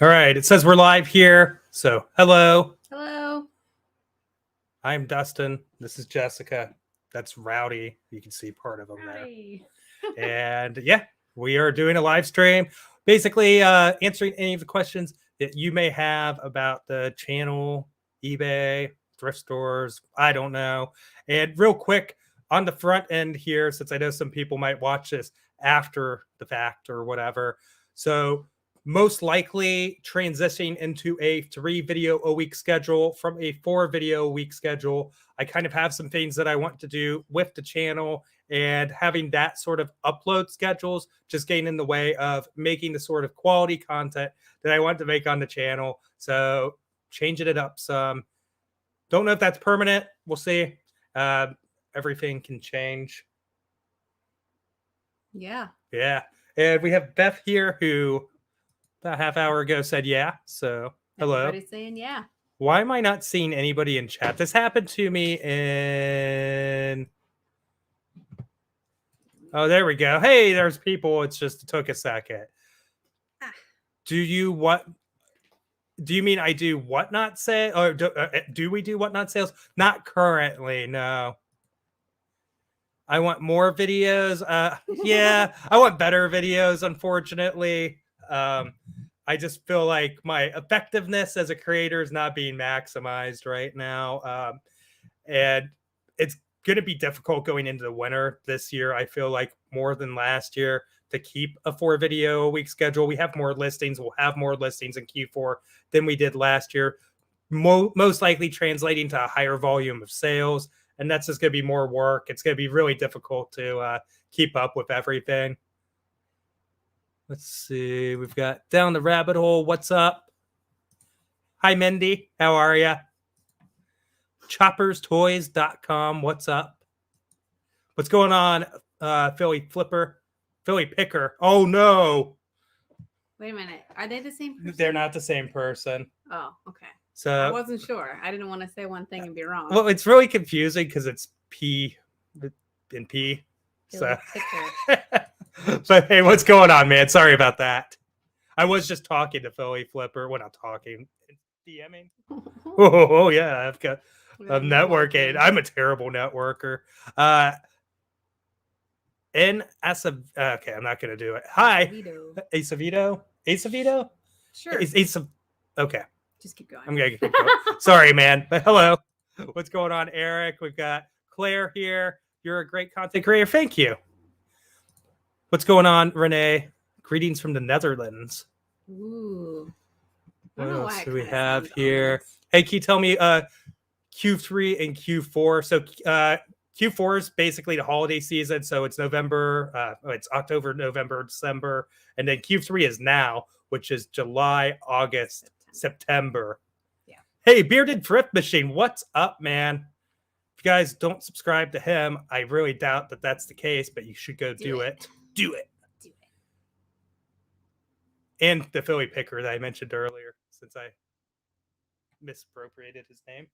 All right, it says we're live here. So, hello. Hello. I'm Dustin. This is Jessica. That's Rowdy. You can see part of him Howdy. there. And yeah, we are doing a live stream, basically answering any of the questions that you may have about the channel, eBay, thrift stores. I don't know. And real quick, on the front end here, since I know some people might watch this after the fact or whatever. So, most likely transitioning into a 3 video a week schedule from a 4 video a week schedule. I kind of have some things that I want to do with the channel, and having that sort of upload schedules just getting in the way of making the sort of quality content that I want to make on the channel. So changing it up some. Don't know if that's permanent. We'll see. Everything can change. Yeah. Yeah. And we have Beth here who about a half hour ago said yeah. So hello. Everybody's saying yeah. Why am I not seeing anybody in chat? This happened to me in... Oh, there we go. Hey, there's people. It just took a second. Do you mean I do what not say? Or do we do what not sales? Not currently, no. I want more videos. Yeah, I want better videos, unfortunately. I just feel like my effectiveness as a creator is not being maximized right now. And it's going to be difficult going into the winter this year. I feel like more than last year to keep a 4 video a week schedule. We have more listings. We'll have more listings in Q4 than we did last year. Most likely translating to a higher volume of sales. And that's just going to be more work. It's going to be really difficult to keep up with everything. Let's see. We've got Down the Rabbit Hole. What's up? Hi, Mindy. How are you? chopperstoys.com. What's up? What's going on, Philly Flipper? Philly Picker. Oh, no. Wait a minute. Are they the same person? They're not the same person. Oh, okay. So I wasn't sure. I didn't want to say one thing and be wrong. Well, it's really confusing because it's P and P. Philly So. But hey, what's going on, man? Sorry about that. I was just talking to Philly Flipper. Well, not talking. DMing. Oh, yeah. I've got... I'm networking. I'm a terrible networker. Okay, I'm not going to do it. Hi. Acevedo? Sure. Okay. Just keep going. I'm going to keep going. Sorry, man. But hello. What's going on, Eric? We've got Claire here. You're a great content creator. Thank you. What's going on, Renee? Greetings from the Netherlands. Ooh. What else do we have here? Hey, can you tell me Q3 and Q4? So Q4 is basically the holiday season. So it's it's October, November, December. And then Q3 is now, which is July, August, September. Yeah. Hey, Bearded Thrift Machine, what's up, man? If you guys don't subscribe to him, I really doubt that that's the case, but you should go do it. Do it. And the Philly Picker that I mentioned earlier, since I misappropriated his name.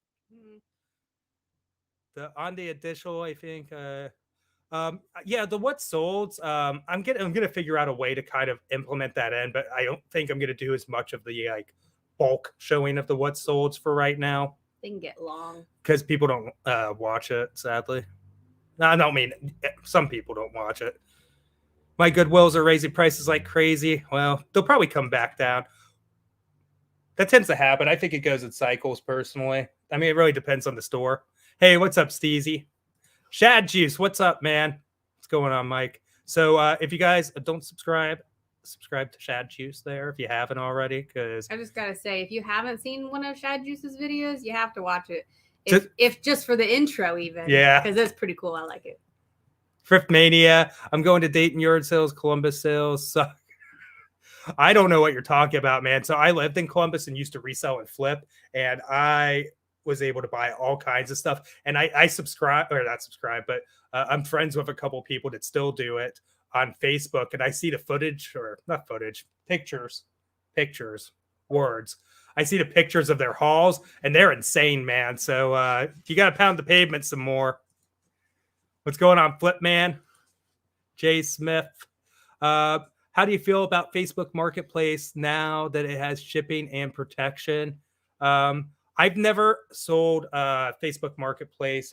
The On the Additional, I think. Yeah, the what solds. I'm gonna figure out a way to kind of implement that in, but I don't think I'm gonna do as much of the like bulk showing of the what solds for right now. They can get long because people don't watch it. Sadly, no, I don't mean some people don't watch it. My Goodwills are raising prices like crazy. Well, they'll probably come back down. That tends to happen. I think it goes in cycles, personally. I mean, it really depends on the store. Hey, what's up, Steezy? Shad Juice, what's up, man? What's going on, Mike? So if you guys don't subscribe to Shad Juice there if you haven't already. Because I just got to say, if you haven't seen one of Shad Juice's videos, you have to watch it. If just for the intro even. Yeah. Because that's pretty cool. I like it. Thrift Mania. I'm going to Dayton Yard Sales, Columbus Sales. So I don't know what you're talking about, man. So I lived in Columbus and used to resell and flip, and I was able to buy all kinds of stuff. And I subscribe, or not subscribe, but I'm friends with a couple people that still do it on Facebook, and I see the footage, or not footage, pictures, words. I see the pictures of their hauls, and they're insane, man. So you got to pound the pavement some more. What's going on, Flip Man? Jay Smith. How how do you feel about Facebook Marketplace now that it has shipping and protection? I've never sold Facebook Marketplace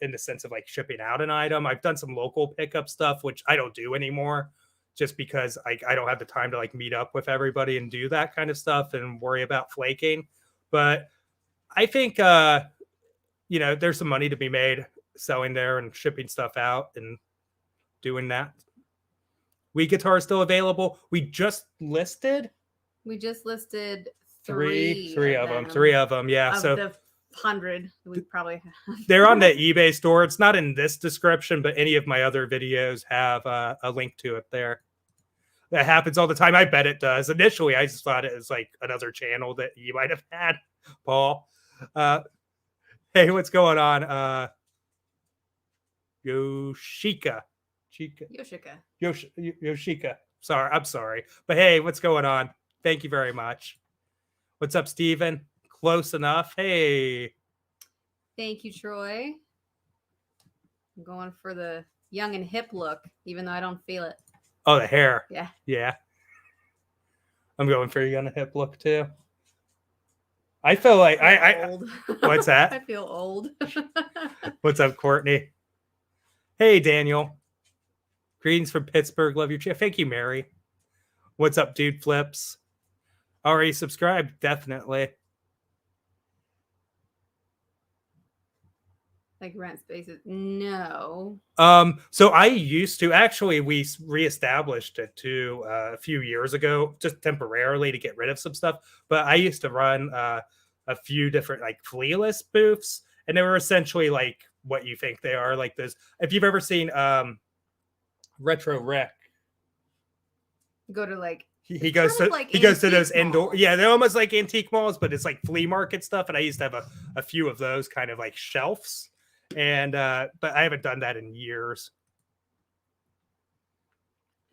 in the sense of like shipping out an item. I've done some local pickup stuff, which I don't do anymore, just because I don't have the time to like meet up with everybody and do that kind of stuff and worry about flaking. But I think there's some money to be made selling there and shipping stuff out and doing that. We Guitar is still available. We just listed three of them. Yeah. Of so the 100 we probably have. They're on the eBay store. It's not in this description, but any of my other videos have a link to it there. That happens all the time. I bet it does. Initially, I just thought it was like another channel that you might have had, Paul. Hey, what's going on? Yoshika. Yoshika. Sorry, I'm sorry. But hey, what's going on? Thank you very much. What's up, Steven? Close enough. Hey. Thank you, Troy. I'm going for the young and hip look, even though I don't feel it. Oh, the hair. Yeah. Yeah. I'm going for a young and hip look too. I feel like I old. What's that? I feel old. What's up, Courtney? Hey, Daniel. Greetings from Pittsburgh. Love your chat. Thank you, Mary. What's up, dude? Flips. Already subscribed, definitely. Like rent spaces? No. So I used to actually we reestablished it too a few years ago, just temporarily to get rid of some stuff. But I used to run a few different like flealess booths, and they were essentially like what you think they are, like this. If you've ever seen Retro Rec, go to like. He goes to those indoor, yeah, they're almost like antique malls, but it's like flea market stuff. And I used to have a few of those kind of like shelves, and but I haven't done that in years.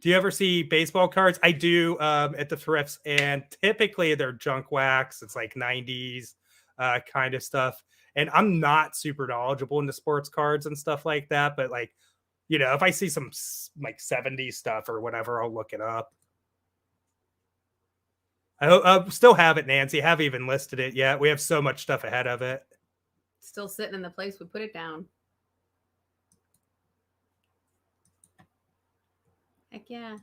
Do you ever see baseball cards? I do at the thrifts, and typically they're junk wax. It's like 90s kind of stuff. And I'm not super knowledgeable into sports cards and stuff like that, but like, if I see some like 70s stuff or whatever, I'll look it up. I still have it, Nancy. I haven't even listed it yet. We have so much stuff ahead of it. Still sitting in the place we put it down. Heck yeah.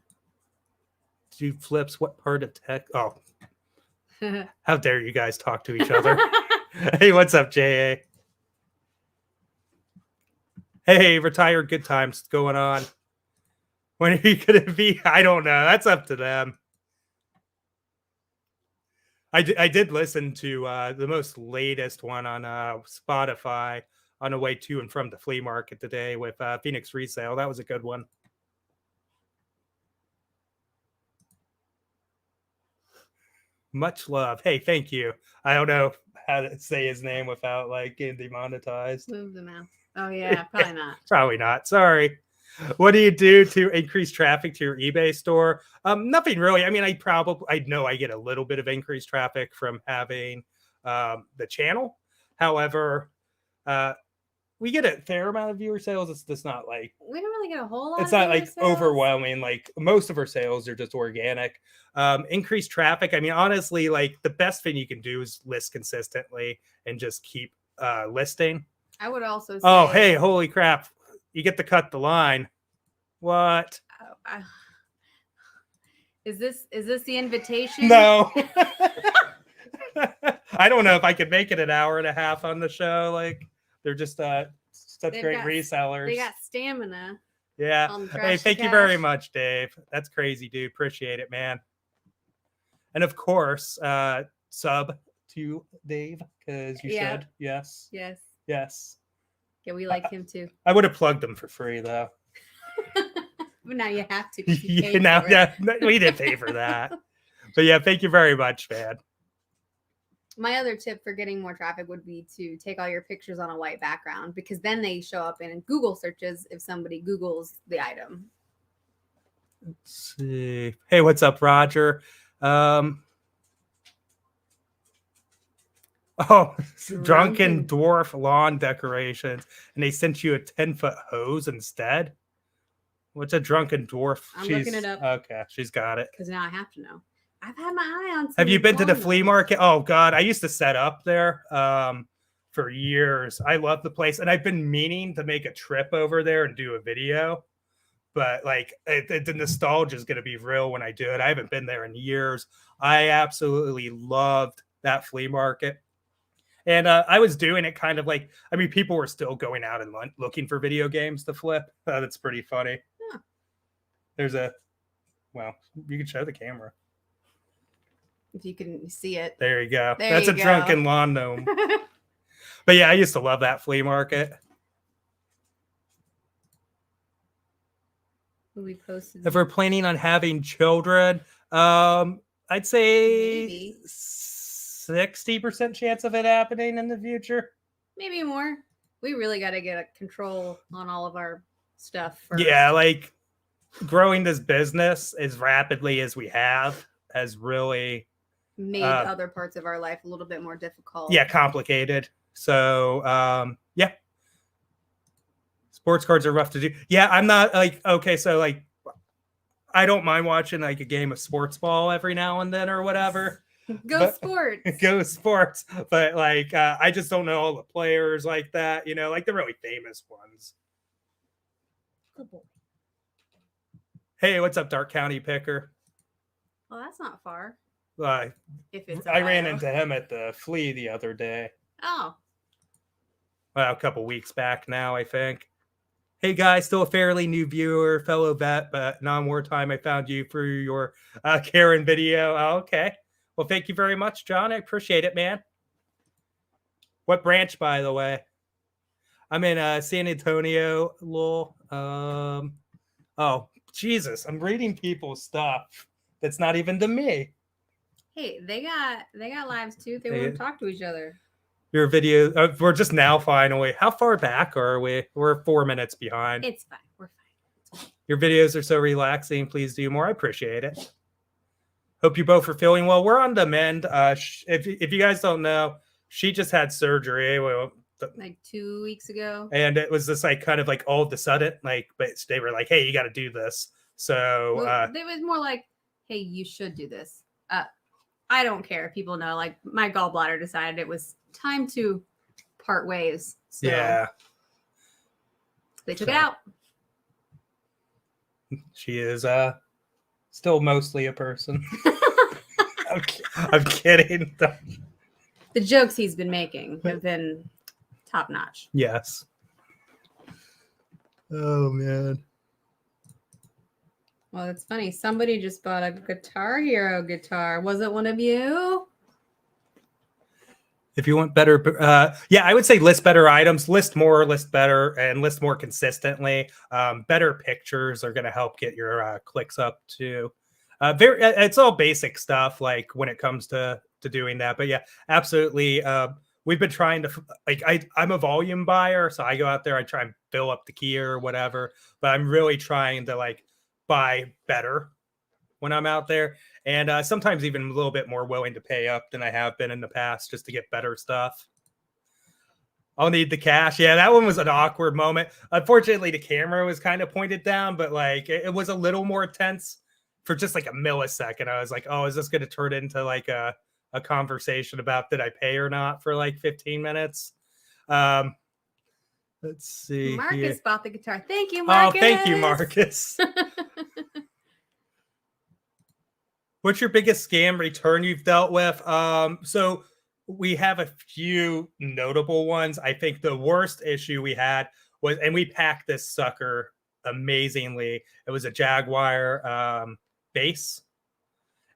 Dude Flips, what part of tech? Oh. How dare you guys talk to each other? Hey, what's up, JA? Hey, retired good times going on. When are you going to be? I don't know. That's up to them. I did listen to the most latest one on Spotify on the way to and from the flea market today with Phoenix Resale. That was a good one. Much love. Hey, thank you. I don't know how to say his name without like getting demonetized. Move the mouse. Oh yeah, probably not. Probably not. Sorry. What do you do to increase traffic to your eBay store? Nothing really. I mean, I know I get a little bit of increased traffic from having the channel. However, we get a fair amount of viewer sales. It's just not like we don't really get a whole lot. It's not like overwhelming. Like most of our sales are just organic. Increased traffic. I mean, honestly, like the best thing you can do is list consistently and just keep listing. I would also say, oh, hey, holy crap. You get to cut the line. What? Is this the invitation? No. I don't know if I could make it an hour and a half on the show. Like they're just such great resellers. They got stamina. Yeah. Hey, thank you very much, Dave. That's crazy, dude. Appreciate it, man. And of course, sub to Dave because you should. Yes. Yes. Yes. Yeah, we like him too. I would have plugged him for free though. But now you have to. Yeah, we didn't pay for that. But yeah, thank you very much, man. My other tip for getting more traffic would be to take all your pictures on a white background because then they show up in Google searches if somebody Googles the item. Let's see. Hey, what's up, Roger? Drunken dwarf lawn decorations, and they sent you a 10-foot hose instead. What's a drunken dwarf? I'm looking it up. Okay, she's got it. Because now I have to know. I've had my eye on some. Have you been to the flea lawnmowers. market? Oh God, I used to set up there for years. I love the place, and I've been meaning to make a trip over there and do a video. But like the nostalgia is going to be real when I do it. I haven't been there in years. I absolutely loved that flea market. And I was doing it kind of like, I mean, people were still going out and looking for video games to flip. That's pretty funny. Yeah. There's a, well, you can show the camera. If you can see it. There you go. There That's you a go. drunken lawn gnome. But yeah, I used to love that flea market. We posted. If we're planning on having children, I'd say Maybe. 60% chance of it happening in the future. Maybe more. We really got to get a control on all of our stuff first. Yeah, like growing this business as rapidly as we have has really made other parts of our life a little bit more difficult. Yeah, complicated. So yeah. Sports cards are rough to do. Yeah, I'm not like, okay, so like I don't mind watching like a game of sports ball every now and then or whatever. Sports. Go sports. But like I just don't know all the players like that, you know, like the really famous ones. Good boy. Hey, what's up, Dark County Picker? Well, that's not far. If it's I ran into him at the Flea the other day. Oh. Well, a couple weeks back now, I think. Hey guys, still a fairly new viewer, fellow vet, but non-wartime. I found you through your Karen video. Oh, okay. Well, thank you very much, John. I appreciate it, man. What branch, by the way? I'm in San Antonio, lol. Oh, Jesus. I'm reading people's stuff that's not even to me. Hey, they got lives too. They want to talk to each other. Your video, we're just now finally. How far back are we? We're 4 minutes behind. It's fine. We're fine. Your videos are so relaxing. Please do more. I appreciate it. Hope you both are feeling well. We're on the mend. If you guys don't know, she just had surgery. Like 2 weeks ago. And it was just like kind of like all of a sudden, like, but they were like, hey, you got to do this. So it was more like, hey, you should do this. I don't care if people know. Like my gallbladder decided it was time to part ways. So yeah. They took it out. She is still mostly a person. I'm kidding. The jokes he's been making have been top notch. Yes. Oh man. Well, it's funny. Somebody just bought a Guitar Hero guitar. Was it one of you? If you want better, yeah, I would say list better items, list more, list better, and list more consistently. Better pictures are going to help get your clicks up too. It's all basic stuff, like when it comes to doing that. But yeah, absolutely. We've been trying to I'm a volume buyer, so I go out there, I try and fill up the key or whatever. But I'm really trying to like buy better when I'm out there, and sometimes even a little bit more willing to pay up than I have been in the past just to get better stuff. I'll need the cash. Yeah, that one was an awkward moment. Unfortunately, the camera was kind of pointed down, but like it was a little more tense for just like a millisecond. I was like, oh, is this going to turn into like a conversation about did I pay or not for like 15 minutes? Let's see. Marcus bought the guitar. Thank you, Marcus. Oh, thank you, Marcus. What's your biggest scam return you've dealt with? So we have a few notable ones. I think the worst issue we had was, and we packed this sucker amazingly. It was a Jaguar bass.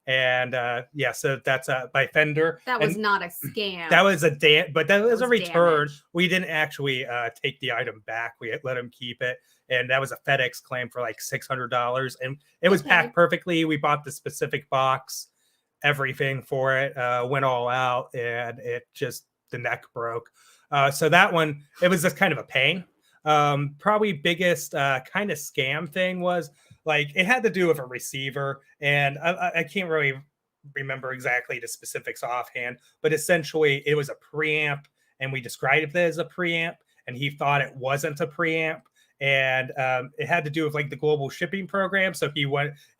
And yeah, so that's by Fender. That was not a scam. That was but that was a return. Damage. We didn't actually take the item back. We let him keep it, and that was a FedEx claim for like $600, and it was packed perfectly. We bought the specific box, everything for it, went all out, and it just the neck broke. So that one, it was just kind of a pain. Probably biggest kind of scam thing was, like, it had to do with a receiver, and I can't really remember exactly the specifics offhand, but essentially it was a preamp, and we described it as a preamp, and he thought it wasn't a preamp, and it had to do with like the global shipping program. So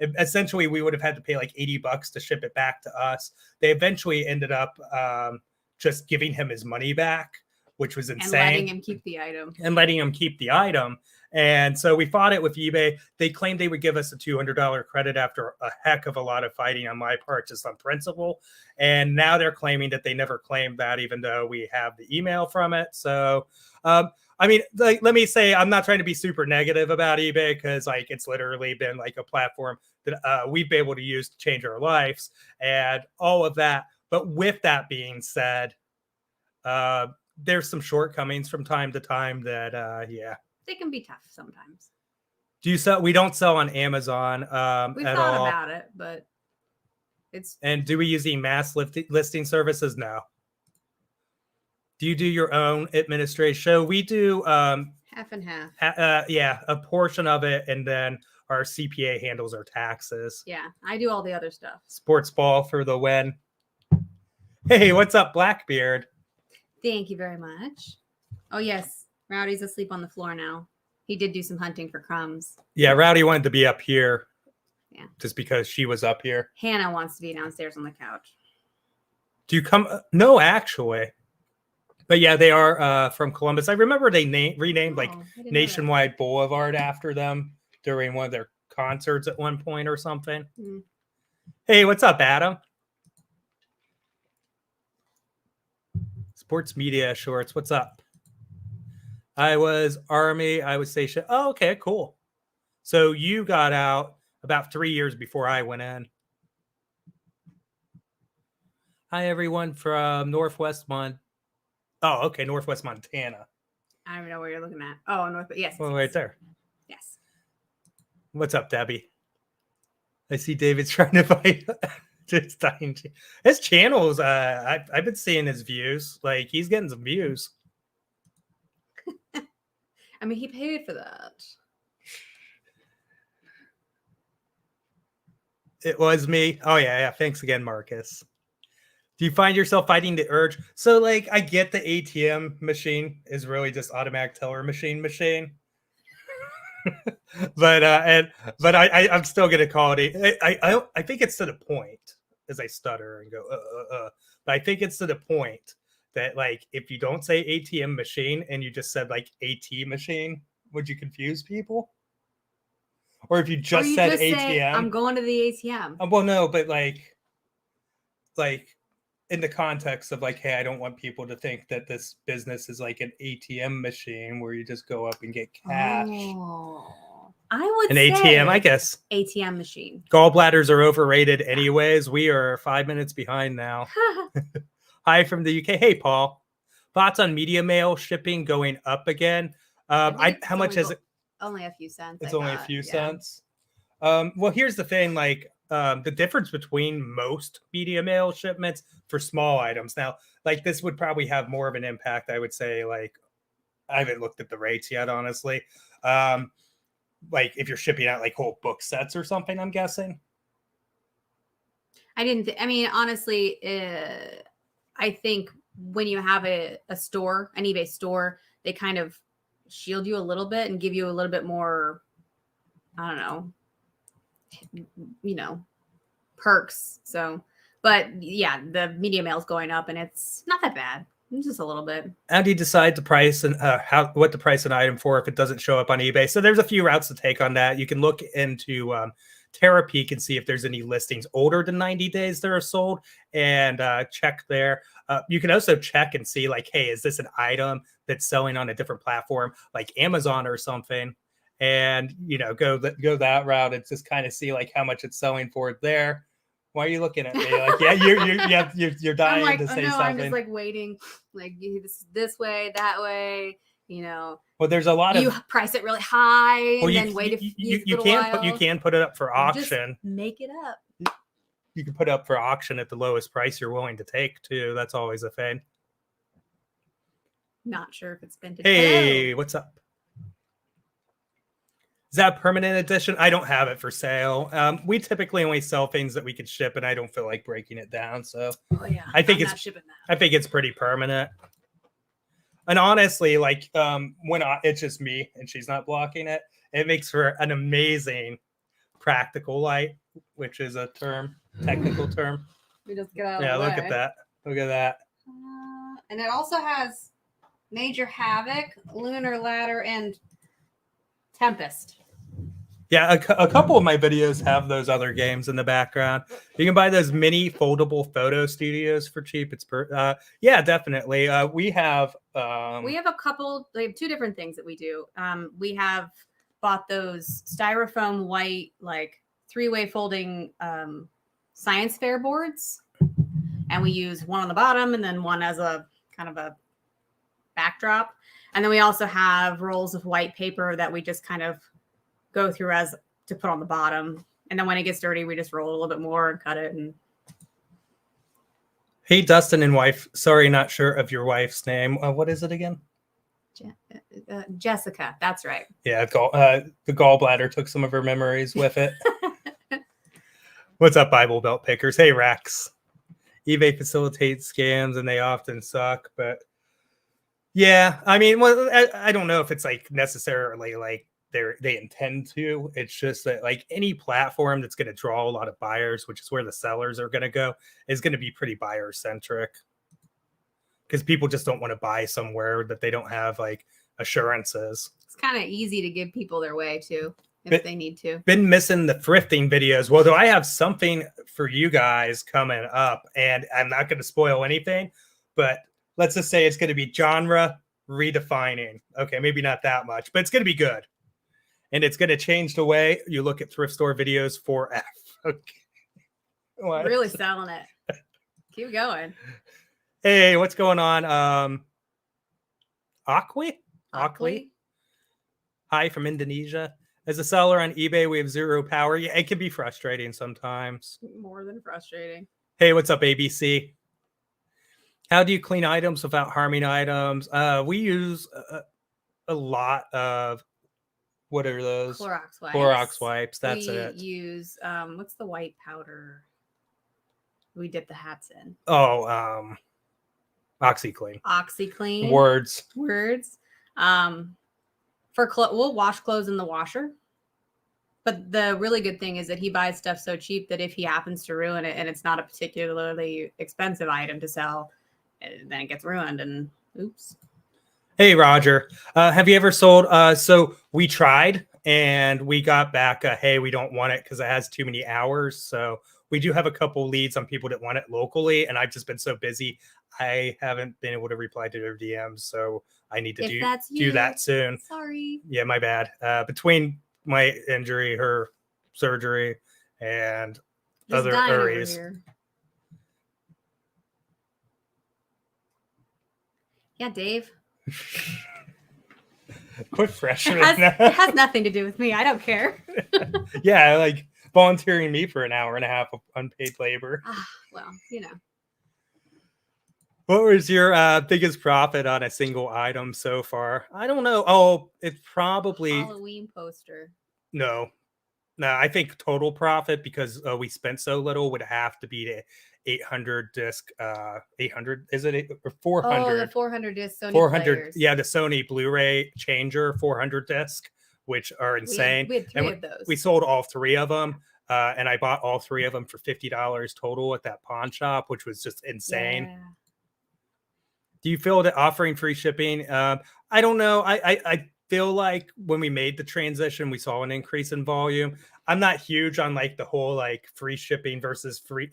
essentially we would have had to pay like $80 to ship it back to us. They eventually ended up just giving him his money back, which was insane. And letting him keep the item. And so we fought it with eBay. They claimed they would give us a $200 credit after a heck of a lot of fighting on my part, just on principle. And now they're claiming that they never claimed that, even though we have the email from it. So, I mean, like, let me say, I'm not trying to be super negative about eBay, because like it's literally been like a platform that we've been able to use to change our lives and all of that. But with that being said, there's some shortcomings from time to time that, yeah. They can be tough sometimes. Do you sell? We don't sell on Amazon We've at thought all. about it, but it's. And do we use the mass listing services? No. Do you do your own administration? So we do Half and half. Yeah, a portion of it, and then our CPA handles our taxes. Yeah, I do all the other stuff. Sports ball for the win. Hey, what's up, Blackbeard? Thank you very much. Oh yes. Rowdy's asleep on the floor now. He did do some hunting for crumbs. Yeah, Rowdy wanted to be up here. Yeah. Just because she was up here. Hannah wants to be downstairs on the couch. Do you come? No, actually. But yeah, they are from Columbus. I remember they renamed like Nationwide Boulevard after them during one of their concerts at one point or something. Mm. Hey, what's up, Adam? Sports Media Shorts, what's up? I was Army. I was stationed. Oh, okay, cool. So you got out about 3 years before I went in. Hi, everyone from Northwest Montana. Oh, okay, Northwest Montana. I don't know where you're looking at. Oh, yes. Well, right there. Yes. What's up, Debbie? I see David's trying to fight. Just dying. His channels, I've been seeing his views. Like, he's getting some views. I mean, he paid for that. It was me. Oh, yeah. Thanks again, Marcus. Do you find yourself fighting the urge? So, like, I get the ATM machine is really just automatic teller machine. but I'm still gonna call it. I think it's to the point, as I stutter and go. But I think it's to the point that, like, if you don't say ATM machine and you just said like AT machine, would you confuse people? Or if you just said ATM, say, I'm going to the ATM. Well, no, but like in the context of like, hey, I don't want people to think that this business is like an ATM machine where you just go up and get cash. Oh, I would an say ATM, I guess. ATM machine. Gallbladders are overrated anyways. We are 5 minutes behind now. Hi from the UK. Hey, Paul. Thoughts on media mail shipping going up again? How much is it? Only a few cents. It's only a few cents. Well, here's the thing. Like, the difference between most media mail shipments for small items. Now, like, this would probably have more of an impact. I would say, like, I haven't looked at the rates yet, honestly. Like, if you're shipping out like whole book sets or something, I'm guessing. I mean, honestly, I think when you have an eBay store, they kind of shield you a little bit and give you a little bit more, I don't know, perks. So, but yeah, the media mail is going up and it's not that bad. It's just a little bit. How do you decide the price and what to price an item for if it doesn't show up on eBay? So there's a few routes to take on that. You can look into TerraPeak and see if there's any listings older than 90 days that are sold and check there. You can also check and see like, hey, is this an item that's selling on a different platform like Amazon or something? And, you know, go that route and just kind of see like how much it's selling for there. Why are you looking at me? Like, yeah, you're dying like, to say something. I'm just like waiting, like this way, that way, you know. Well, there's a lot you price it really high, and then wait you can put it up for auction. Just make it up. You can put it up for auction at the lowest price you're willing to take too. That's always a thing. Not sure if it's been. Hey, what's up? Is that a permanent edition? I don't have it for sale. We typically only sell things that we can ship, and I don't feel like breaking it down. So I think it's pretty permanent. And honestly, like it's just me and she's not blocking it, it makes for an amazing practical light, which is a technical term. We just get out Yeah, of the way. look at that. Look at that. And it also has Major Havoc, Lunar Ladder, and Tempest. Yeah, a couple of my videos have those other games in the background. You can buy those mini foldable photo studios for cheap. It's yeah, definitely. We have a couple. We have two different things that we do. We have bought those styrofoam white, like 3-way folding science fair boards, and we use one on the bottom and then one as a kind of a backdrop. And then we also have rolls of white paper that we just kind of go through as to put on the bottom. And then when it gets dirty, we just roll a little bit more and cut it. And hey, Dustin and wife. Sorry, not sure of your wife's name. What is it again? Jessica. That's right. Yeah, the gallbladder took some of her memories with it. What's up, Bible Belt Pickers? Hey, Rex. eBay facilitates scams and they often suck, but yeah, I mean, well, I don't know if it's like necessarily like they intend to. It's just that like any platform that's going to draw a lot of buyers, which is where the sellers are going to go, is going to be pretty buyer centric, because people just don't want to buy somewhere that they don't have like assurances. It's kind of easy to give people their way too if they need to. Been missing the thrifting videos. Well, do I have something for you guys coming up, and I'm not going to spoil anything, but let's just say it's going to be genre redefining. Okay, maybe not that much, but it's going to be good. And it's going to change the way you look at thrift store videos forever. Okay. What? Really selling it. Keep going. Hey, what's going on? Akwi? Hi from Indonesia. As a seller on eBay, we have zero power. Yeah, it can be frustrating sometimes. More than frustrating. Hey, what's up, ABC? How do you clean items without harming items? We use a lot of, what are those? Clorox wipes. Clorox wipes. That's it. We use, what's the white powder we dip the hats in? Oh, OxyClean. OxyClean. Words. We'll wash clothes in the washer. But the really good thing is that he buys stuff so cheap that if he happens to ruin it and it's not a particularly expensive item to sell, then it gets ruined and oops. Hey, Roger. Have you ever sold? So we tried and we got back, hey, we don't want it because it has too many hours. So we do have a couple leads on people that want it locally. And I've just been so busy, I haven't been able to reply to their DMs. So I need to do that soon. Sorry. Yeah, my bad. Between my injury, her surgery, and Just other areas. Yeah, Dave. Quit freshman. It has nothing to do with me. I don't care. Yeah, like volunteering me for an hour and a half of unpaid labor. Well, you know. What was your biggest profit on a single item so far? I don't know. Oh, it's probably Halloween poster. No, I think total profit, because we spent so little, would have to be the 800 disc. 800 is it or 400? Oh, the 400 disc Sony 400. players. Yeah, the Sony Blu-ray changer 400 disc, which are insane. We had three of those. We sold all three of them. And I bought all three of them for $50 total at that pawn shop, which was just insane. Yeah. Do you feel that offering free shipping? I don't know. I feel like when we made the transition, we saw an increase in volume. I'm not huge on like the whole like free shipping versus free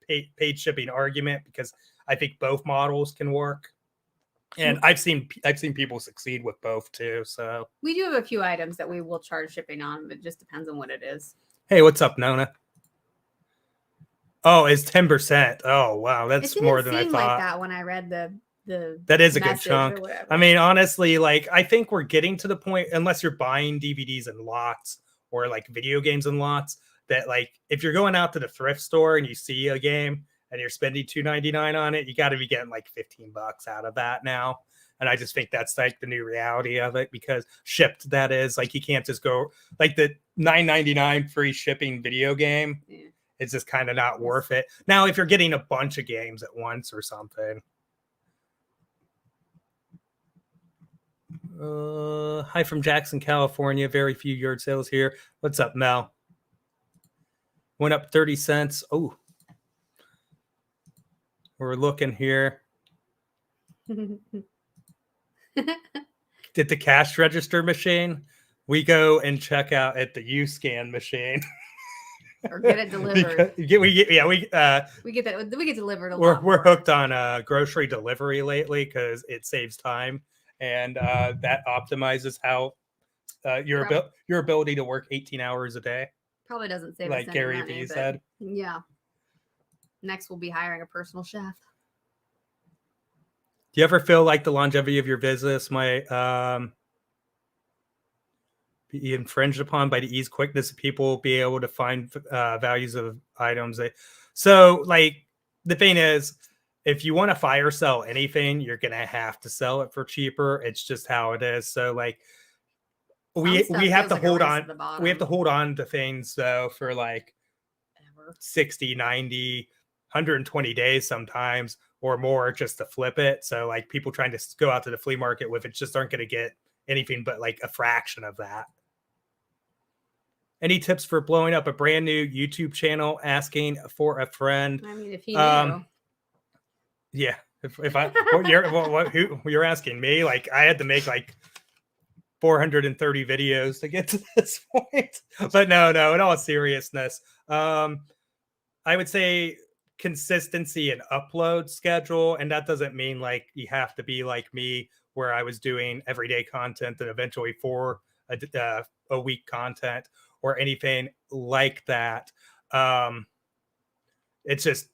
paid shipping argument, because I think both models can work. And I've seen people succeed with both too. So we do have a few items that we will charge shipping on, but it just depends on what it is. Hey, what's up, Nona? Oh, it's 10%. Oh, wow, that's more than I thought. Like that when I read the that is a good chunk. I mean, honestly, like I think we're getting to the point, unless you're buying DVDs in lots or like video games in lots, that like if you're going out to the thrift store and you see a game and you're spending $2.99 on it, you got to be getting like $15 out of that now. And I just think that's like the new reality of it, because shipped, that is, like you can't just go like the $9.99 free shipping video game. Yeah. It's just kind of not worth it. Now, if you're getting a bunch of games at once or something. Hi from Jackson, California. Very few yard sales here. What's up, Mel? Went up 30 cents. Oh, we're looking here. At the cash register machine, we go and check out at the U-Scan machine. Or get it delivered. we get delivered a lot. We're hooked on grocery delivery lately because it saves time, and that optimizes how your ability to work 18 hours a day. Probably doesn't save like us Gary money, Vee said. Yeah. Next, we'll be hiring a personal chef. Do you ever feel like the longevity of your business might be infringed upon by the ease, quickness of people be able to find values of items? So, like, the thing is, if you want to fire sell anything, you're gonna have to sell it for cheaper. It's just how it is. So, like, we have to hold on. We have to hold on to things though for like 60, 90, 120 days sometimes or more just to flip it. So like people trying to go out to the flea market with it just aren't going to get anything but like a fraction of that. Any tips for blowing up a brand new YouTube channel? Asking for a friend. I mean, if he knew. Yeah. If I, who you're asking me? Like I had to make like 430 videos to get to this point. But no, in all seriousness, I would say consistency and upload schedule. And that doesn't mean like you have to be like me, where I was doing everyday content and eventually for a week content or anything like that. It's just,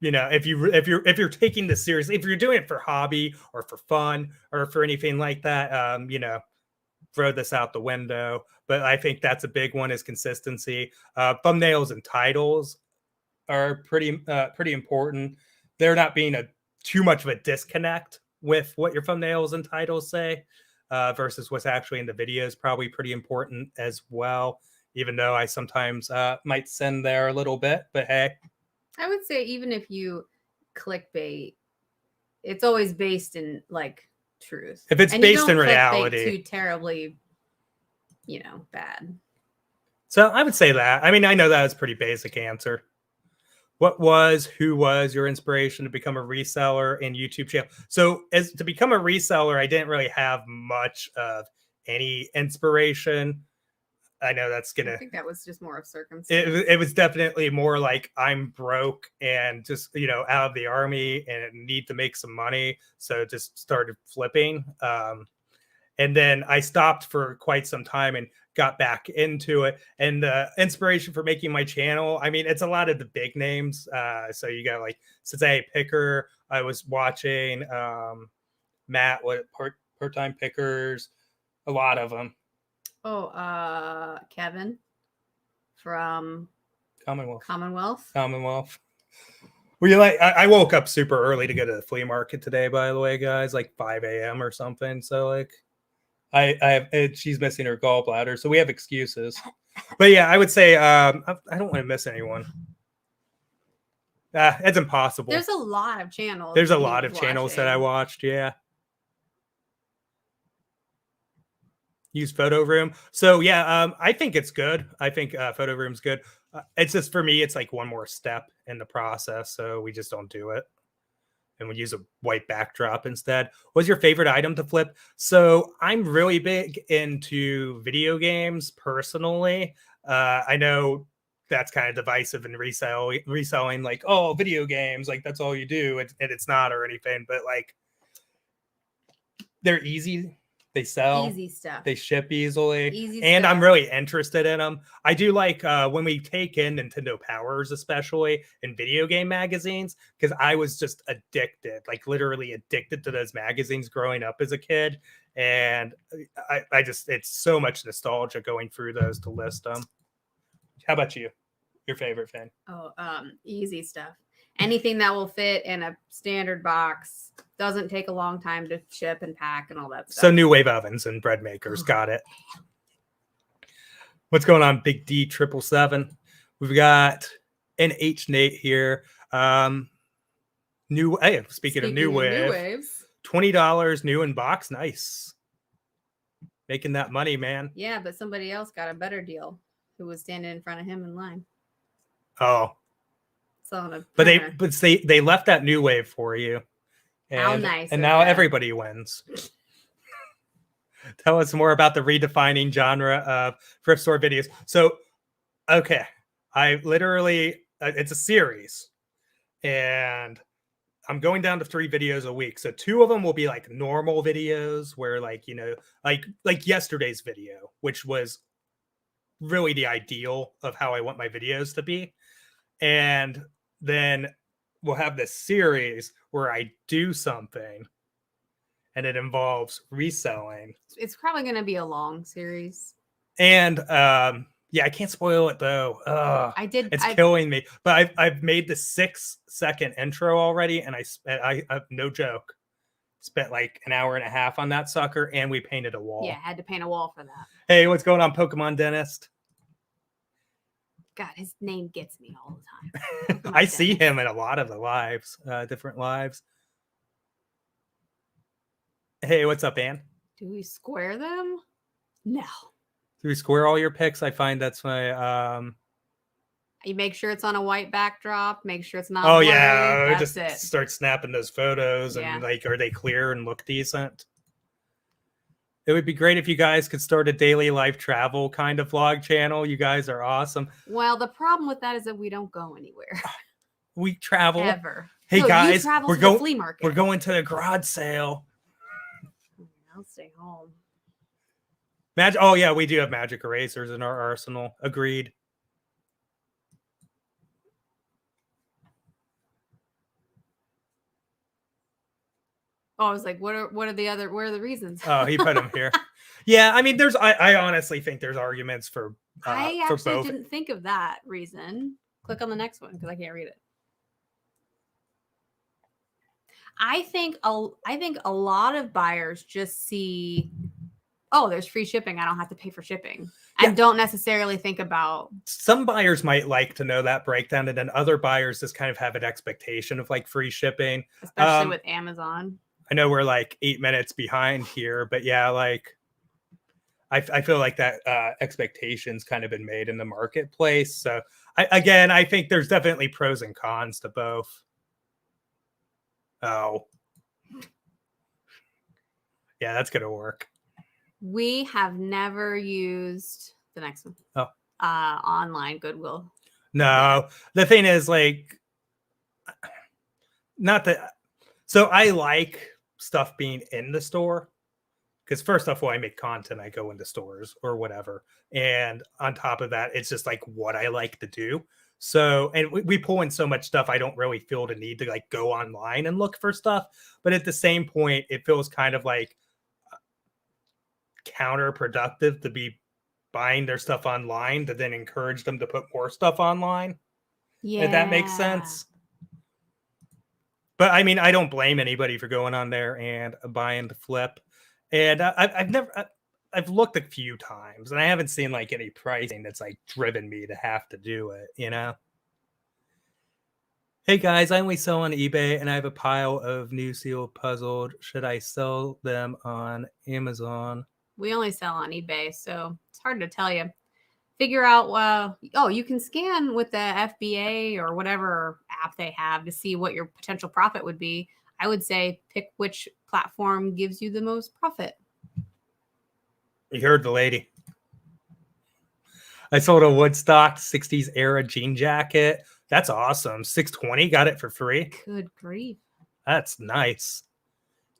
if you're taking this seriously, if you're doing it for hobby or for fun or for anything like that, throw this out the window. But I think that's a big one, is consistency. Thumbnails and titles are pretty important. There not being too much of a disconnect with what your thumbnails and titles say versus what's actually in the video is probably pretty important as well, even though I sometimes might send there a little bit. But hey, I would say even if you clickbait, it's always based in like truth. If it's based in reality, too terribly, bad. So I would say that. I mean, I know that was a pretty basic answer. Who was your inspiration to become a reseller in YouTube channel? So as to become a reseller, I didn't really have much of any inspiration. I know that's gonna. I think that was just more of circumstance. It was definitely more like I'm broke and just out of the army and need to make some money, so just started flipping. And then I stopped for quite some time and got back into it. And the inspiration for making my channel, I mean, it's a lot of the big names. So you got like Sazay Picker. I was watching Matt, part-time pickers, a lot of them. Oh, Kevin from Commonwealth. Well, I woke up super early to go to the flea market today, by the way, guys, like 5 a.m. or something. So like she's missing her gallbladder, so we have excuses. But yeah, I would say I don't want to miss anyone. It's impossible. There's a lot of channels. There's a lot of channels that I watched. Yeah. Use Photo Room. So yeah, I think it's good. I think Photo Room's good. It's just, for me, it's like one more step in the process, so we just don't do it. And we use a white backdrop instead. What's your favorite item to flip? So I'm really big into video games personally. I know that's kind of divisive in reselling, like, oh, video games, like that's all you do, and it's not or anything, but like they're easy. They sell easy stuff. They ship easily. Easy and stuff. I'm really interested in them. I do like when we take in Nintendo Powers, especially in video game magazines, because I was just addicted, like literally addicted to those magazines growing up as a kid. And I just, it's so much nostalgia going through those to list them. How about you? Your favorite thing? Oh, easy stuff. Anything that will fit in a standard box, doesn't take a long time to ship and pack and all that stuff. So new wave ovens and bread makers. Got it. What's going on, Big D 777? We've got NH Nate here. Speaking of new waves, $20 new in box. Nice. making that money, man. Yeah, but somebody else got a better deal who was standing in front of him in line. Oh, Selling a but printer. they left that new wave for you. And, How nice. And of now them. everybody wins. Tell us more about the redefining genre of thrift store videos. So, okay, I literally, it's a series, and I'm going down to 3 videos a week. So 2 of them will be like normal videos where like, you know, like yesterday's video, which was really the ideal of how I want my videos to be. And then we'll have this series where I do something and it involves reselling. It's probably going to be a long series. And yeah, I can't spoil it though. It's killing me. But I've made the 6-second intro already, and I no joke, spent like an hour and a half on that sucker, and we painted a wall. Yeah, had to paint a wall for that. Hey, what's going on, Pokemon Dentist? God, his name gets me all the time. I see him in a lot of the lives, different lives. Hey, what's up, Ann? Do we square them? No. Do we square all your pics? I find that's my You make sure it's on a white backdrop. Make sure it's not. Oh blurry. yeah, That's just it. start snapping those photos and like, are they clear and look decent? It would be great if you guys could start a daily life travel kind of vlog channel. You guys are awesome. Well, the problem with that is that we don't go anywhere. We travel Ever. Hey no, guys, we're going flea market. We're going to the garage sale. I'll stay home. Oh yeah, we do have magic erasers in our arsenal. Agreed. Oh, I was like, what are the reasons? Oh, he put them here. Yeah, I mean, I honestly think there's arguments for I for actually both. didn't think of that reason. Click on the next one because I can't read it. I think a lot of buyers just see, oh, there's free shipping. I don't have to pay for shipping. And don't necessarily think about. Some buyers might like to know that breakdown, and then other buyers just kind of have an expectation of like free shipping. Especially with Amazon. I know we're like 8 minutes behind here, but yeah, like I feel like that expectation's kind of been made in the marketplace. So I think there's definitely pros and cons to both. Oh. Yeah, that's going to work. We have never used the next one. Oh. Online Goodwill. No, the thing is like, not that. So I like stuff being in the store because first off, when I make content, I go into stores or whatever. And on top of that, it's just like what I like to do. So, and we pull in so much stuff, I don't really feel the need to like go online and look for stuff. But at the same point, it feels kind of like counterproductive to be buying their stuff online to then encourage them to put more stuff online. Yeah. If that makes sense. But I mean, I don't blame anybody for going on there and buying to flip. And I've looked a few times and I haven't seen like any pricing that's like driven me to have to do it, you know? Hey guys, I only sell on eBay and I have a pile of new sealed puzzled. Should I sell them on Amazon? We only sell on eBay, so it's hard to tell you. Figure out, you can scan with the FBA or whatever app they have to see what your potential profit would be. I would say pick which platform gives you the most profit. You heard the lady. I sold a Woodstock 60s era jean jacket. That's awesome. $620, got it for free. Good grief. That's nice.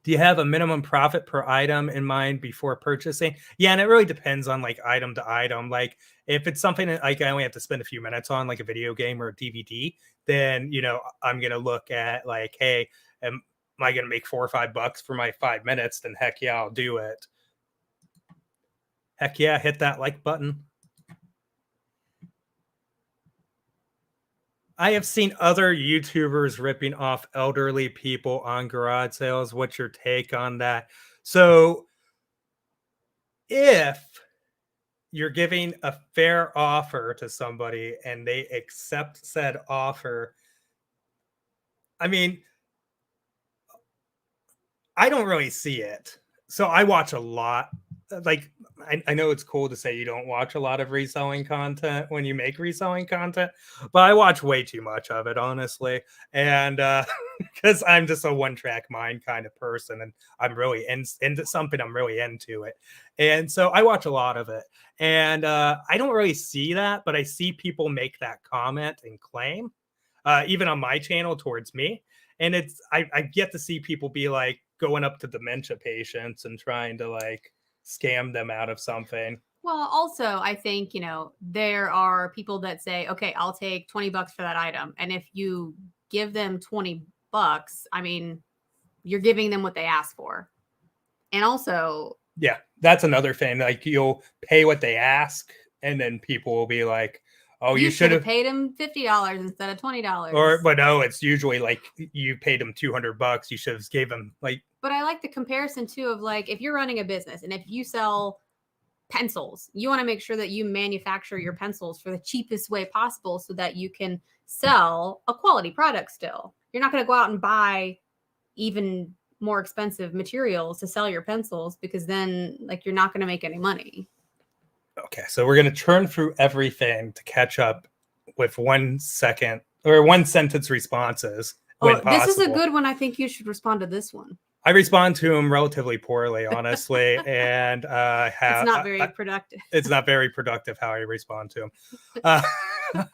Do you have a minimum profit per item in mind before purchasing? Yeah, and it really depends on like item to item. Like if it's something that like I only have to spend a few minutes on, like a video game or a DVD, then, you know, I'm going to look at like, hey, am I going to make $4 or $5 for my 5 minutes? Then heck yeah, I'll do it. Heck yeah, hit that like button. I have seen other YouTubers ripping off elderly people on garage sales. What's your take on that? So if you're giving a fair offer to somebody and they accept said offer, I mean, I don't really see it. So I watch a lot like I know it's cool to say you don't watch a lot of reselling content when you make reselling content, but I watch way too much of it, honestly. And because I'm just a one-track mind kind of person, and I'm really into something, I'm really into it. And so I watch a lot of it. And I don't really see that, but I see people make that comment and claim, even on my channel towards me. And I get to see people be like going up to dementia patients and trying to like scam them out of something. Well, also, I think, there are people that say, okay, I'll take $20 for that item. And if you give them $20, I mean, you're giving them what they asked for. And also, yeah, that's another thing. Like you'll pay what they ask, and then people will be like, oh, you should have paid them $50 instead of $20. But no, it's usually like you paid them $200. You should have gave them like. But I like the comparison too of like, if you're running a business and if you sell pencils, you want to make sure that you manufacture your pencils for the cheapest way possible so that you can sell a quality product still. You're not going to go out and buy even more expensive materials to sell your pencils, because then like you're not going to make any money. Okay, so we're going to churn through everything to catch up with 1 second or 1 sentence responses. This is a good one. I think you should respond to this one. I respond to him relatively poorly, honestly, and it's not very productive. It's not very productive how I respond to him.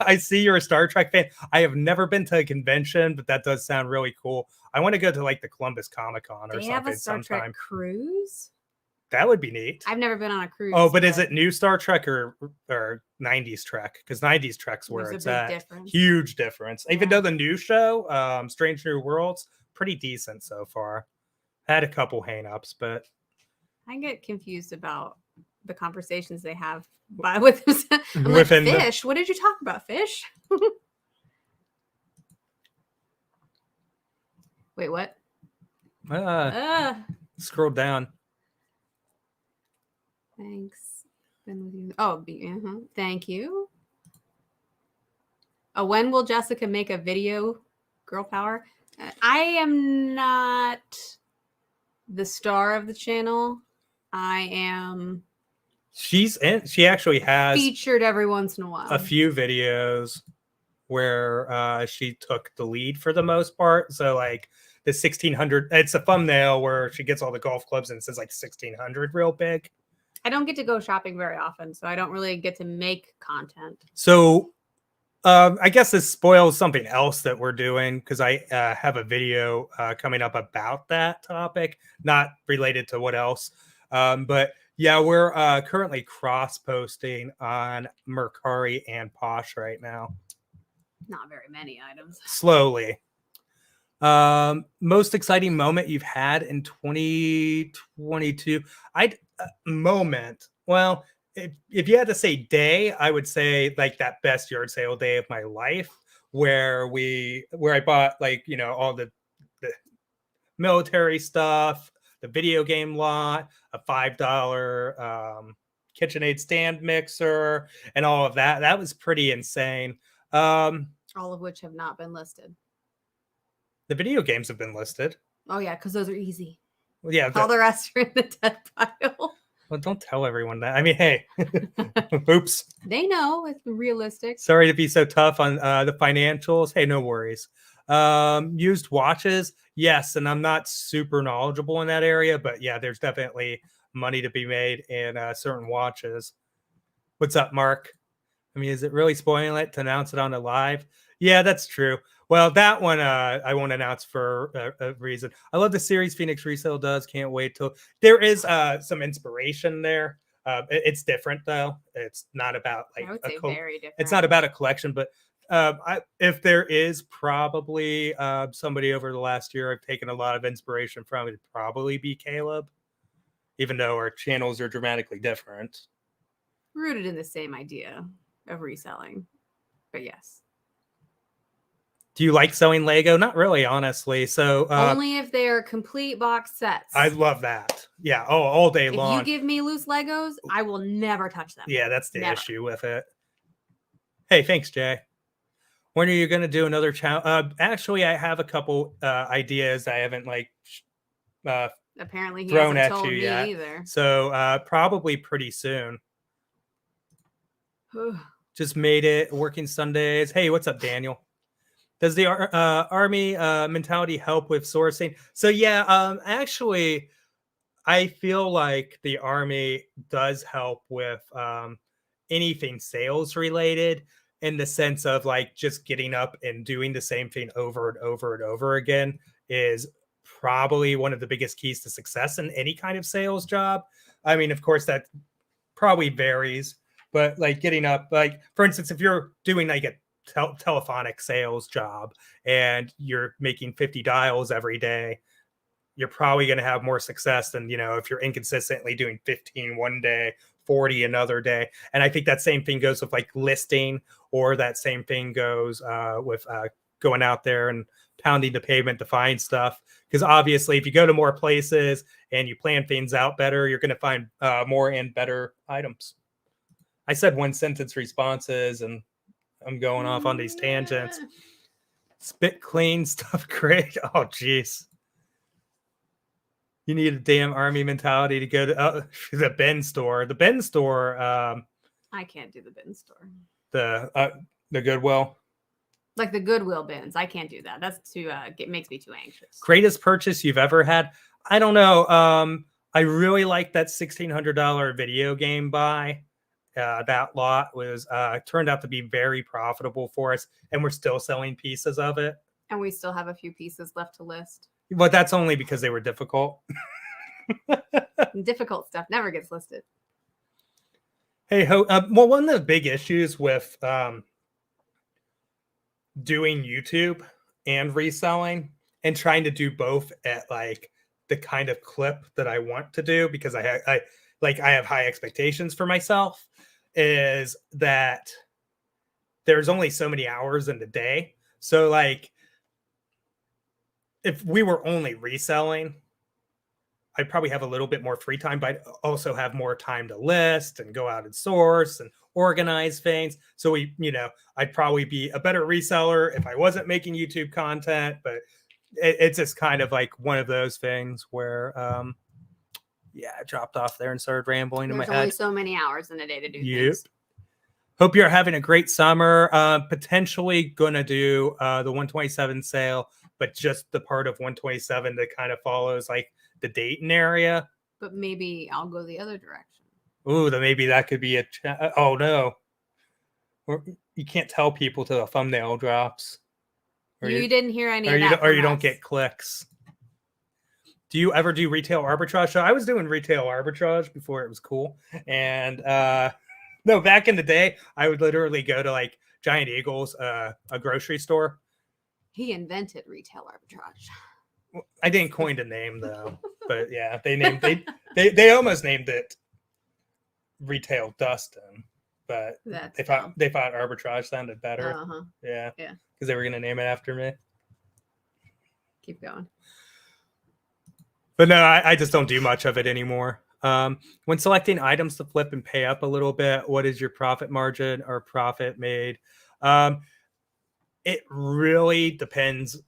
I see you're a Star Trek fan. I have never been to a convention, but that does sound really cool. I want to go to like the Columbus Comic-Con or something. They have a Star Trek cruise? That would be neat. I've never been on a cruise. Oh, but is it new Star Trek or 90s Trek? Because 90s Trek's where it's at. Difference. Huge difference. Yeah. Even though the new show, Strange New Worlds, pretty decent so far. Had a couple hang-ups, but I get confused about the conversations they have with I'm like, fish. What did you talk about? Fish? Wait, what? Scroll down. Thanks. Been with you. Oh, thank you. When will Jessica make a video? Girl power. I am not the star of the channel. I am. She actually has featured every once in a while. A few videos where she took the lead for the most part. So like the 1600, it's a thumbnail where she gets all the golf clubs and it says like 1600 real big. I don't get to go shopping very often, so I don't really get to make content. So I guess this spoils something else that we're doing, because I have a video coming up about that topic, not related to what else. But yeah, we're currently cross-posting on Mercari and Posh right now. Not very many items. Slowly. Most exciting moment you've had in 2022? Moment. Well, if you had to say day, I would say like that best yard sale day of my life, where I bought like, all the military stuff, the video game lot, a $5 KitchenAid stand mixer, and all of that. That was pretty insane. All of which have not been listed. The video games have been listed. Oh yeah, because those are easy. Well, yeah. All the rest are in the dead pile. Well, don't tell everyone that. I mean, hey, oops. They know it's realistic. Sorry to be so tough on the financials. Hey, no worries. Used watches, yes, and I'm not super knowledgeable in that area, but yeah, there's definitely money to be made in certain watches. What's up, Mark? I mean, is it really spoiling it to announce it on the live? Yeah, that's true. Well, that one I won't announce for a reason. I love the series Phoenix Resale does. Can't wait till there is some inspiration there. It's different though. It's not about like very different. It's not about a collection, but if there is probably somebody over the last year I've taken a lot of inspiration from, it'd probably be Caleb, even though our channels are dramatically different. Rooted in the same idea of reselling, but yes. Do you like selling Lego? Not really, honestly. So only if they're complete box sets. I love that. Yeah. Oh, all day long. If you give me loose Legos, I will never touch them. Yeah, that's the issue with it. Hey, thanks, Jay. When are you going to do another challenge? Actually, I have a couple ideas. I haven't apparently he thrown hasn't at told you me yet. either. So probably pretty soon. Just made it working Sundays. Hey, what's up, Daniel? Does the army mentality help with sourcing? So yeah, actually, I feel like the army does help with anything sales related, in the sense of like just getting up and doing the same thing over and over and over again is probably one of the biggest keys to success in any kind of sales job. I mean, of course, that probably varies, but like getting up, like for instance, if you're doing like a telephonic sales job and you're making 50 dials every day, you're probably going to have more success than, if you're inconsistently doing 15 one day, 40 another day. And I think that same thing goes with like listing, or that same thing goes with going out there and pounding the pavement to find stuff. Because obviously, if you go to more places and you plan things out better, you're going to find more and better items. I said one sentence responses and I'm going off on these tangents. Spit clean stuff great. Oh, geez. You need a damn army mentality to go to the bin store. The bin store. I can't do the bin store. The Goodwill. Like the Goodwill bins. I can't do that. That's too, it makes me too anxious. Greatest purchase you've ever had? I don't know. I really like that $1,600 video game buy. That lot was turned out to be very profitable for us, and we're still selling pieces of it. And we still have a few pieces left to list. But that's only because they were difficult. Difficult stuff never gets listed. Hey, well, one of the big issues with doing YouTube and reselling and trying to do both at like the kind of clip that I want to do, because I have high expectations for myself, is that there's only so many hours in the day. So like, if we were only reselling, I'd probably have a little bit more free time, but I'd also have more time to list and go out and source and organize things. So I'd probably be a better reseller if I wasn't making YouTube content, but it's just kind of like one of those things where, I dropped off there and started rambling in my head. There's only so many hours in a day to do things. Hope you're having a great summer. Potentially gonna do the 127 sale, but just the part of 127 that kind of follows like the Dayton area. But maybe I'll go the other direction. Ooh, then maybe that could be oh no. You can't tell people till the thumbnail drops. You didn't hear any of that. Or you don't get clicks. Do you ever do retail arbitrage? So I was doing retail arbitrage before it was cool. And no, back in the day, I would literally go to like Giant Eagle's, a grocery store. He invented retail arbitrage. I didn't coin the name though, but yeah, they almost named it Retail Dustin, but they thought arbitrage sounded better. Uh-huh. Yeah, because they were gonna name it after me. Keep going. But no, I just don't do much of it anymore. When selecting items to flip and pay up a little bit, what is your profit margin or profit made? It really depends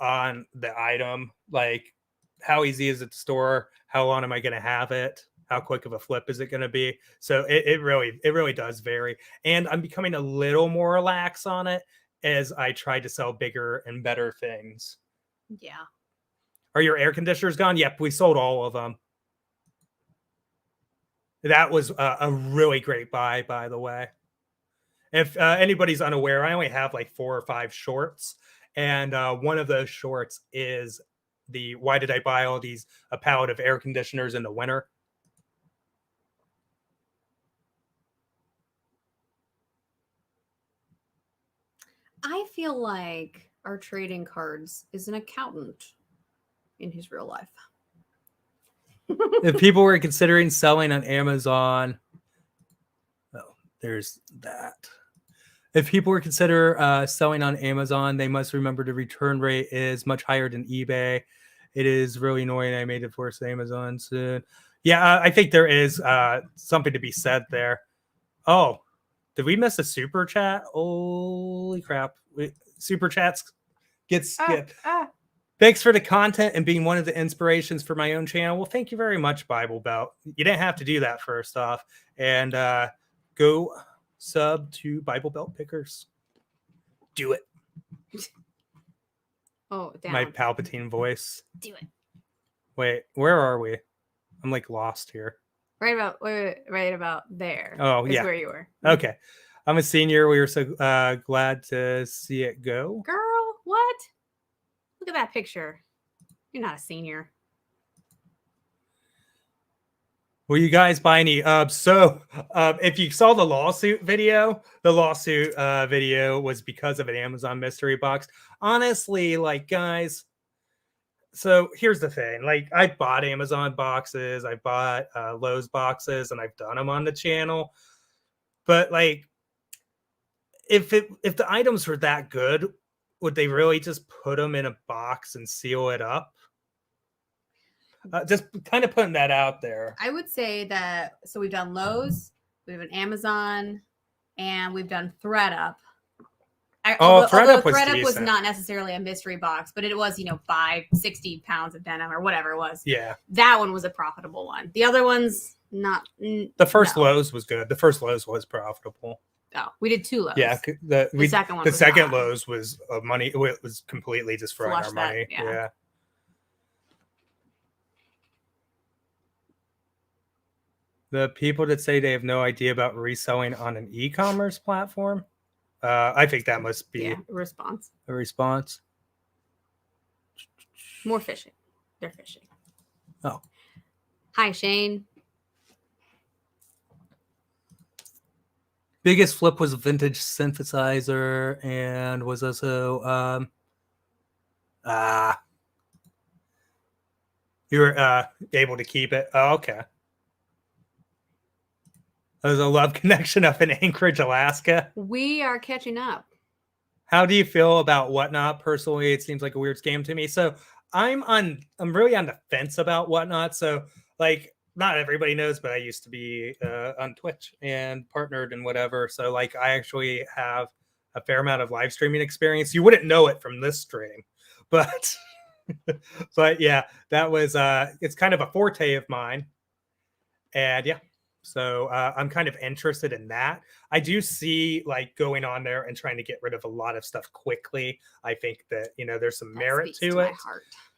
on the item. Like, how easy is it to store? How long am I going to have it? How quick of a flip is it going to be? So it really does vary. And I'm becoming a little more lax on it as I try to sell bigger and better things. Yeah. Are your air conditioners gone? Yep, we sold all of them. That was a really great buy, by the way. If anybody's unaware, I only have like 4 or 5 shorts. And one of those shorts is the why did I buy all these a pallet of air conditioners in the winter? I feel like our trading cards is an accountant in his real life. If people were considering selling on Amazon, there's that. If people were consider selling on Amazon, they must remember the return rate is much higher than eBay. It is really annoying. I made it force Amazon soon. Yeah, I think there is something to be said there. Oh, did we miss a super chat? Holy crap. Super chats get skipped. Thanks for the content and being one of the inspirations for my own channel. Well, thank you very much, Bible Belt. You didn't have to do that first off. And go sub to Bible Belt Pickers. Do it. Oh, down. My Palpatine voice. Do it. Wait, where are we? I'm like lost here. Right about there. Oh, is yeah. where you were. Okay. I'm a senior. We were so glad to see it go. Girl, what? Look at that picture. You're not a senior. Will you guys buy any? If you saw the lawsuit video, video was because of an Amazon mystery box. Honestly, like, guys, so here's the thing. Like, I bought Amazon boxes, I bought Lowe's boxes, and I've done them on the channel. But like, if the items were that good, would they really just put them in a box and seal it up? Just kind of putting that out there. I would say that, so we've done Lowe's, we've done Amazon, and we've done ThreadUp. ThreadUp was not necessarily a mystery box, but it was, 60 pounds of denim or whatever it was. Yeah. That one was a profitable one. The other ones, not. The first Lowe's was good. The first Lowe's was profitable. Oh, we did 2 Lowe's. Yeah. The second one. The second Lowe's was money. It was completely just throwing our money. Yeah. The people that say they have no idea about reselling on an e-commerce platform, I think that must be a response. A response. More fishing. They're fishing. Oh. Hi, Shane. Biggest flip was a vintage synthesizer and was also you were able to keep it. Oh, okay. There's a love connection up in Anchorage, Alaska. We are catching up. How do you feel about Whatnot? Personally, it seems like a weird scam to me. So I'm really on the fence about Whatnot. So like, not everybody knows, but I used to be on Twitch and partnered and whatever. So like, I actually have a fair amount of live streaming experience. You wouldn't know it from this stream, but yeah, that was it's kind of a forte of mine. And yeah. So I'm kind of interested in that. I do see like going on there and trying to get rid of a lot of stuff quickly. I think that, there's some merit to it.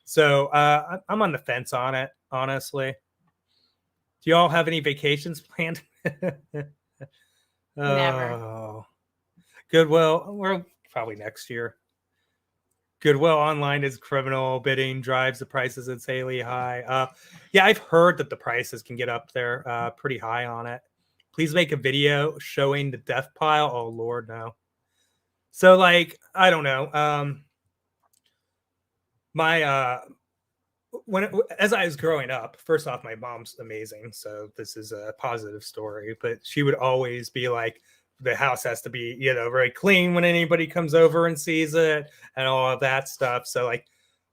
So I'm on the fence on it, honestly. Do y'all have any vacations planned? Never. Goodwill, we're probably next year. Goodwill online is criminal bidding, drives the prices insanely high. Yeah, I've heard that the prices can get up there pretty high on it. Please make a video showing the death pile. Oh, Lord, no. So, like, I don't know. As I was growing up, first off, my mom's amazing. So this is a positive story. But she would always be like, the house has to be, very clean when anybody comes over and sees it and all of that stuff. So like,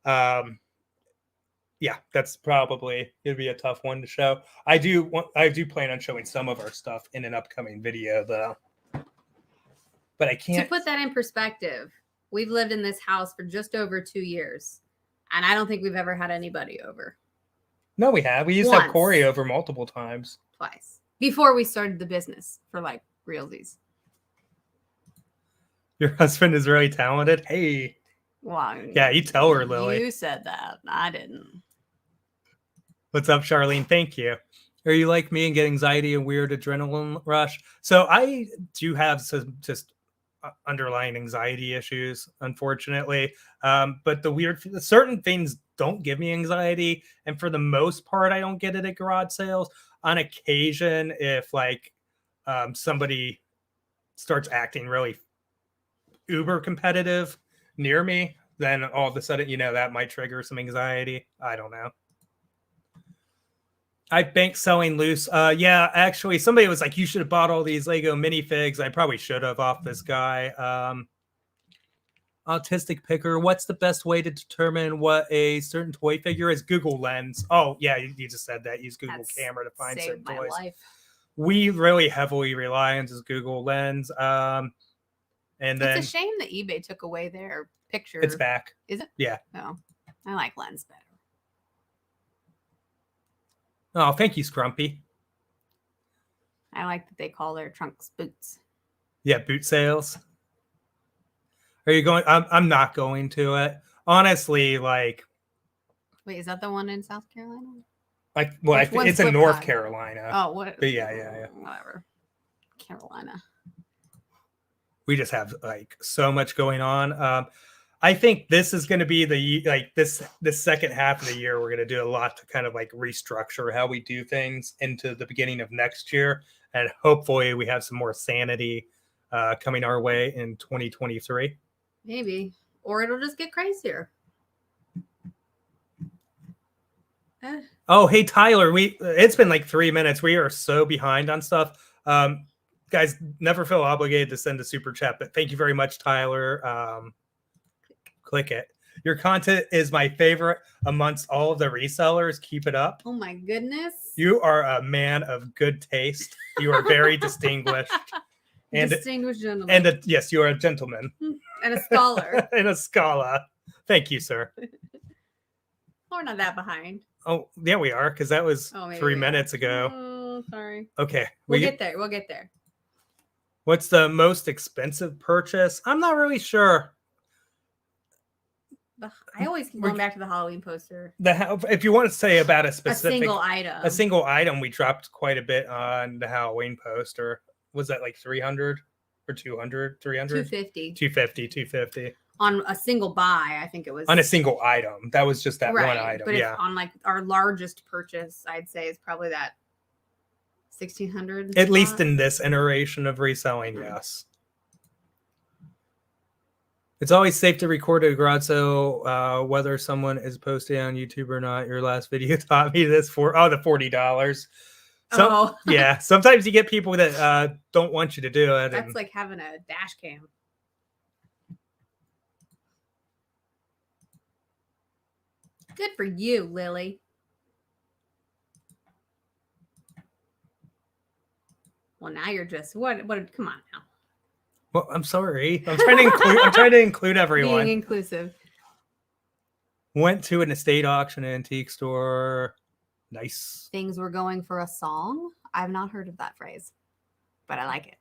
yeah, that's probably going to be a tough one to show. I do plan on showing some of our stuff in an upcoming video though, but I can't. To put that in perspective, we've lived in this house for just over 2 years and I don't think we've ever had anybody over. No, we have. We used to have Corey over multiple times. Twice. Before we started the business for like realsies. Your husband is really talented. Hey. Well, yeah, you tell her, Lily. You said that. I didn't. What's up, Charlene? Thank you. Are you like me and get anxiety and weird adrenaline rush? So I do have some just underlying anxiety issues, unfortunately. But certain things don't give me anxiety. And for the most part, I don't get it at garage sales. On occasion, if like somebody starts acting really uber competitive near me, then all of a sudden, that might trigger some anxiety. I don't know. I bank selling loose. Yeah, actually, somebody was like, you should have bought all these Lego minifigs. I probably should have off this guy. Autistic picker. What's the best way to determine what a certain toy figure is? Google Lens. Oh, yeah, you just said that. Use Google Camera to find certain toys. Life. We really heavily rely on just Google Lens. And then it's a shame that eBay took away their picture. It's back. Is it? Yeah. No. I like Lens better. Oh, thank you, Scrumpy. I like that they call their trunks boots. Yeah, boot sales. Are you going? I'm not going to it. Honestly, like. Wait, is that the one in South Carolina? Like, well, it's in North Carolina. Oh, what? But yeah. Whatever. Carolina. We just have like so much going on. I think this is going to be this second half of the year. We're going to do a lot to kind of like restructure how we do things into the beginning of next year, and hopefully we have some more sanity coming our way in 2023. Maybe, or it'll just get crazier. Oh, hey Tyler, it's been like 3 minutes. We are so behind on stuff. Guys, never feel obligated to send a super chat, but thank you very much, Tyler. Click it. Your content is my favorite amongst all of the resellers. Keep it up. Oh my goodness. You are a man of good taste. You are very distinguished. And distinguished gentleman. And yes, you are a gentleman. And a scholar. And a scholar. Thank you, sir. We're not that behind. Oh, yeah, we are, because that was 3 minutes ago. Oh, sorry. Okay. We'll get there. We'll get there. What's the most expensive purchase? I'm not really sure. I always keep going back to the Halloween poster. If you want to say about a specific a single item, we dropped quite a bit on the Halloween poster. Was that like 300 or 200, 300? 250. On a single buy, I think it was. On a single item. That was just that one item. But on like our largest purchase, I'd say is probably that 1,600. At least in this iteration of reselling, yes. It's always safe to record a garage sale, whether someone is posting on YouTube or not. Your last video taught me this the $40. Yeah, sometimes you get people that don't want you to do it. That's like having a dash cam. Good for you, Lily. Well, now you're just what? Come on now. Well, I'm sorry. I'm trying to include everyone. Being inclusive. Went to an estate auction, antique store. Nice. Things were going for a song. I've not heard of that phrase, but I like it.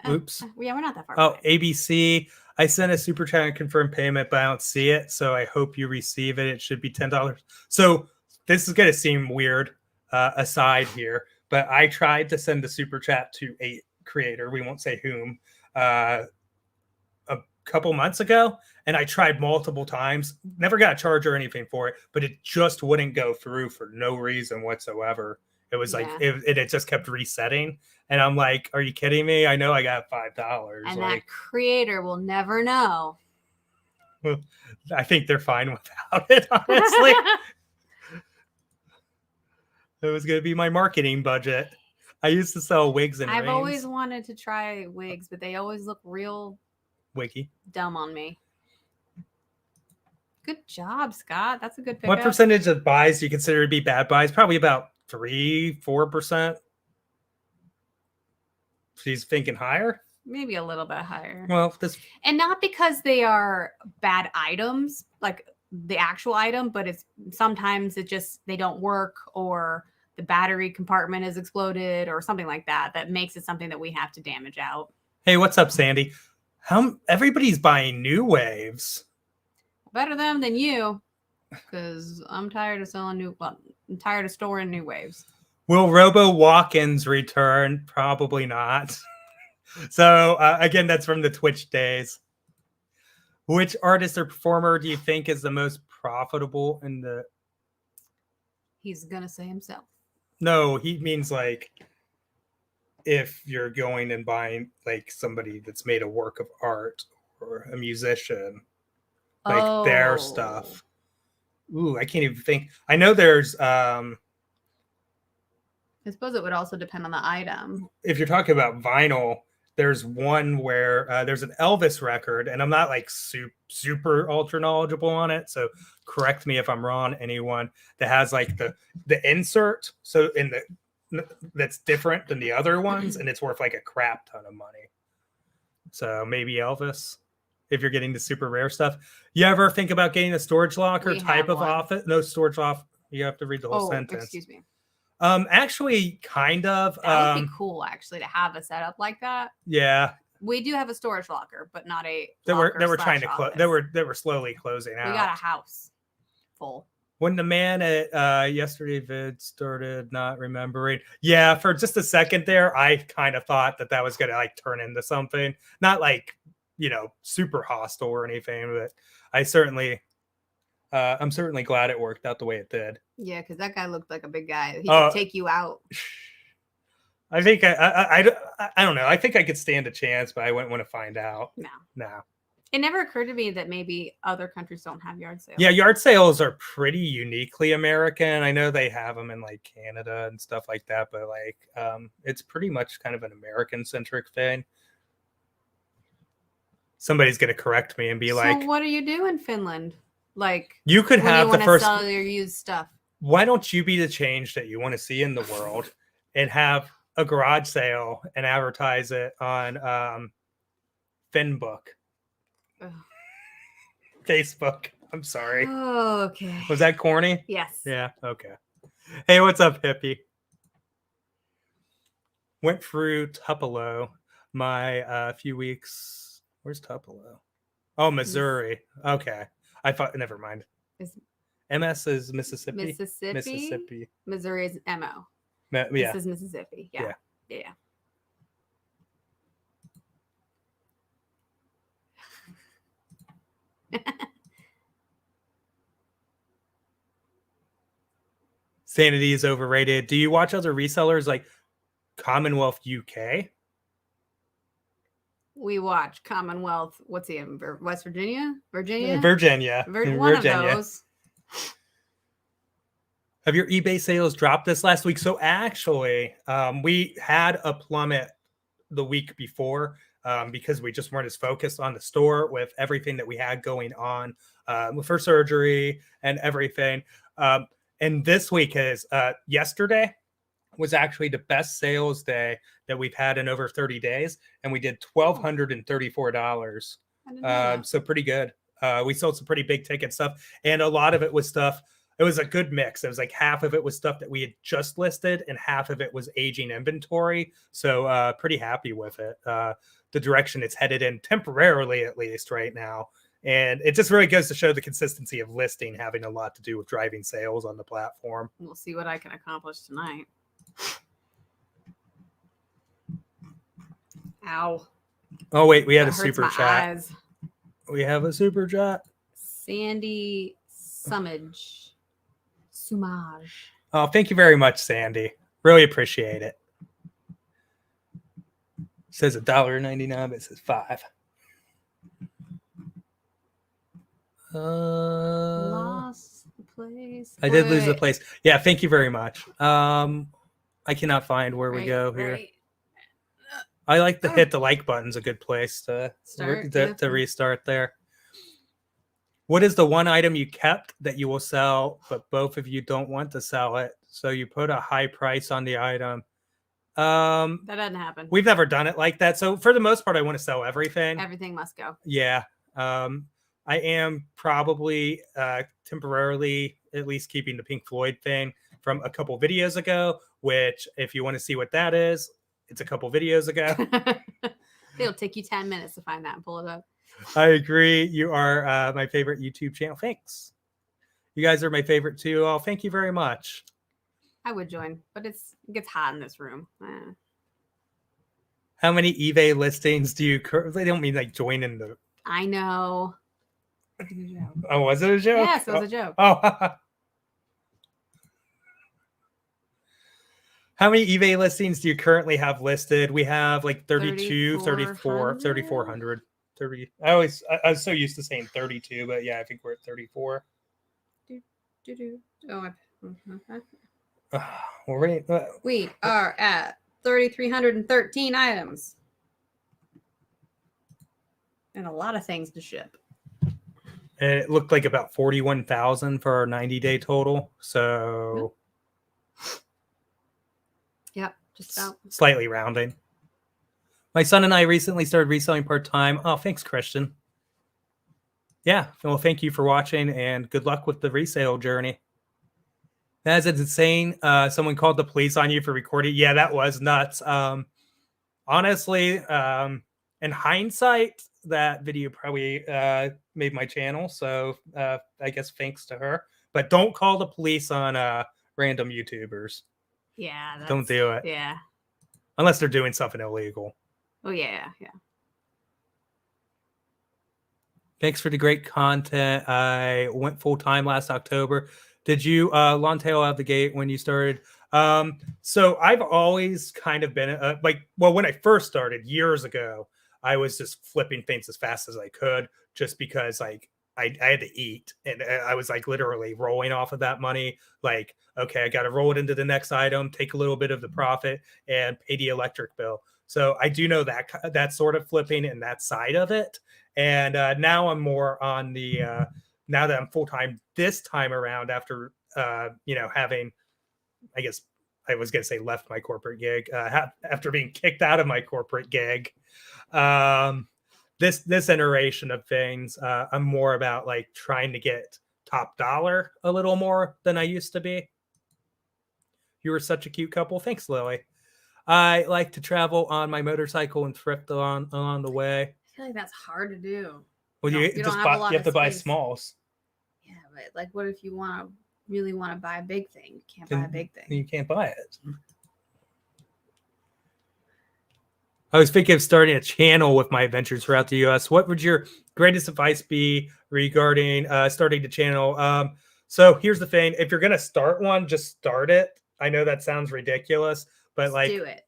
Oops. Yeah, we're not that far. Oh, away. ABC. I sent a super chat and confirmed payment, but I don't see it. So I hope you receive it. It should be $10. So this is going to seem weird aside here, but I tried to send a super chat to a creator. We won't say whom. A couple months ago, and I tried multiple times. Never got a charge or anything for it, but it just wouldn't go through for no reason whatsoever. It was like it just kept resetting, and I'm like, "Are you kidding me? I know I got $5." And that creator will never know. I think they're fine without it, honestly. It was going to be my marketing budget. I used to sell wigs and I've rings. always wanted to try wigs, but they always look real wiggy dumb on me. Good job, Scott. That's a good pickup. What percentage of buys do you consider to be bad buys? Probably about 3-4%. She's thinking higher? Maybe a little bit higher. Well, and not because they are bad items, like the actual item, but it's sometimes they don't work, or the battery compartment is exploded or something like that. That makes it something that we have to damage out. Hey, what's up, Sandy? Everybody's buying new waves. Better them than you, because I'm tired of I'm tired of storing new waves. Will Robo Walk-ins return? Probably not. So again, that's from the Twitch days. Which artist or performer do you think is the most profitable in the? He's gonna say himself. No, he means like if you're going and buying like somebody that's made a work of art or a musician, like their stuff. Ooh, I can't even think. I know there's I suppose it would also depend on the item. If you're talking about vinyl, there's one where there's an Elvis record, and I'm not like super ultra knowledgeable on it, so correct me if I'm wrong, anyone, that has like the insert, so that's different than the other ones, and it's worth like a crap ton of money. So maybe Elvis. if you're getting the super rare stuff. You ever think about getting a storage locker We type have of one. office? No, storage loft. You have to read the whole Oh, sentence. excuse me. Actually, kind of. That would be cool, actually, to have a setup like that. Yeah. We do have a storage locker, but not a They were locker trying to slash close. office. They were slowly closing out. We got a house full. When the man at yesterday vid started not remembering, yeah, for just a second there, I kind of thought that was gonna like turn into something, not like, you know, super hostile or anything, but I'm certainly glad it worked out the way it did. Yeah, because that guy looked like a big guy. He could take you out. I think I don't know. I think I could stand a chance, but I wouldn't want to find out. No. It never occurred to me that maybe other countries don't have yard sales. Yeah, yard sales are pretty uniquely American. I know they have them in like Canada and stuff like that, but like it's pretty much kind of an American-centric thing. Somebody's gonna correct me and be like, "So what do you do in Finland? Like, you could have the first sell your used stuff. Why don't you be the change that you want to see in the world and have a garage sale and advertise it on Finbook?" Ugh. Facebook. I'm sorry. Oh, okay. Was that corny? Yes. Yeah. Okay. Hey, what's up, hippie? Went through Tupelo my few weeks. Where's Tupelo? Oh, Missouri. Okay. I thought. Never mind. MS is Mississippi. Mississippi. Missouri is MO. Yeah. This is Mississippi. Yeah. Sanity is overrated. Do you watch other resellers like Commonwealth UK? We watch Commonwealth. What's he in? West Virginia? Virginia? One of those. Have your eBay sales dropped this last week? So actually, we had a plummet the week before because we just weren't as focused on the store with everything that we had going on for surgery and everything. And this week is yesterday was actually the best sales day that we've had in over 30 days. And we did $1,234. So pretty good. We sold some pretty big ticket stuff. And a lot of it was stuff. It was a good mix. It was like half of it was stuff that we had just listed and half of it was aging inventory. So pretty happy with it. The direction it's headed in temporarily, at least right now. And it just really goes to show the consistency of listing having a lot to do with driving sales on the platform. We'll see what I can accomplish tonight. Ow. Oh, wait. We had a super chat. Eyes. We have a super chat. Sandy Sumage. Oh, thank you very much, Sandy. Really appreciate it. It says $1.99, but it says $5. Lost the place. I did lose the place. Yeah, thank you very much. I cannot find where we go here. Right. I like to hit the like button's a good place to restart there. What is the one item you kept that you will sell, but both of you don't want to sell it? So you put a high price on the item. That doesn't happen. We've never done it like that. So for the most part, I want to sell everything. Everything must go. Yeah. I am probably temporarily at least keeping the Pink Floyd thing from a couple videos ago, which if you want to see what that is, it's a couple videos ago. It'll take you 10 minutes to find that and pull it up. I agree. You are my favorite YouTube channel. Thanks. You guys are my favorite too. Oh, thank you very much. I would join, but it gets hot in this room. How many eBay listings do you currently? They don't mean like join in the. I know. Oh, was it a joke? Yes, it was a joke. Oh. How many eBay listings do you currently have listed? We have like 32, 34, 3,400. 30. I was so used to saying 32, but yeah, I think we're at 34. We are at 3,313 items. And a lot of things to ship. And it looked like about 41,000 for our 90-day total. So yep, just about. Slightly rounding. My son and I recently started reselling part-time. Oh, thanks, Christian. Yeah. Well, thank you for watching and good luck with the resale journey. That's insane. Someone called the police on you for recording. Yeah, that was nuts. Honestly, in hindsight, that video probably made my channel. So I guess thanks to her. But don't call the police on random YouTubers. Yeah. Don't do it. Yeah. Unless they're doing something illegal. Oh, yeah. Yeah. Thanks for the great content. I went full time last October. Did you long tail out the gate when you started? So I've always kind of been when I first started years ago, I was just flipping things as fast as I could just because I had to eat, and I was like literally rolling off of that money. Like, okay, I got to roll it into the next item, take a little bit of the profit, and pay the electric bill. So I do know that sort of flipping and that side of it. And now I'm more on the now that I'm full time this time around after having, I guess I was going to say left my corporate gig after being kicked out of my corporate gig. This iteration of things, I'm more about like trying to get top dollar a little more than I used to be. You were such a cute couple. Thanks, Lily. I like to travel on my motorcycle and thrift along the way. I feel like that's hard to do. Well, you have to buy smalls. Yeah, but like, what if you really want to buy a big thing? You can't buy a big thing. You can't buy it. I was thinking of starting a channel with my adventures throughout the U.S. What would your greatest advice be regarding starting the channel? So here's the thing: if you're gonna start one, just start it. I know that sounds ridiculous, but like, do it.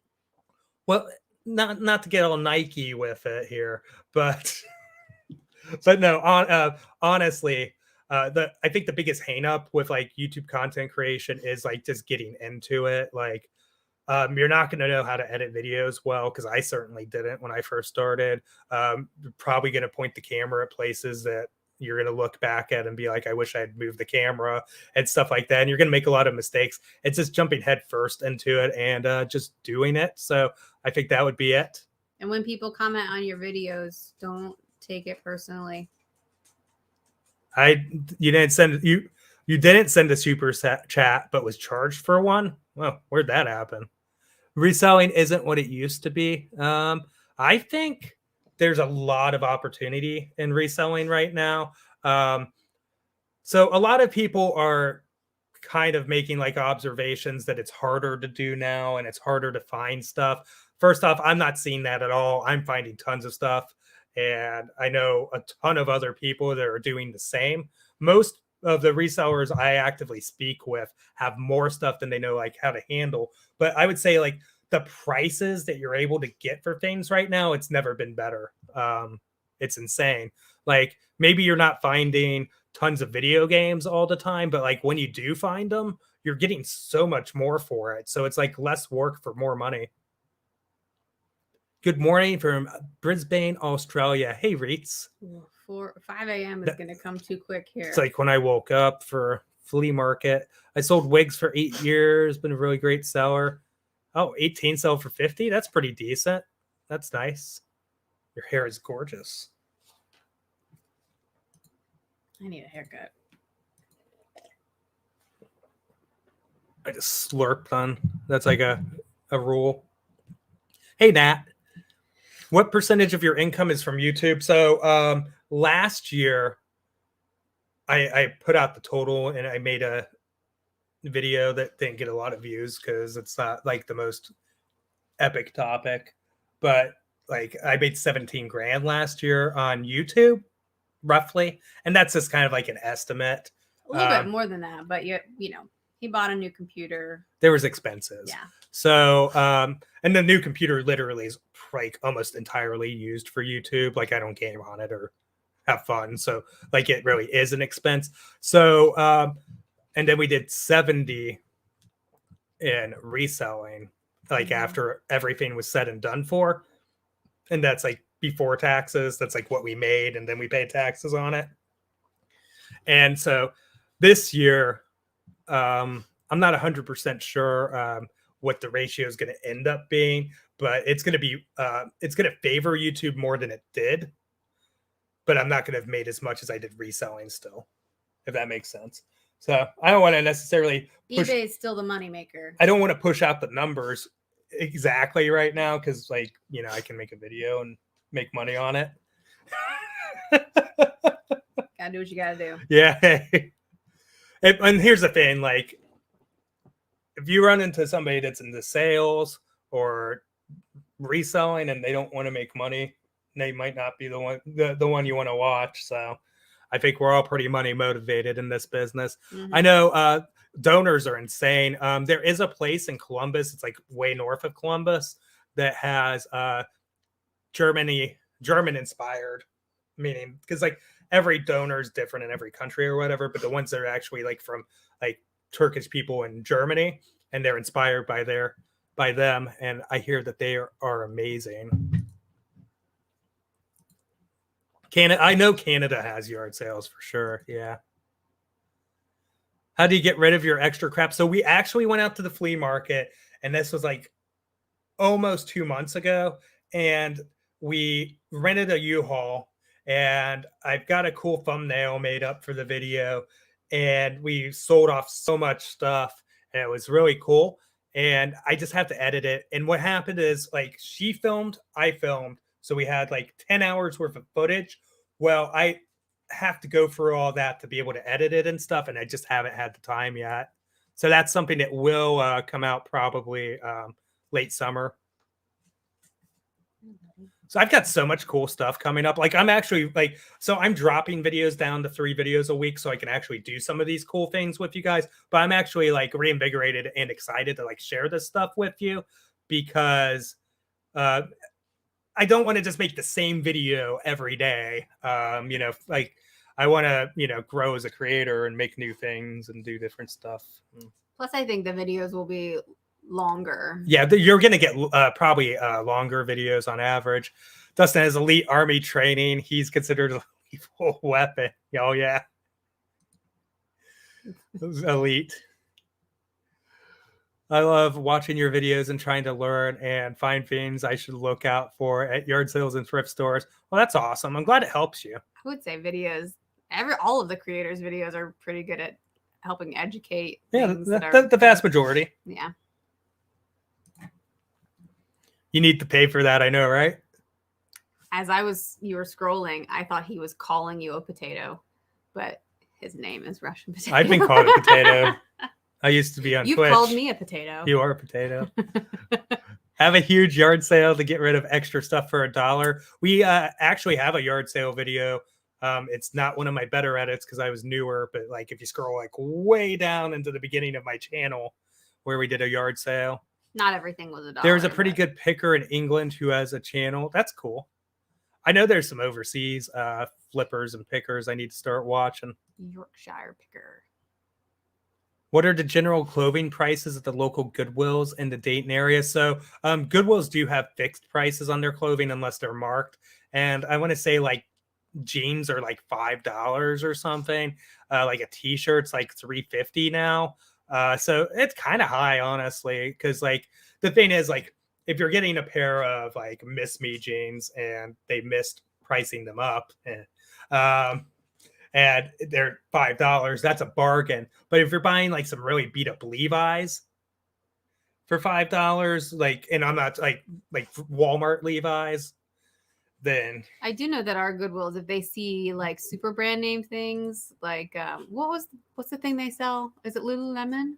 Well, not to get all Nike with it here, but no. Honestly, I think the biggest hang up with like YouTube content creation is like just getting into it. Like, you're not going to know how to edit videos well, because I certainly didn't when I first started. You're probably going to point the camera at places that you're going to look back at and be like, I wish I had moved the camera and stuff like that. And you're going to make a lot of mistakes. It's just jumping head first into it and just doing it. So I think that would be it. And when people comment on your videos, don't take it personally. You didn't send a super chat, but was charged for one. Well, where'd that happen? Reselling isn't what it used to be. I think there's a lot of opportunity in reselling right now. So a lot of people are kind of making like observations that it's harder to do now and it's harder to find stuff. First off, I'm not seeing that at all. I'm finding tons of stuff, and I know a ton of other people that are doing the same. Most of the resellers I actively speak with have more stuff than they know like how to handle. But I would say like the prices that you're able to get for things right now, it's never been better. It's insane. Like, maybe you're not finding tons of video games all the time, but like when you do find them, you're getting so much more for it. So it's like less work for more money. Good morning from Brisbane, Australia. Hey, Reets. 5 a.m. is going to come too quick here. It's like when I woke up for flea market. I sold wigs for 8 years, been a really great seller. Oh, 18 sell for 50. That's pretty decent. That's nice. Your hair is gorgeous. I need a haircut. I just slurped on. That's like a rule. Hey, Nat. What percentage of your income is from YouTube? So last year, I put out the total and I made a video that didn't get a lot of views because it's not like the most epic topic. But like I made 17 grand last year on YouTube, roughly. And that's just kind of like an estimate. A little bit more than that, but you know, he bought a new computer. There was expenses. Yeah. So, and the new computer literally is like almost entirely used for YouTube. Like I don't game on it or have fun. So like it really is an expense. So, and then we did 70 in reselling, like after everything was said and done for. And that's like before taxes. That's like what we made. And then we paid taxes on it. And so this year, I'm not 100% sure what the ratio is going to end up being, but it's going to be, it's going to favor YouTube more than it did. but I'm not going to have made as much as I did reselling still, if that makes sense. So I don't want to necessarily eBay is still the moneymaker. I don't want to push out the numbers exactly right now because, like, you know, I can make a video and make money on it. Gotta do what you gotta do. Yeah. And here's the thing, like, if you run into somebody that's into sales or reselling and they don't want to make money, they might not be the one you want to watch. So I think we're all pretty money motivated in this business. Mm-hmm. I know donors are insane. There is a place in Columbus, it's like way north of Columbus, that has German inspired, meaning because like every donor is different in every country or whatever, but the ones that are actually like from like Turkish people in Germany, and they're inspired by them, and I hear that they are amazing. I know Canada has yard sales for sure. Yeah. How do you get rid of your extra crap? So we actually went out to the flea market, and this was like almost 2 months ago, and we rented a U-Haul, and I've got a cool thumbnail made up for the video, and we sold off so much stuff, and it was really cool. And I just have to edit it. And what happened is, like, she filmed, I filmed. So we had like 10 hours worth of footage. Well, I have to go through all that to be able to edit it and stuff. And I just haven't had the time yet. So that's something that will come out probably late summer. So I've got so much cool stuff coming up. Like, I'm actually like, so I'm dropping videos down to 3 videos a week so I can actually do some of these cool things with you guys. But I'm actually like reinvigorated and excited to like share this stuff with you, because I don't want to just make the same video every day. You know, like I want to, you know, grow as a creator and make new things and do different stuff. Plus, I think the videos will be longer. Yeah, you're going to get probably longer videos on average. Dustin has elite army training. He's considered a lethal weapon. Oh, yeah. Elite. I love watching your videos and trying to learn and find things I should look out for at yard sales and thrift stores. Well, that's awesome. I'm glad it helps you. I would say videos, all of the creators' videos are pretty good at helping educate. Yeah, the vast majority. Yeah. You need to pay for that, I know, right? As you were scrolling, I thought he was calling you a potato, but his name is Russian Potato. I've been called a potato. I used to be on Twitch. You called me a potato. You are a potato. Have a huge yard sale to get rid of extra stuff for $1. We actually have a yard sale video. It's not one of my better edits because I was newer, but like if you scroll like way down into the beginning of my channel where we did a yard sale. Not everything was $1. There's a pretty good picker in England who has a channel. That's cool. I know there's some overseas flippers and pickers I need to start watching. Yorkshire picker. What are the general clothing prices at the local Goodwills in the Dayton area? So Goodwills do have fixed prices on their clothing unless they're marked. And I want to say like jeans are like $5 or something. Like a t-shirt's like $3.50 now. So it's kind of high, honestly, because like the thing is, like, if you're getting a pair of like Miss Me jeans and they missed pricing them up, and they're $5, that's a bargain. But if you're buying like some really beat up Levi's for $5, like, and I'm not like Walmart Levi's, then I do know that our Goodwills, if they see like super brand name things, like what's the thing they sell? Is it Lululemon?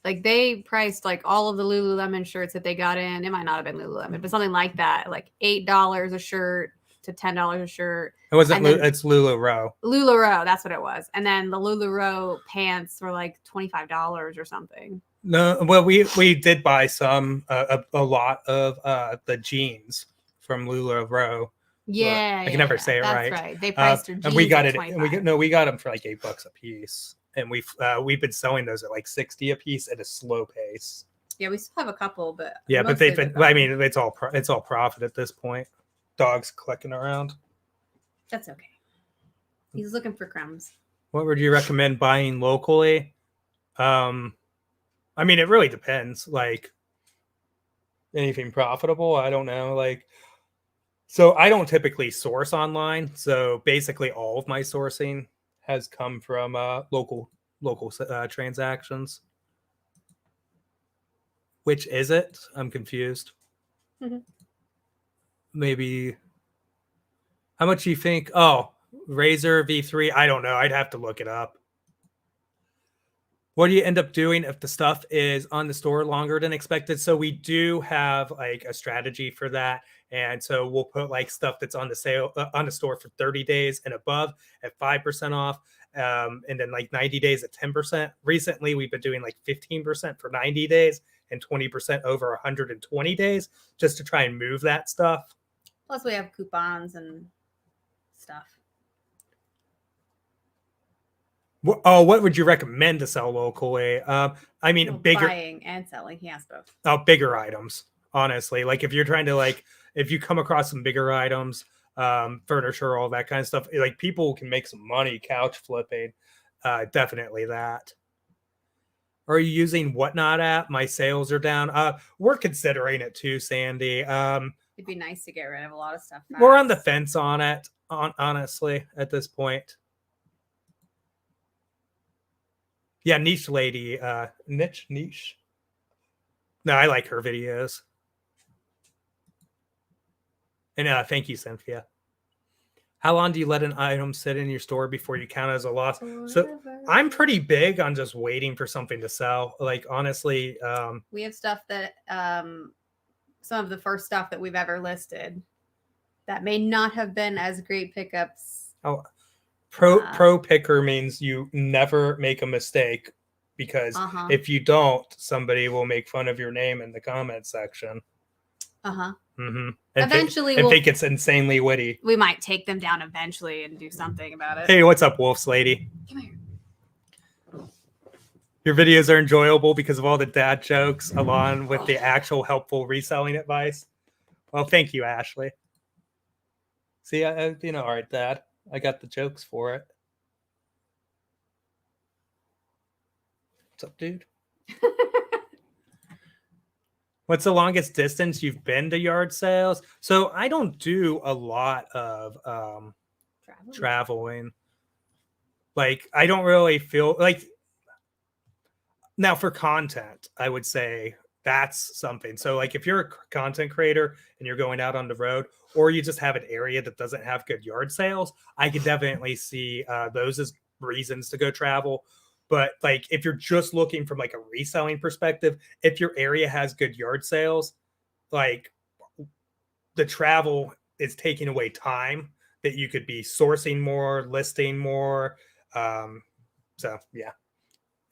Like they priced like all of the Lululemon shirts that they got in. It might not have been Lululemon, but something like that, like $8 a shirt to $10 a shirt. It wasn't. It's LuLaRoe. LuLaRoe, that's what it was. And then the LuLaRoe pants were like $25 or something. No, well, we did buy some a lot of the jeans from LuLaRoe. Yeah, I can never say it that's right. Right. They priced their jeans. And we got at it. $25. We got them for like $8 a piece, and we've been selling those at like $60 a piece at a slow pace. Yeah, we still have a couple, but yeah, but they've been. I mean, it's all profit at this point. Dogs clicking around. That's okay. He's looking for crumbs. What would you recommend buying locally? I mean, it really depends. Like anything profitable, I don't know. Like So I don't typically source online. So basically, all of my sourcing has come from local transactions. Which is it? I'm confused. Maybe. How much do you think? Oh, Razor V3. I don't know. I'd have to look it up. What do you end up doing if the stuff is on the store longer than expected? So we do have like a strategy for that. And so we'll put like stuff that's on the sale on the store for 30 days and above at 5% off. And then like 90 days at 10%. Recently, we've been doing like 15% for 90 days and 20% over 120 days just to try and move that stuff. Plus, we have coupons and stuff. Oh, what would you recommend to sell locally? I mean, bigger buying and selling. He has both. Oh, bigger items. Honestly, like if you're trying to if you come across some bigger items, furniture, all that kind of stuff, like people can make some money couch flipping. Definitely that. Are you using Whatnot app? My sales are down. We're considering it too, Sandy. It'd be nice to get rid of a lot of stuff. We're on the fence on it. Honestly, at this point. Yeah, niche lady, niche. No, I like her videos. And thank you, Cynthia. How long do you let an item sit in your store before you count it as a loss? So I'm pretty big on just waiting for something to sell. Like honestly, we have stuff that some of the first stuff that we've ever listed that may not have been as great pickups. Oh, pro picker means you never make a mistake, because if you don't, somebody will make fun of your name in the comment section. And eventually, we'll think it's insanely witty. We might take them down eventually and do something about it. Hey, what's up, Wolf's lady? Come here. Your videos are enjoyable because of all the dad jokes along with the actual helpful reselling advice. Well, thank you, Ashley. See, all right, Dad. I got the jokes for it. What's up, dude? What's the longest distance you've been to yard sales? So I don't do a lot of traveling. Like, I don't really feel like... Now, for content, I would say that's something. So, like, if you're a content creator and you're going out on the road, or you just have an area that doesn't have good yard sales, I could definitely see those as reasons to go travel. But, like, if you're just looking from, like, a reselling perspective, if your area has good yard sales, like, the travel is taking away time that you could be sourcing more, listing more. So, yeah.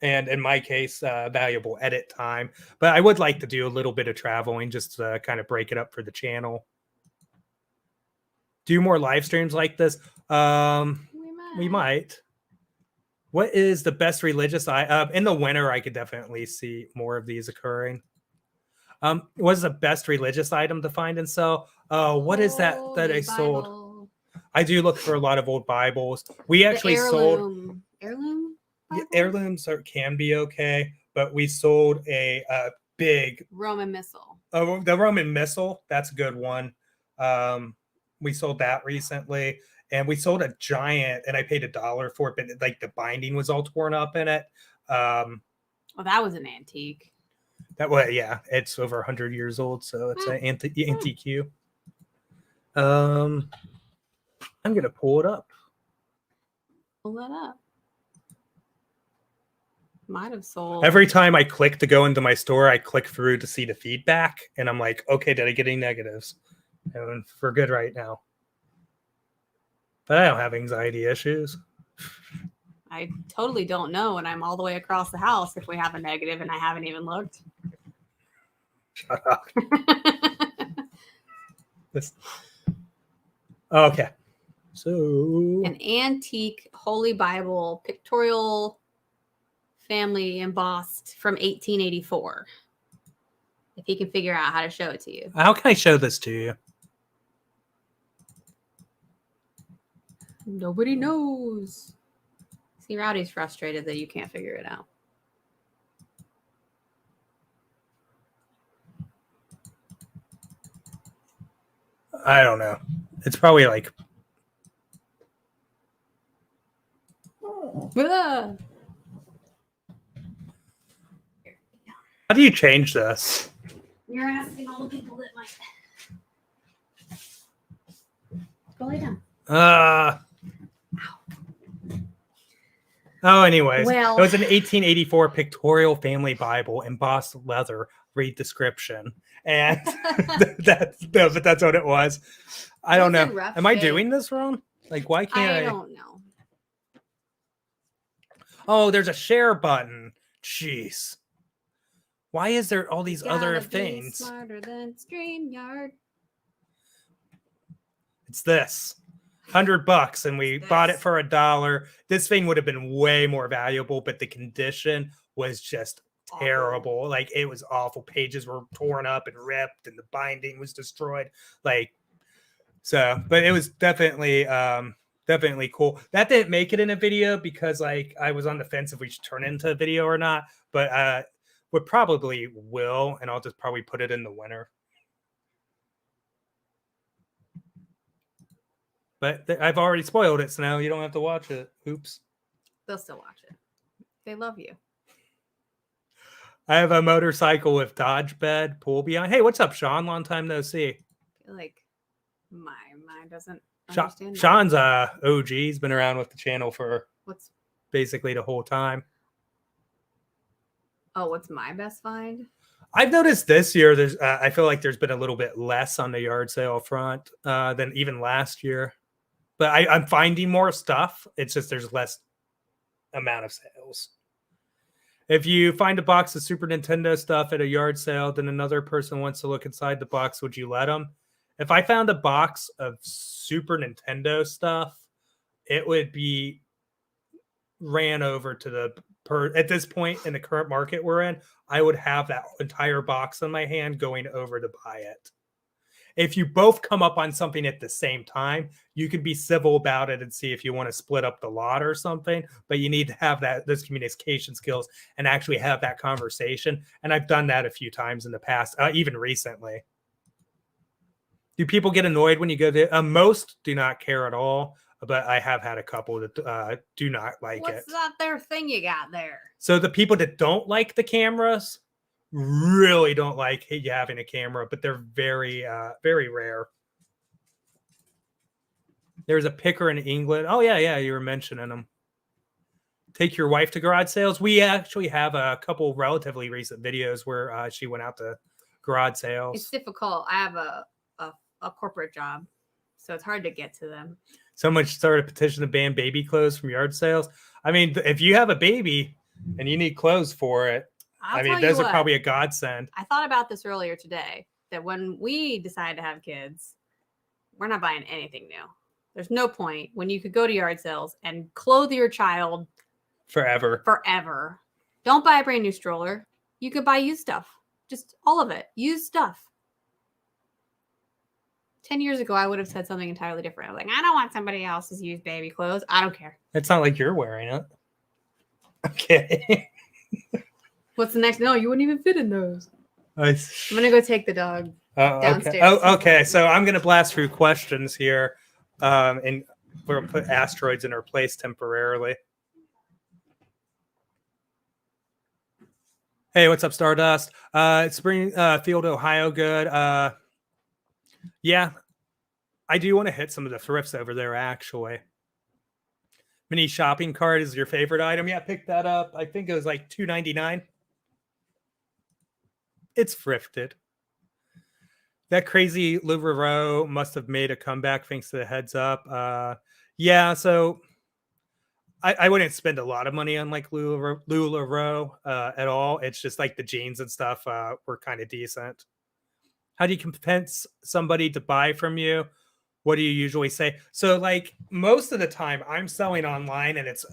And in my case, valuable edit time. But I would like to do a little bit of traveling just to kind of break it up for the channel. Do more live streams like this? We might. What is the best religious in the winter? I could definitely see more of these occurring. What is the best religious item to find and sell? What is that I sold? I do look for a lot of old Bibles. We actually sold heirloom. Yeah, heirlooms can be okay, but we sold a big Roman missal. Oh, the Roman missal, that's a good one. We sold that recently, and we sold a giant, and I paid $1 for it, but like the binding was all torn up in it. Well, that was an antique. That way, yeah, it's over 100 years old, so it's an antique. I'm gonna pull it up. Pull that up. Might have sold. Every time I click to go into my store, I click through to see the feedback, and I'm like, okay, did I get any negatives? And we're good right now. But I don't have anxiety issues. I totally don't know, and I'm all the way across the house if we have a negative, and I haven't even looked. Shut up. Okay. So an antique Holy Bible pictorial family embossed from 1884. If he can figure out how to show it to you. How can I show this to you? Nobody knows. See, Rowdy's frustrated that you can't figure it out. I don't know. It's probably like. Ah. How do you change this? You're asking all the people that might. Go lay down. Oh, anyways, Well, it was an 1884 pictorial family Bible, embossed leather. Read description, and that's what it was. I don't know. Am I doing this wrong? Like, why can't I? I don't know. Oh, there's a share button. Jeez. Why is there all these other things? Smarter than StreamYard. It's this. $100 and we bought it for $1. This thing would have been way more valuable, but the condition was just terrible. Awful. Like, it was awful. Pages were torn up and ripped and the binding was destroyed. Like, so, but it was definitely cool. That didn't make it in a video because like I was on the fence if we should turn it into a video or not, but we probably will, and I'll just probably put it in the winter. But I've already spoiled it, so now you don't have to watch it. Oops. They'll still watch it. They love you. I have a motorcycle with Dodge bed, pull behind. Hey, what's up, Sean? Long time no see. I feel like my mind doesn't understand. Sean's OG. He's been around with the channel for basically the whole time. Oh, what's my best find? I've noticed this year there's I feel like there's been a little bit less on the yard sale front than even last year. But I'm finding more stuff. It's just there's less amount of sales. If you find a box of Super Nintendo stuff at a yard sale, then another person wants to look inside the box, would you let them? If I found a box of Super Nintendo stuff, it would be ran over to the at this point in the current market we're in, I would have that entire box in my hand going over to buy it. If you both come up on something at the same time, you can be civil about it and see if you want to split up the lot or something, but you need to have those communication skills and actually have that conversation. And I've done that a few times in the past, even recently. Do people get annoyed when you go there? Most do not care at all, but I have had a couple that do not like it. What's that there thing you got there? So the people that don't like the cameras really don't like you having a camera, but they're very, very rare. There's a picker in England. Oh, yeah, you were mentioning them. Take your wife to garage sales. We actually have a couple relatively recent videos where she went out to garage sales. It's difficult. I have a corporate job, so it's hard to get to them. Someone started a petition to ban baby clothes from yard sales. I mean, if you have a baby and you need clothes for it, those are probably a godsend. I thought about this earlier today, that when we decide to have kids, we're not buying anything new. There's no point when you could go to yard sales and clothe your child forever. Don't buy a brand new stroller. You could buy used stuff. Just all of it. Used stuff. 10 years ago, I would have said something entirely different. I was like, I don't want somebody else's used baby clothes. I don't care. It's not like you're wearing it. Okay. What's the next? No, you wouldn't even fit in those. I'm going to go take the dog downstairs. Okay. Oh, okay. So I'm going to blast through questions here. And we're going to put asteroids in our place temporarily. Hey, what's up, Stardust? Springfield, Ohio. Good. Yeah, I do want to hit some of the thrifts over there, actually. Mini shopping cart is your favorite item. Yeah, pick that up. I think it was like $2.99. It's thrifted. That crazy LuLaRoe must have made a comeback thanks to the heads up. Yeah, so I wouldn't spend a lot of money on like LuLaRoe at all. It's just like the jeans and stuff were kind of decent. How do you convince somebody to buy from you? What do you usually say? So like most of the time I'm selling online and it's,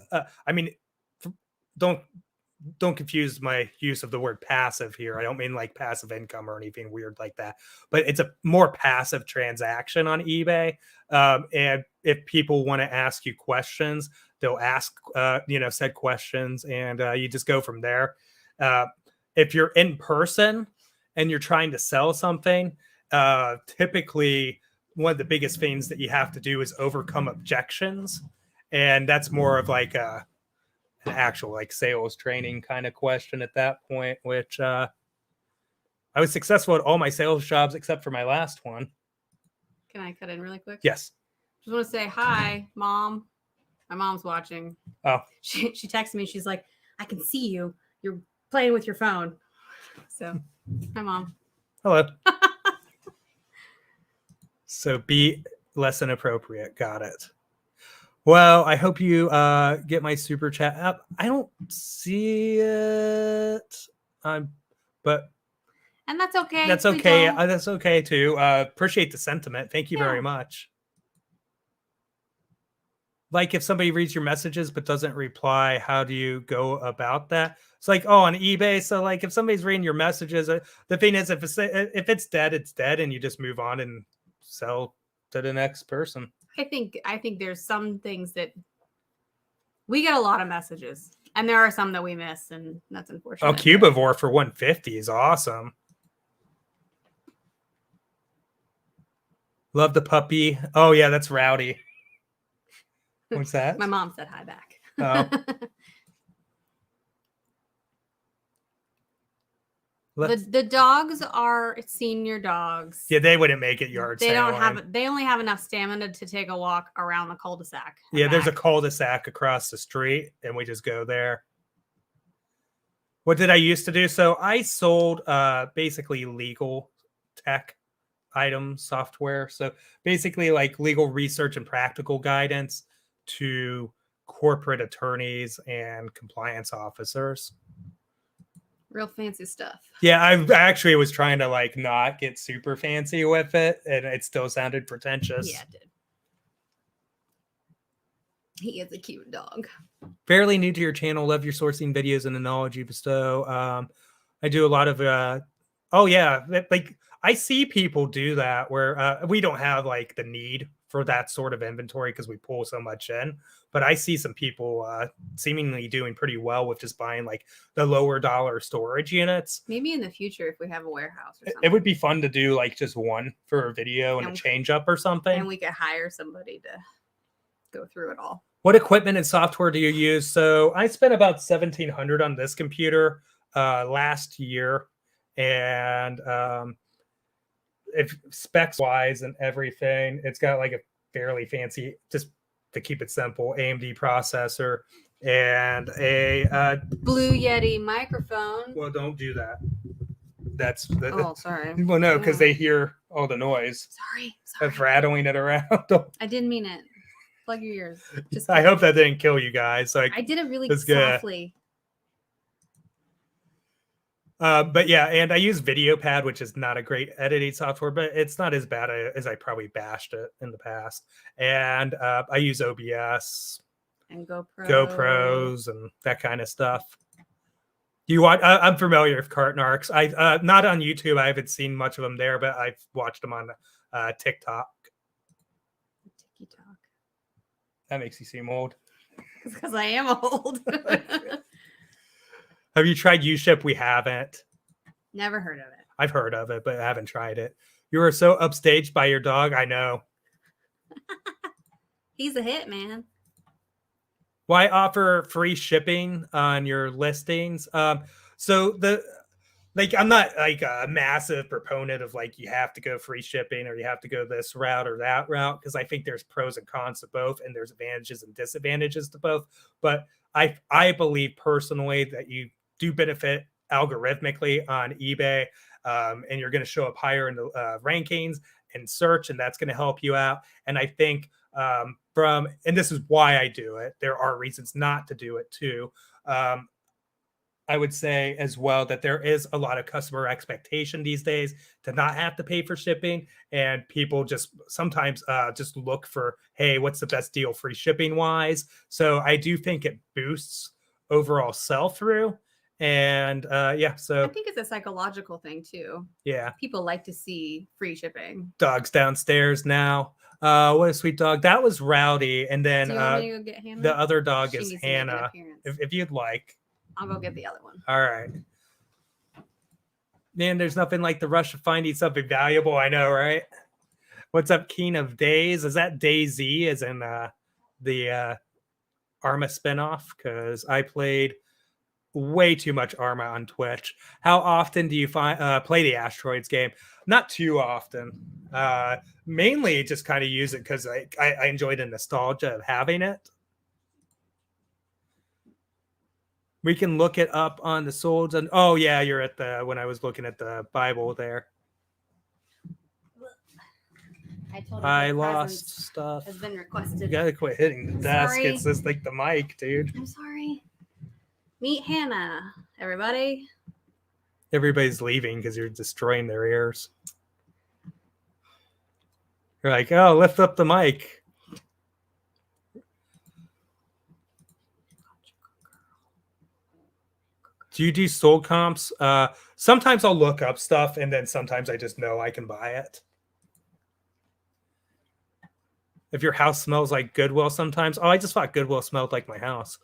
don't confuse my use of the word passive here. I don't mean like passive income or anything weird like that, but it's a more passive transaction on eBay. And if people want to ask you questions, they'll ask, said questions and you just go from there. If you're in person and you're trying to sell something, typically one of the biggest things that you have to do is overcome objections. And that's more of like an actual like sales training kind of question at that point, which I was successful at all my sales jobs except for my last one. Can I cut in really quick? Yes. Just want to say hi, Mom. My mom's watching. Oh. She texted me. She's like, I can see you. You're playing with your phone. So, hi, Mom. Hello. So be less inappropriate. Got it. Well, I hope you get my super chat up. I don't see it. But and that's okay. That's okay. That's okay too. Appreciate the sentiment. Thank you very much. Like if somebody reads your messages but doesn't reply, how do you go about that? It's like, on eBay. So like if somebody's reading your messages, the thing is if it's dead, it's dead, and you just move on and sell to the next person. I think there's some things that we get a lot of messages, and there are some that we miss, and that's unfortunate. Oh, Cubivore for 150 is awesome. Love the puppy. Oh yeah, that's Rowdy. What's that? My mom said hi back. Oh. The dogs are senior dogs. Yeah, they wouldn't make it yard sale. They don't have. They only have enough stamina to take a walk around the cul-de-sac. Yeah, there's a cul-de-sac across the street, and we just go there. What did I used to do? So I sold basically legal tech items, software. So basically like legal research and practical guidance to corporate attorneys and compliance officers. Real fancy stuff. Yeah, I actually was trying to like not get super fancy with it, and it still sounded pretentious. Yeah, it did. He is a cute dog. Fairly new to your channel. Love your sourcing videos and the knowledge you bestow. I do a lot of like I see people do that where we don't have like the need for that sort of inventory because we pull so much in. But I see some people seemingly doing pretty well with just buying like the lower dollar storage units. Maybe in the future, if we have a warehouse or something. It would be fun to do like just one for a video and a change up or something. And we could hire somebody to go through it all. What equipment and software do you use? So I spent about $1,700 on this computer last year. And if specs wise and everything, it's got like a fairly fancy, just to keep it simple, AMD processor and a Blue Yeti microphone. Well, don't do that. That's sorry. Well, no, because they hear all the noise. Sorry. Of rattling it around. I didn't mean it. Plug your ears. Just I hope that didn't kill you guys. Like I did it really softly. But yeah, and I use VideoPad, which is not a great editing software, but it's not as bad as I probably bashed it in the past. And I use OBS and GoPros and that kind of stuff. You watch? I'm familiar with Cartnarks. I not on YouTube. I haven't seen much of them there, but I've watched them on TikTok. TikTok. That makes you seem old. Because I am old. Have you tried Uship? We haven't. Never heard of it. I've heard of it, but I haven't tried it. You were so upstaged by your dog. I know. He's a hit, man. Why offer free shipping on your listings? So I'm not like a massive proponent of like you have to go free shipping or you have to go this route or that route, because I think there's pros and cons to both and there's advantages and disadvantages to both. But I believe personally that you do benefit algorithmically on eBay, and you're going to show up higher in the rankings and search, and that's going to help you out. And I think and this is why I do it, there are reasons not to do it too. I would say as well that there is a lot of customer expectation these days to not have to pay for shipping, and people just sometimes just look for, hey, what's the best deal free shipping wise? So I do think it boosts overall sell through. And so I think it's a psychological thing too. Yeah, people like to see free shipping. Dog's downstairs now. What a sweet dog. That was Rowdy, and then Do you want me to go get Hannah? The other dog She is needs to make an Hannah. appearance. If you'd like, I'll go get the other one. all right. Man, there's nothing like the rush of finding something valuable. I know, right? What's up, Keen of Days? Is that DayZ as in the Arma spinoff? Because I played way too much Arma on Twitch. How often do you play the Asteroids game? Not too often. Mainly just kind of use it because I enjoy the nostalgia of having it. We can look it up on the Souls. And oh yeah, you're at when I was looking at the Bible there. I lost stuff. Has been requested. You gotta quit hitting the desk. Sorry. It's just like the mic, dude. I'm sorry. Meet Hannah, everybody. Everybody's leaving because you're destroying their ears. You're like, oh, lift up the mic. Do you do sold comps? Sometimes I'll look up stuff, and then sometimes I just know I can buy it. If your house smells like Goodwill sometimes. Oh, I just thought Goodwill smelled like my house.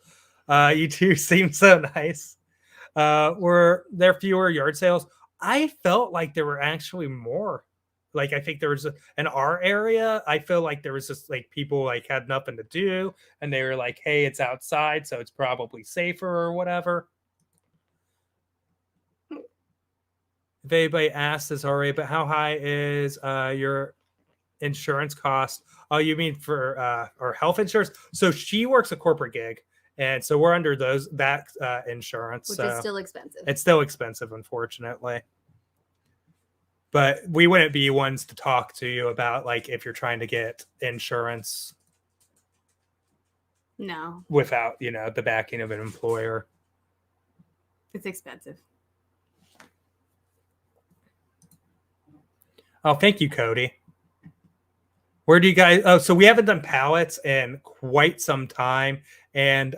You two seem so nice. Were there fewer yard sales? I felt like there were actually more. Like, I think there was in our area, I feel like there was just like people like had nothing to do, and they were like, hey, it's outside, so it's probably safer or whatever. If anybody asks this already, but how high is your insurance cost? Oh, you mean for or health insurance? So she works a corporate gig, and so we're under that insurance, Which so is still expensive. it's still expensive, unfortunately. But we wouldn't be ones to talk to you about like if you're trying to get insurance. No, Without the backing of an employer. it's expensive. Oh, thank you, Cody. Where do you guys? Oh, so we haven't done pallets in quite some time, and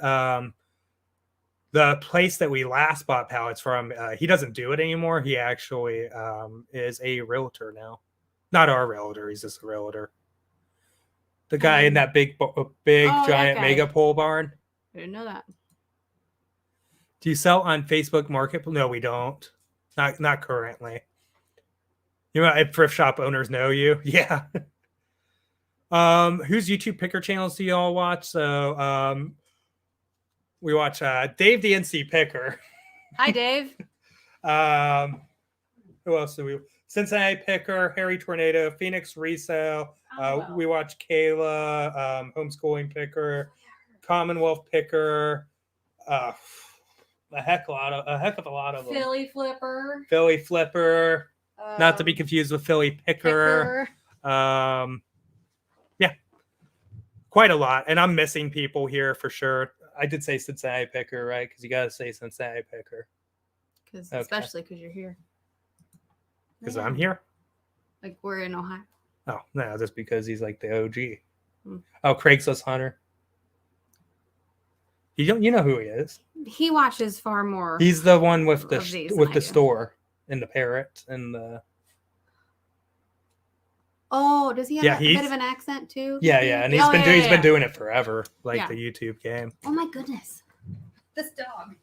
the place that we last bought pallets from, he doesn't do it anymore. He actually is a realtor now. Not our realtor. He's just a realtor. The guy in that big giant mega pole barn. I didn't know that. Do you sell on Facebook Market? No, we don't. Not currently. If thrift shop owners know you. Yeah. Whose YouTube picker channels do you all watch? So we watch Dave the NC Picker. Hi, Dave. Who else do we? Cincinnati Picker, Harry Tornado, Phoenix Resale. We watch Kayla, Homeschooling Picker, Commonwealth Picker. A heck of a lot of them. Philly Flipper. Philly Flipper. Not to be confused with Philly Picker. Yeah, quite a lot. And I'm missing people here for sure. I did say Cincinnati Picker, right? Because you got to say Cincinnati Picker. Especially because you're here. Because I'm here? Like, we're in Ohio. Oh, no, just because he's like the OG. Oh, Craigslist Hunter. You know who he is. He watches far more. He's the one with the store and the parrot and the. Oh, does he have a bit of an accent too? Yeah, and he's been doing it forever, like the YouTube game. Oh my goodness, this dog.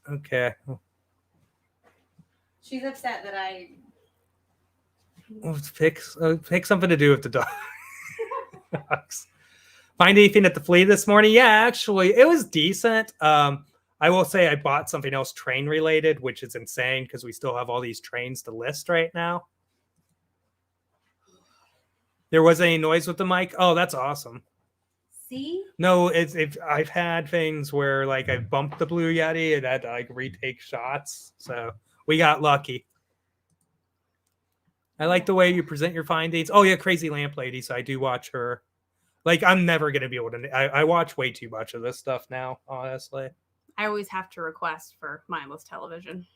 Okay. She's upset that I. Well, pick something to do with the dogs. Find anything at the flea this morning? Yeah, actually, it was decent. I will say I bought something else train related, which is insane because we still have all these trains to list right now. There wasn't any noise with the mic. Oh, that's awesome. See? No, I've had things where like I bumped the Blue Yeti and had to like retake shots. So we got lucky. I like the way you present your findings. Oh yeah, Crazy Lamp Lady. So I do watch her. Like I'm never gonna be able to. I watch way too much of this stuff now. Honestly, I always have to request for mindless television.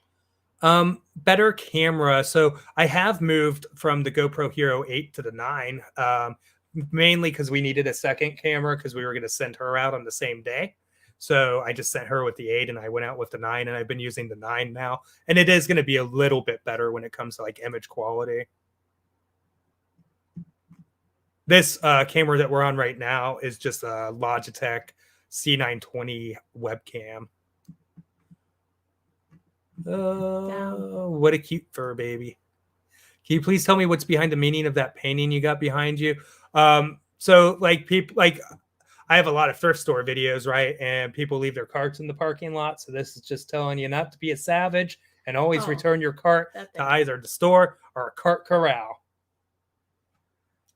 Better camera. So I have moved from the GoPro Hero 8 to the 9, mainly because we needed a second camera because we were going to send her out on the same day. So I just sent her with the 8 and I went out with the 9 and I've been using the 9 now. And it is going to be a little bit better when it comes to like image quality. This camera that we're on right now is just a Logitech C920 webcam. What a cute fur baby. Can you please tell me what's behind the meaning of that painting you got behind you? So like people like I have a lot of thrift store videos, right? And people leave their carts in the parking lot. So this is just telling you not to be a savage and always return your cart to either the store or a cart corral.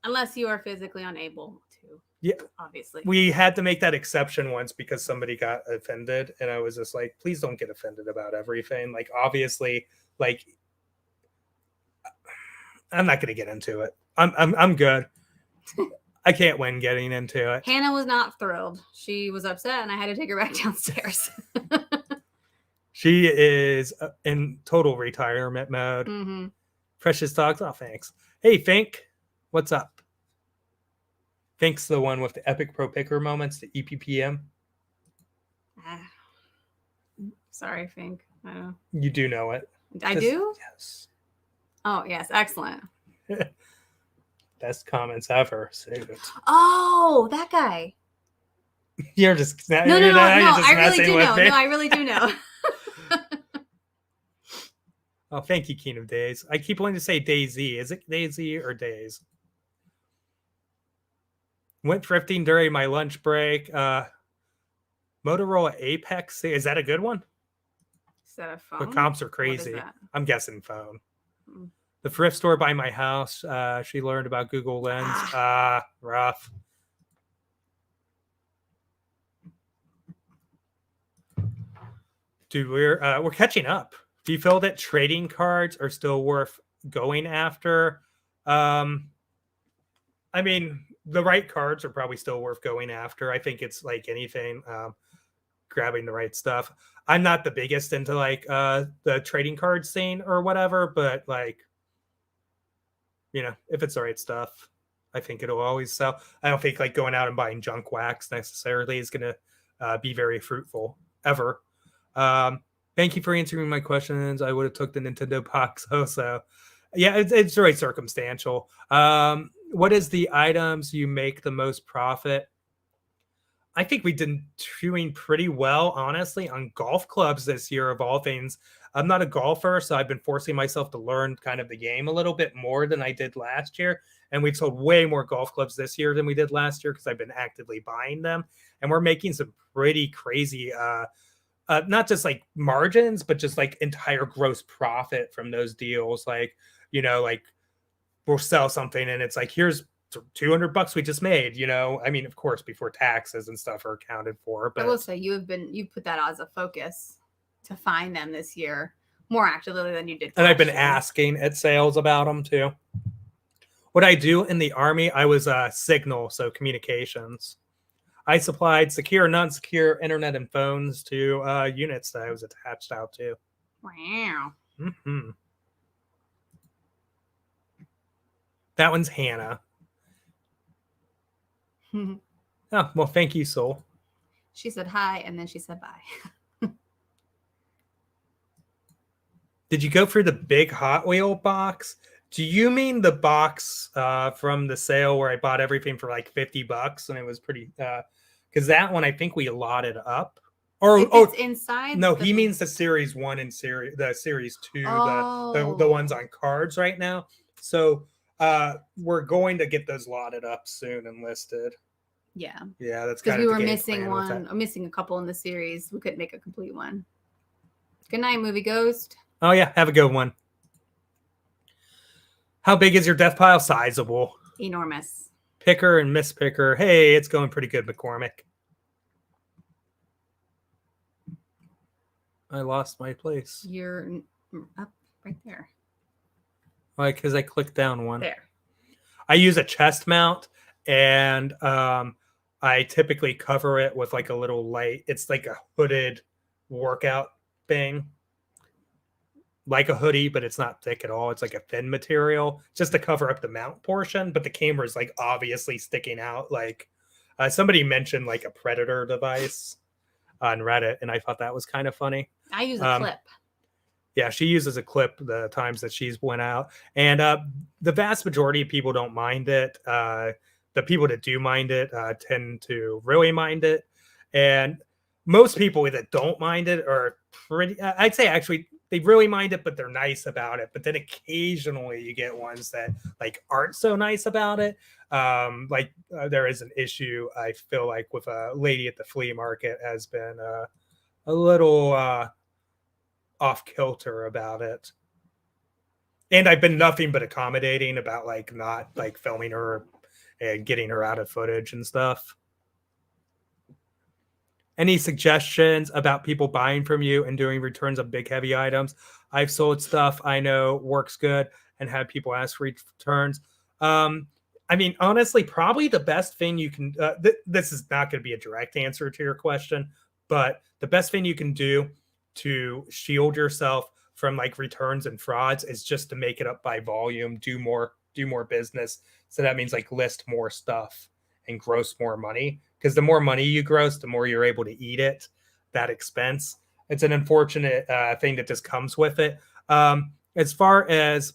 Unless you are physically unable to. Yeah, obviously. We had to make that exception once because somebody got offended, and I was just like, please don't get offended about everything. Like, obviously, like, I'm not going to get into it. I'm good. I can't win getting into it. Hannah was not thrilled. She was upset, and I had to take her back downstairs. She is in total retirement mode. Mm-hmm. Precious dogs. Oh, thanks. Hey, Fink. What's up? Fink's the one with the epic pro picker moments, the EPPM. Sorry, Fink. I don't know. You do know it. I do? Yes. Oh, yes. Excellent. Best comments ever. Save it. Oh, that guy. You're just no. I really do know. No, I really do know. Oh, thank you, King of Days. I keep wanting to say Daisy. Is it Daisy or Days? Went thrifting during my lunch break. Motorola Apex. Is that a good one? Is that a phone? The comps are crazy. I'm guessing phone. The thrift store by my house. She learned about Google Lens. Rough. Dude, we're catching up. Do you feel that trading cards are still worth going after? I mean, the right cards are probably still worth going after. I think it's like anything, grabbing the right stuff. I'm not the biggest into like the trading card scene or whatever, but like, you know, if it's the right stuff, I think it'll always sell. I don't think like going out and buying junk wax necessarily is going to be very fruitful ever. Thank you for answering my questions. I would have took the Nintendo box also. Yeah, it's very circumstantial. What is the items you make the most profit? I think we did doing pretty well, honestly, on golf clubs this year, of all things. I'm not a golfer, so I've been forcing myself to learn kind of the game a little bit more than I did last year. And we've sold way more golf clubs this year than we did last year because I've been actively buying them. And we're making some pretty crazy, not just like margins, but just like entire gross profit from those deals. Like, you know, like we'll sell something and it's like, here's $200 we just made, you know. I mean, of course, before taxes and stuff are accounted for. But I will say you put that as a focus to find them this year more actively than you did. And I've been asking at sales about them too. What I do in the Army, I was Signal, so communications. I supplied secure, non-secure internet and phones to units that I was attached out to. Wow. Mm-hmm. That one's Hannah. Oh, well, thank you, Soul. She said hi, and then she said bye. Did you go for the big Hot Wheel box? Do you mean the box from the sale where I bought everything for like $50 and it was pretty... because that one, I think we allotted up. Or it's inside? No, he means the Series 1 and the Series 2, the ones on cards right now. So we're going to get those lotted up soon and listed. Yeah. Yeah, that's because we were missing one, missing a couple in the series. We couldn't make a complete one. Good night, Movie Ghost. Oh, yeah. Have a good one. How big is your death pile? Sizable. Enormous. Picker and Miss Picker. Hey, it's going pretty good, McCormick. I lost my place. You're up right there. Like, because I clicked down one. There. I use a chest mount, and I typically cover it with like a little light. It's like a hooded workout thing. Like a hoodie, but it's not thick at all. It's like a thin material just to cover up the mount portion, but the camera is like obviously sticking out. Like somebody mentioned like a Predator device on Reddit, and I thought that was kind of funny. I use a clip. Yeah, she uses a clip the times that she's went out, and the vast majority of people don't mind it. The people that do mind it tend to really mind it, and most people that don't mind it are pretty. I'd say actually they really mind it, but they're nice about it. But then occasionally you get ones that like aren't so nice about it. There is an issue, I feel like, with a lady at the flea market has been a little off kilter about it. And I've been nothing but accommodating about like not like filming her and getting her out of footage and stuff. Any suggestions about people buying from you and doing returns of big heavy items? I've sold stuff I know works good and had people ask for returns. I mean, honestly, probably the best thing you can, this is not going to be a direct answer to your question, but the best thing you can do to shield yourself from like returns and frauds is just to make it up by volume, do more business. So that means like list more stuff and gross more money, because the more money you gross, the more you're able to eat it, that expense. It's an unfortunate thing that just comes with it. As far as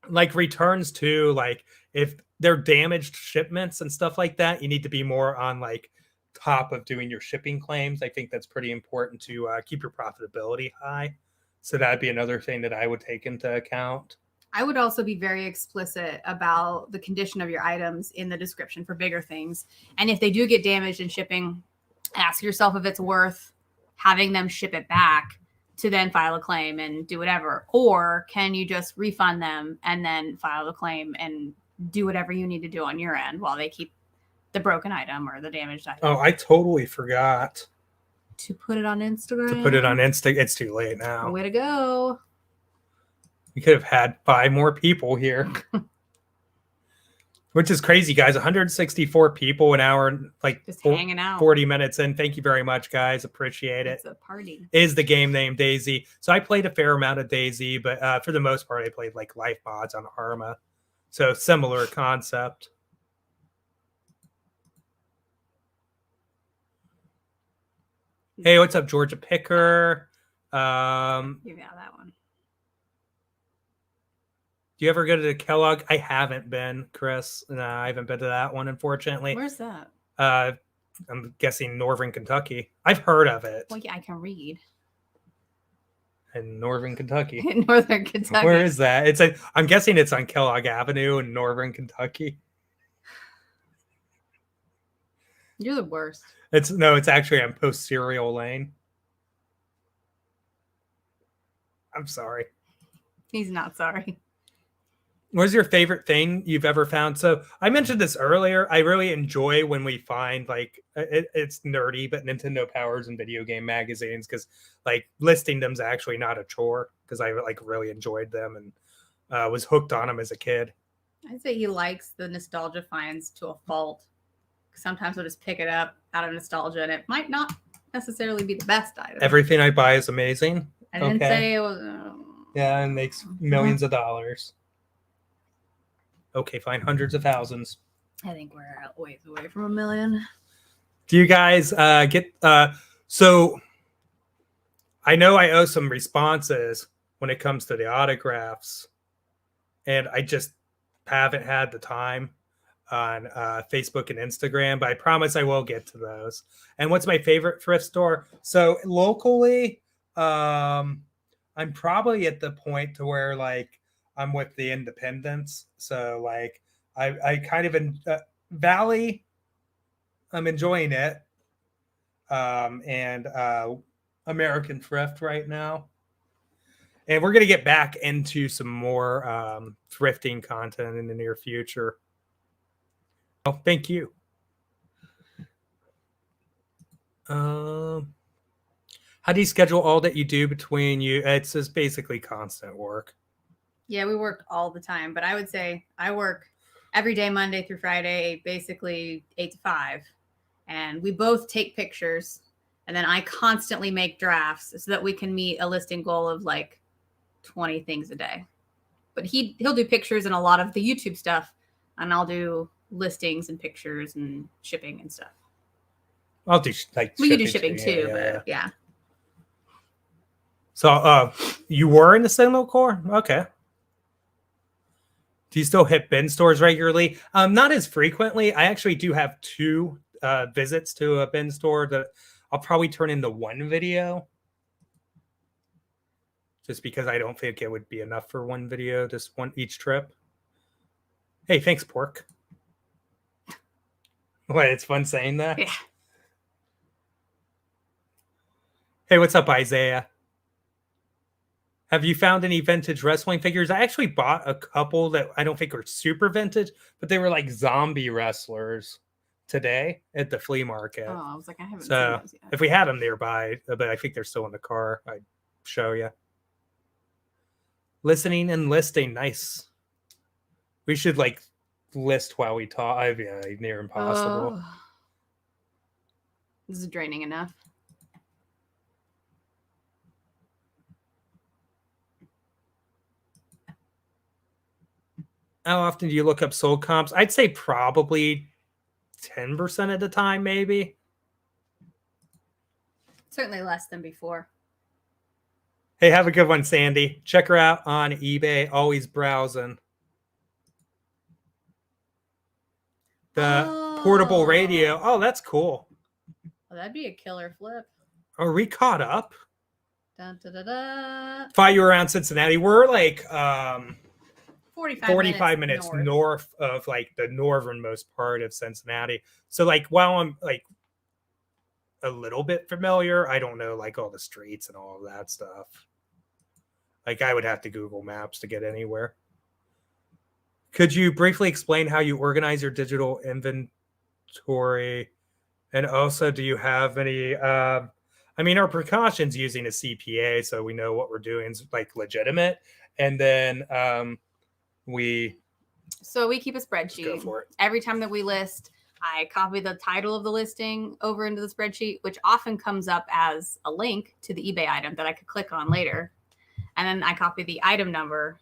like returns too, like if they're damaged shipments and stuff like that, you need to be more on like top of doing your shipping claims. I think that's pretty important to keep your profitability high. So that'd be another thing that I would take into account. I would also be very explicit about the condition of your items in the description for bigger things. And if they do get damaged in shipping, ask yourself if it's worth having them ship it back to then file a claim and do whatever. Or can you just refund them and then file the claim and do whatever you need to do on your end while they keep the broken item or the damaged item? Oh, I totally forgot to put it on Instagram. To put it on Insta. It's too late now. Way to go. We could have had 5 more people here. Which is crazy, guys. 164 people, an hour, like just hanging out. 40 minutes in. Thank you very much, guys. Appreciate it. It's a party. Is the game named Daisy. So I played a fair amount of Daisy, but for the most part, I played like life mods on Arma. So similar concept. Hey, what's up, Georgia Picker? Yeah, that one. Do you ever go to the Kellogg? I haven't been, Chris. No, I haven't been to that one, unfortunately. Where's that? I'm guessing Northern Kentucky. I've heard of it. Well, yeah, I can read. In Northern Kentucky. In Northern Kentucky. Where is that? I'm guessing it's on Kellogg Avenue in Northern Kentucky. You're the worst. It's actually on Post Cereal Lane. I'm sorry. He's not sorry. What is your favorite thing you've ever found? So I mentioned this earlier. I really enjoy when we find like it's nerdy, but Nintendo Powers and video game magazines, because like listing them is actually not a chore, because I like really enjoyed them and was hooked on them as a kid. I'd say he likes the nostalgia finds to a fault. Sometimes we'll just pick it up out of nostalgia, and it might not necessarily be the best item. Everything I buy is amazing. I didn't say it was. Yeah, and makes millions of dollars. Okay, fine. Hundreds of thousands. I think we're a ways away from 1 million. Do you guys get... So I know I owe some responses when it comes to the autographs, and I just haven't had the time on Facebook and Instagram, but I promise I will get to those. And what's my favorite thrift store? So locally, I'm probably at the point to where like I'm with the independents. So like I kind of in Valley, I'm enjoying it. And American Thrift right now. And we're going to get back into some more thrifting content in the near future. Oh, thank you. How do you schedule all that you do between you? It's just basically constant work. Yeah, we work all the time, but I would say I work every day, Monday through Friday, basically 8 to 5. And we both take pictures, and then I constantly make drafts so that we can meet a listing goal of like 20 things a day. But he'll do pictures and a lot of the YouTube stuff, and I'll do listings and pictures and shipping and stuff. I'll do like we can do shipping too, but yeah. So you were in the Signal Corps? Okay. Do you still hit bin stores regularly? Not as frequently. I actually do have 2 visits to a bin store that I'll probably turn into one video. just because I don't think it would be enough for one video, just one each trip. Hey, thanks, Pork. What, it's fun saying that? Yeah. Hey, what's up, Isaiah? Have you found any vintage wrestling figures? I actually bought a couple that I don't think are super vintage, but they were like zombie wrestlers today at the flea market. Oh, I was like, I haven't seen So those yet. if we had them nearby, but I think they're still in the car, I'd show you. Listening and listing, nice. We should like list while we talk. Yeah, near impossible. Oh. This is draining enough. How often do you look up sold comps? I'd say probably 10% of the time, maybe. Certainly less than before. Hey, have a good one, Sandy. Check her out on eBay. Always browsing. The portable radio. Oh, that's cool. Well, that'd be a killer flip. Are we caught up? Dun, da, da, da. Thought you were around Cincinnati. We're like 45 minutes north of like the northernmost part of Cincinnati. So like while I'm like a little bit familiar, I don't know like all the streets and all of that stuff. Like I would have to Google Maps to get anywhere. Could you briefly explain how you organize your digital inventory? And also, do you have any, our precautions using a CPA, so we know what we're doing is like legitimate. And then So we keep a spreadsheet. Go for it. Every time that we list, I copy the title of the listing over into the spreadsheet, which often comes up as a link to the eBay item that I could click on later. And then I copy the item number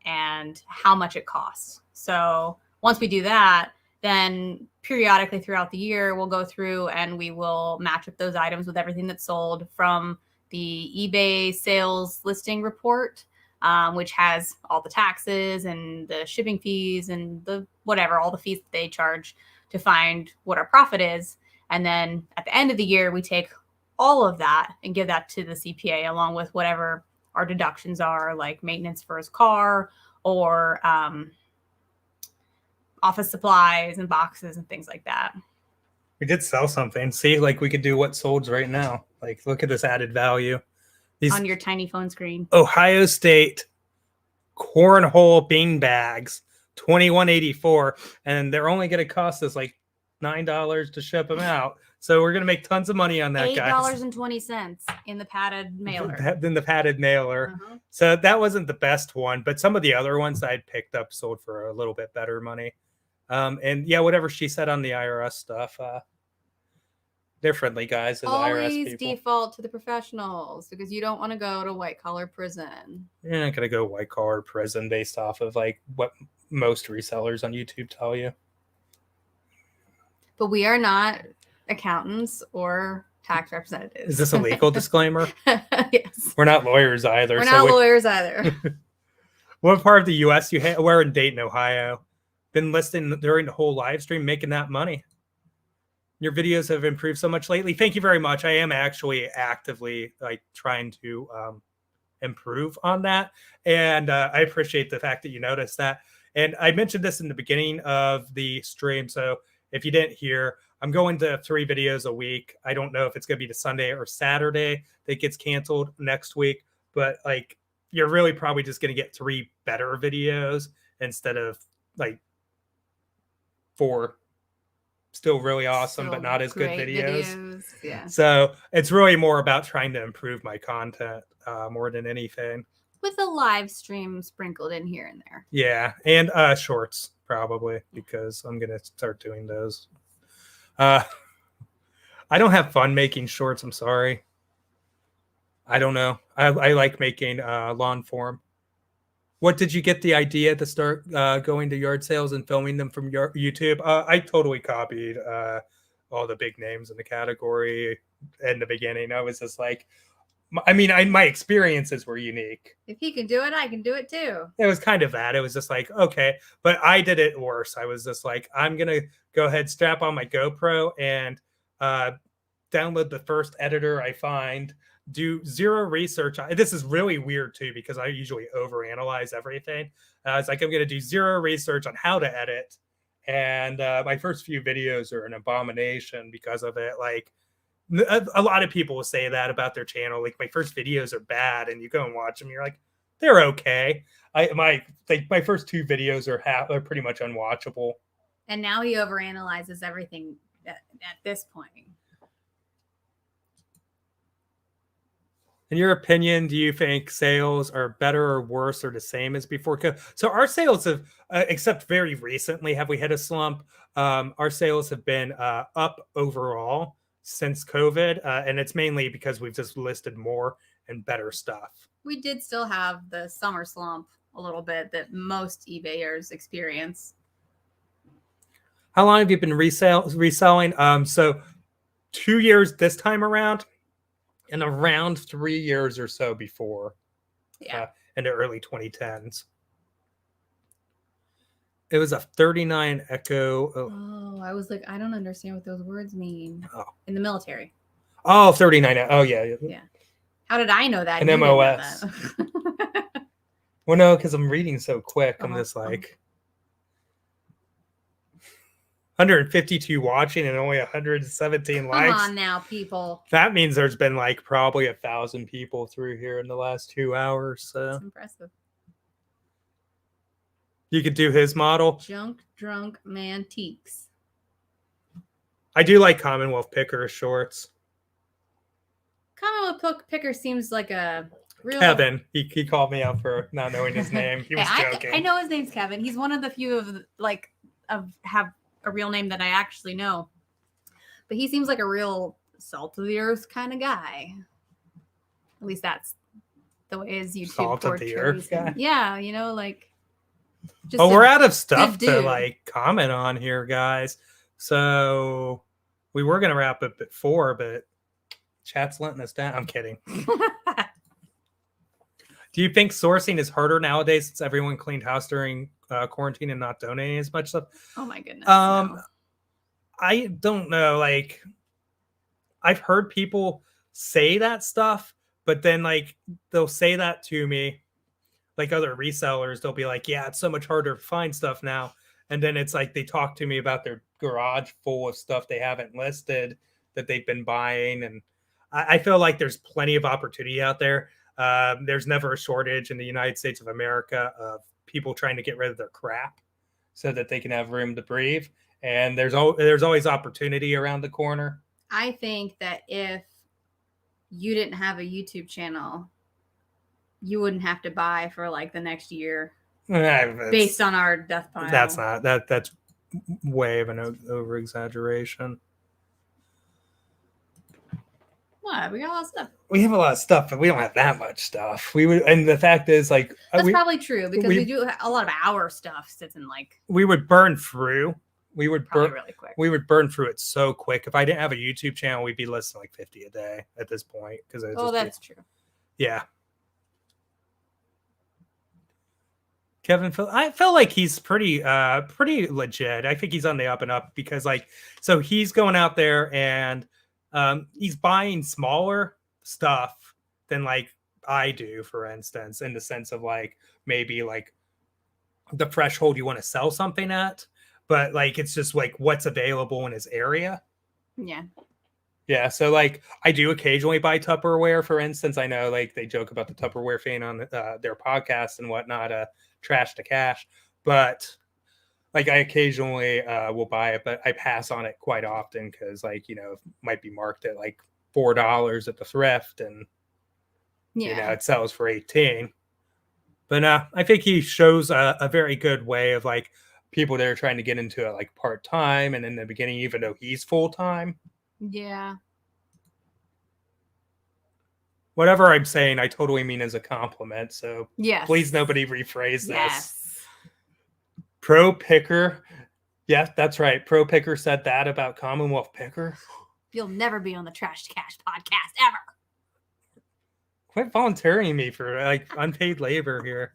and how much it costs. So once we do that, then periodically throughout the year, we'll go through and we will match up those items with everything that's sold from the eBay sales listing report, which has all the taxes and the shipping fees and the whatever, all the fees that they charge to find what our profit is. And then at the end of the year, we take all of that and give that to the CPA along with whatever our deductions are, like maintenance for his car or office supplies and boxes and things like that. We did sell something. See, like we could do what solds right now. Like, look at this added value. These on your tiny phone screen. Ohio State cornhole bean bags, $21.84, and they're only going to cost us like $9 to ship them out. So we're going to make tons of money on that, guys. $8.20 in the padded mailer. Then the padded mailer. Uh-huh. So that wasn't the best one, but some of the other ones I'd picked up sold for a little bit better money. And yeah, whatever she said on the IRS stuff, they're friendly guys. As Always IRS people. default to the professionals because you don't want to go to white collar prison. You're not going to go white collar prison based off of like what most resellers on YouTube tell you. But we are not accountants or tax representatives. Is this a legal disclaimer? Yes. We're not lawyers either. We're not lawyers either. What part of the U.S. we're in Dayton, Ohio. Been listing during the whole live stream, making that money. Your videos have improved so much lately. Thank you very much. I am actually actively like trying to improve on that. And I appreciate the fact that you noticed that. And I mentioned this in the beginning of the stream. So if you didn't hear, I'm going to 3 videos a week. I don't know if it's going to be the Sunday or Saturday that gets canceled next week, but like you're really probably just going to get 3 better videos instead of like 4 still really awesome, but not as good videos. Yeah. So it's really more about trying to improve my content more than anything. With a live stream sprinkled in here and there. Yeah. And shorts probably because I'm going to start doing those. I don't have fun making shorts. I'm sorry. I don't know. I like making long form. What did you get the idea to start going to yard sales and filming them from your YouTube? I totally copied all the big names in the category in the beginning. I was just like, my experiences were unique. If he can do it, I can do it too. It was kind of that. It was just like, okay, but I did it worse. I was just like, I'm going to go ahead, strap on my GoPro and download the first editor I find, do zero research. This is really weird too, because I usually overanalyze everything. It's like I'm going to do zero research on how to edit. And my first few videos are an abomination because of it. Like a lot of people will say that about their channel. Like my first videos are bad, and you go and watch them, you're like, they're okay. My first 2 videos are pretty much unwatchable. And now he overanalyzes everything at this point. In your opinion, do you think sales are better or worse or the same as before? So our sales have, except very recently, have we hit a slump? Our sales have been up overall since COVID, and it's mainly because we've just listed more and better stuff. We did still have the summer slump a little bit that most eBayers experience. How long have you been reselling? So 2 years this time around, and around 3 years or so before. Yeah. In the early 2010s. It was a 39 Echo. Oh, I was like, I don't understand what those words mean. Oh. In the military. Oh, 39. Oh, yeah. Yeah. How did I know that? An MOS. Well, no, because I'm reading so quick. I'm just like 152 watching and only 117 likes. Come on now, people. That means there's been like probably 1,000 people through here in the last 2 hours. So that's impressive. You could do his model. Junk Drunk Mantiques. I do like Commonwealth Picker shorts. Commonwealth Picker seems like a real... Kevin. He called me out for not knowing his name. He was joking. I know his name's Kevin. He's one of the few have a real name that I actually know. But he seems like a real salt of the earth kind of guy. At least that's the way his YouTube salt of the earth guy. Yeah, like just we're out of stuff to like comment on here, guys. So we were gonna wrap up at 4, but chat's letting us down. I'm kidding. Do you think sourcing is harder nowadays since everyone cleaned house during quarantine and not donating as much stuff? Oh my goodness. No. I don't know. Like, I've heard people say that stuff, but then like they'll say that to me, like other resellers. They'll be like, "Yeah, it's so much harder to find stuff now." And then it's like they talk to me about their garage full of stuff they haven't listed that they've been buying, and I feel like there's plenty of opportunity out there. There's never a shortage in the United States of America of people trying to get rid of their crap so that they can have room to breathe. And there's always opportunity around the corner. I think that if you didn't have a YouTube channel, you wouldn't have to buy for like the next year based on our death pile. That's way of an over exaggeration. What? We got a lot of stuff. We have a lot of stuff, but we don't have that much stuff. And the fact is, like, that's probably true because we do a lot of our stuff sits in like. We would burn through. We would burn really quick. We would burn through it so quick. If I didn't have a YouTube channel, we'd be listing like 50 a day at this point. That's true. Yeah. Kevin, I feel like he's pretty legit. I think he's on the up and up because so he's going out there and he's buying smaller stuff than like I do, for instance, in the sense of like maybe like the threshold you want to sell something at, but like it's just like what's available in his area. Yeah. Yeah. So like I do occasionally buy Tupperware, for instance. I know like they joke about the Tupperware thing on their podcast and whatnot, trash to cash, but like I occasionally will buy it, but I pass on it quite often because like, it might be marked at like $4 at the thrift and it sells for 18. But I think he shows a very good way of like people that are trying to get into it like part-time and in the beginning, even though he's full-time. Yeah. Whatever I'm saying, I totally mean as a compliment. So please nobody rephrase this. Yes. Pro Picker. Yes, that's right. Pro Picker said that about Commonwealth Picker. You'll never be on the Trash to Cash podcast ever. Quit volunteering me for like unpaid labor here.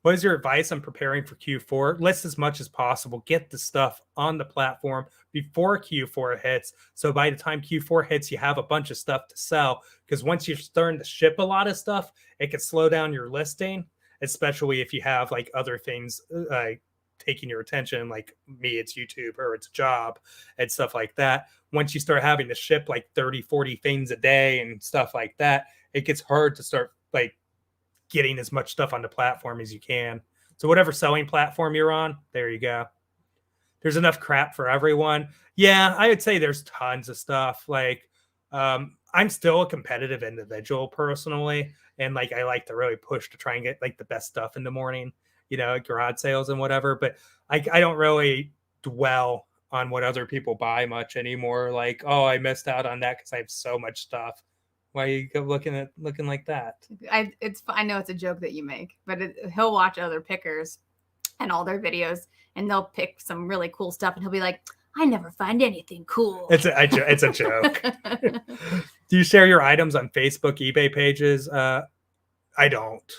What is your advice on preparing for Q4? List as much as possible. Get the stuff on the platform before Q4 hits. So by the time Q4 hits, you have a bunch of stuff to sell. Because once you're starting to ship a lot of stuff, it could slow down your listing, especially if you have like other things taking your attention. Like me, it's YouTube, or it's a job and stuff like that. Once you start having to ship like 30, 40 things a day and stuff like that, it gets hard to start like getting as much stuff on the platform as you can. So whatever selling platform you're on, there you go. There's enough crap for everyone. Yeah, I would say there's tons of stuff. Like, I'm still a competitive individual personally. And like, I like to really push to try and get like the best stuff in the morning, garage sales and whatever. But I don't really dwell on what other people buy much anymore. Like, oh, I missed out on that because I have so much stuff. Why are you looking like that? I know it's a joke that you make, but he'll watch other pickers and all their videos, and they'll pick some really cool stuff, and he'll be like, "I never find anything cool." It's a joke. Do you share your items on Facebook, eBay pages? I don't.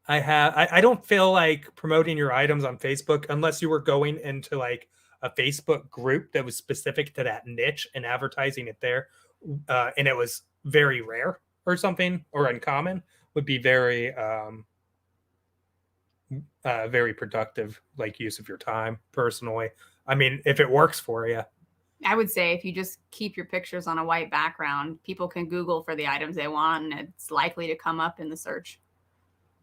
I don't feel like promoting your items on Facebook unless you were going into like a Facebook group that was specific to that niche and advertising it there. And it was very rare or something, or uncommon, would be very, very productive, like use of your time personally. I mean, if it works for you. I would say if you just keep your pictures on a white background, people can Google for the items they want, and it's likely to come up in the search.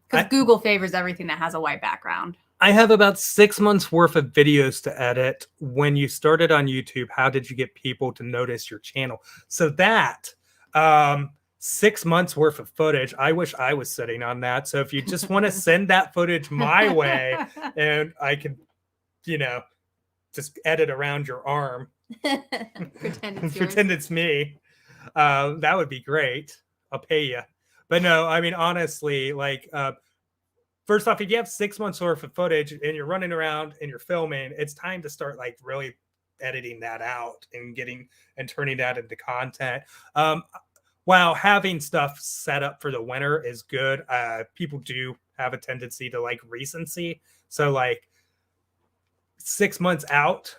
Because Google favors everything that has a white background. I have about 6 months worth of videos to edit. When you started on YouTube, how did you get people to notice your channel? So that 6 months worth of footage, I wish I was sitting on that. So if you just want to send that footage my way, and I can, just edit around your arm, pretend it's me, that would be great. I'll pay you. But no, I mean, honestly, like, first off, if you have 6 months worth of footage and you're running around and you're filming, it's time to start like really editing that out and turning that into content. While having stuff set up for the winter is good, people do have a tendency to like recency. So like 6 months out,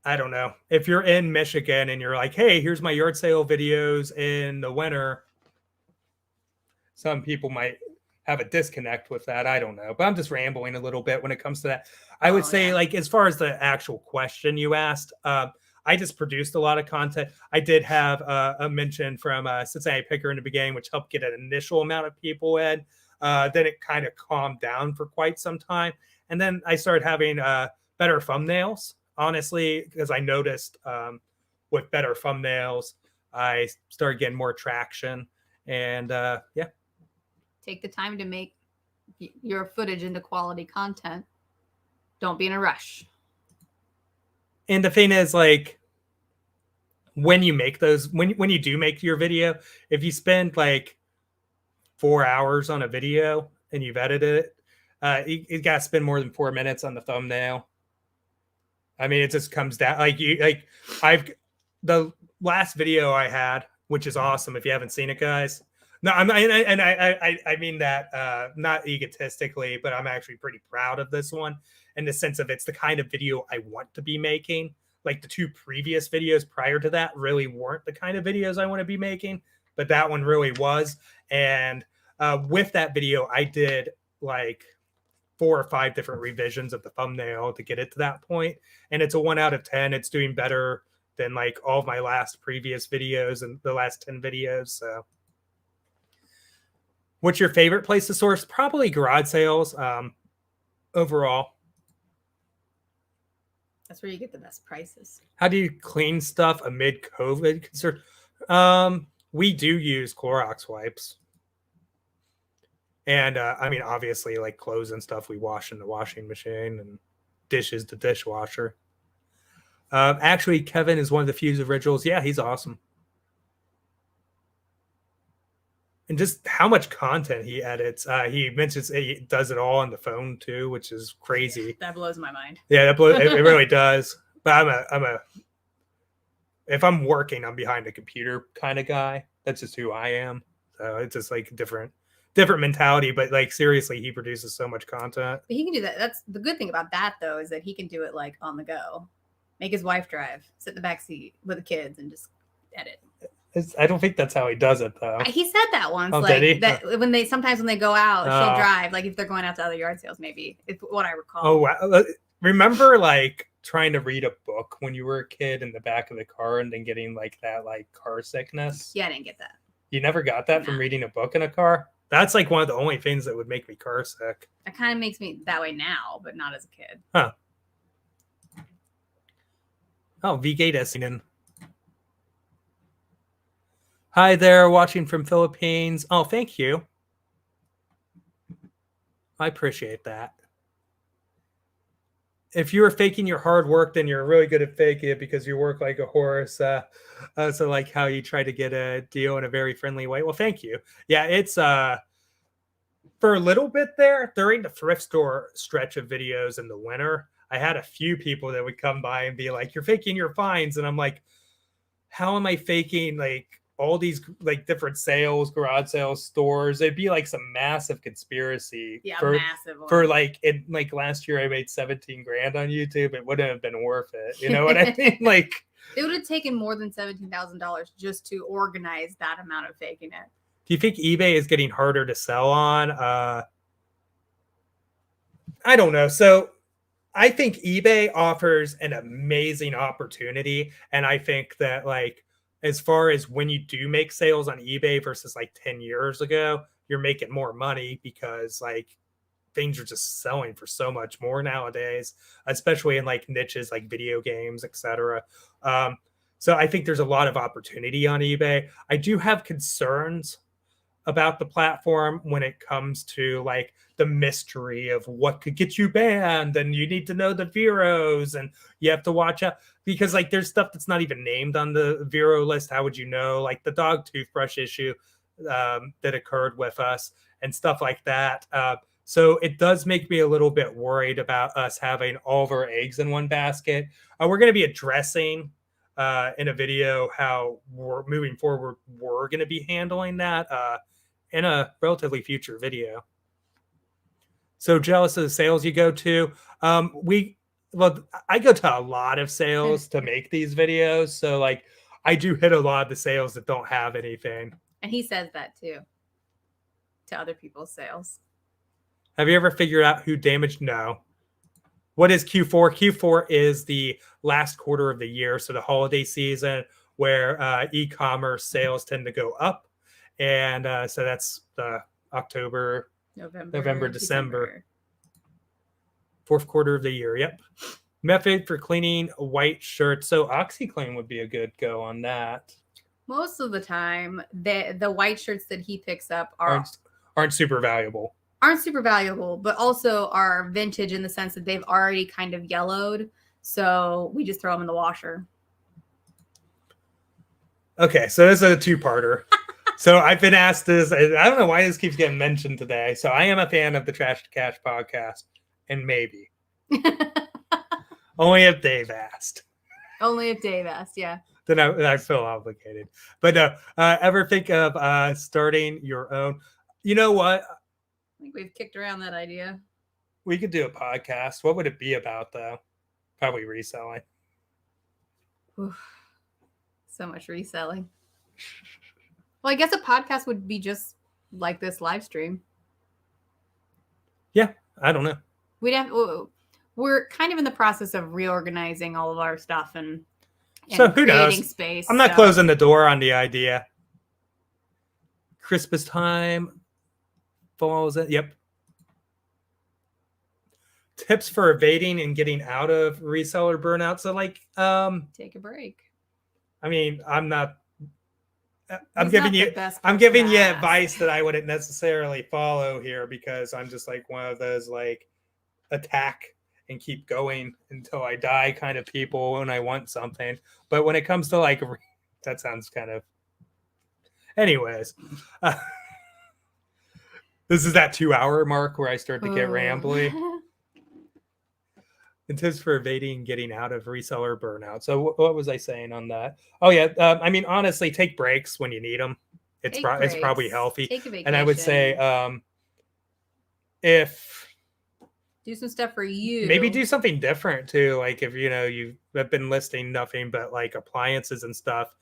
I don't know. If you're in Michigan and you're like, hey, here's my yard sale videos in the winter, some people might have a disconnect with that. I don't know. But I'm just rambling a little bit when it comes to that. I would say, like, as far as the actual question you asked, I just produced a lot of content. I did have a mention from Cincinnati Picker in the beginning, which helped get an initial amount of people in. Then it kind of calmed down for quite some time. And then I started having better thumbnails. Honestly, because I noticed with better thumbnails, I started getting more traction. And yeah. Take the time to make your footage into quality content. Don't be in a rush. And the thing is, like, when you make those, when you do make your video, if you spend like 4 hours on a video and you've edited it, you got to spend more than 4 minutes on the thumbnail. I mean, it just comes down the last video I had, which is awesome. If you haven't seen it, guys. No, I mean that not egotistically, but I'm actually pretty proud of this one in the sense of it's the kind of video I want to be making. Like the 2 previous videos prior to that really weren't the kind of videos I want to be making, but that one really was. And with that video, I did like 4 or 5 different revisions of the thumbnail to get it to that point. And it's a 1 out of 10. It's doing better than like all of my last previous videos and the last 10 videos. So what's your favorite place to source? Probably garage sales overall. That's where you get the best prices. How do you clean stuff amid COVID concern? We do use Clorox wipes. And I mean, obviously, like clothes and stuff, we wash in the washing machine, and dishes the dishwasher. Actually, Kevin is one of the few originals. Yeah, he's awesome. And just how much content he edits. He mentions he does it all on the phone too, which is crazy. That blows my mind. Yeah, it really does. But if I'm working, I'm behind a computer kind of guy. That's just who I am. So it's just like different mentality, but like seriously, he produces so much content. But he can do that. That's the good thing about that, though, is that he can do it like on the go. Make his wife drive, sit in the back seat with the kids, and just edit. I don't think that's how he does it, though. He said that once. Oh, like did he? that when they go out, she'll drive. Like if they're going out to other yard sales, maybe. If what I recall. Oh wow! Remember like trying to read a book when you were a kid in the back of the car and then getting like that like car sickness? Yeah, I didn't get that. You never got that from reading a book in a car? That's like one of the only things that would make me car sick. It kind of makes me that way now, but not as a kid. Huh. Oh, V-Gate Essingen. Hi there, watching from Philippines. Oh, thank you. I appreciate that. If you were faking your hard work, then you're really good at faking it because you work like a horse. So like how you try to get a deal in a very friendly way. Well, thank you. Yeah, it's for a little bit there during the thrift store stretch of videos in the winter, I had a few people that would come by and be like, "You're faking your finds," and I'm like, "How am I faking like all these like different sales, garage sales, stores?" It'd be like some massive conspiracy. Yeah, for, massive one. For like it, like last year I made 17 grand on YouTube. It wouldn't have been worth it. You know what I mean? Like it would have taken more than $17,000 just to organize that amount of faking it. Do you think eBay is getting harder to sell on? I don't know. So I think eBay offers an amazing opportunity. And I think that like, as far as when you do make sales on eBay versus like 10 years ago, you're making more money because like things are just selling for so much more nowadays, especially in like niches like video games, etc. So I think there's a lot of opportunity on eBay. I do have concerns about the platform when it comes to like the mystery of what could get you banned, and you need to know the Veros, and you have to watch out because like there's stuff that's not even named on the Vero list. How would you know? Like the dog toothbrush issue that occurred with us and stuff like that. So it does make me a little bit worried about us having all of our eggs in one basket. We're going to be addressing in a video how we're moving forward. We're going to be handling that in a relatively future video. So jealous of the sales you go to. I go to a lot of sales to make these videos. So like I do hit a lot of the sales that don't have anything. And he says that too, to other people's sales. Have you ever figured out who damaged? No. What is Q4? Q4 is the last quarter of the year. So the holiday season where e-commerce sales tend to go up. And so that's October, November, December. Fourth quarter of the year. Yep. Method for cleaning white shirts. So OxyClean would be a good go on that. Most of the time, the white shirts that he picks up aren't super valuable. Aren't super valuable, but also are vintage in the sense that they've already kind of yellowed. So we just throw them in the washer. Okay, so this is a two-parter. So I've been asked this. I don't know why this keeps getting mentioned today. So I am a fan of the Trash to Cash podcast, and maybe only if Dave asked. Only if Dave asked, yeah. Then I feel obligated. But no, ever think of starting your own? You know what? I think we've kicked around that idea. We could do a podcast. What would it be about, though? Probably reselling. Oof. So much reselling. Well, I guess a podcast would be just like this live stream. Yeah, I don't know. We're kind of in the process of reorganizing all of our stuff and so who knows? Space. I'm not closing the door on the idea. Christmas time falls in. Yep. Tips for evading and getting out of reseller burnout. So like take a break. I mean, I'm giving you advice that I wouldn't necessarily follow here because I'm just like one of those like attack and keep going until I die kind of people when I want something. But when it comes to like, that sounds kind of, anyways, this is that 2-hour mark where I start to get rambly. And tips for evading getting out of reseller burnout. So what was I saying on that? Oh yeah. I mean, honestly, take breaks when you need them. It's Take it's probably breaks. healthy. Take a vacation. And I would say if do some stuff for you. Maybe do something different too. Like if you have been listing nothing but like appliances and stuff,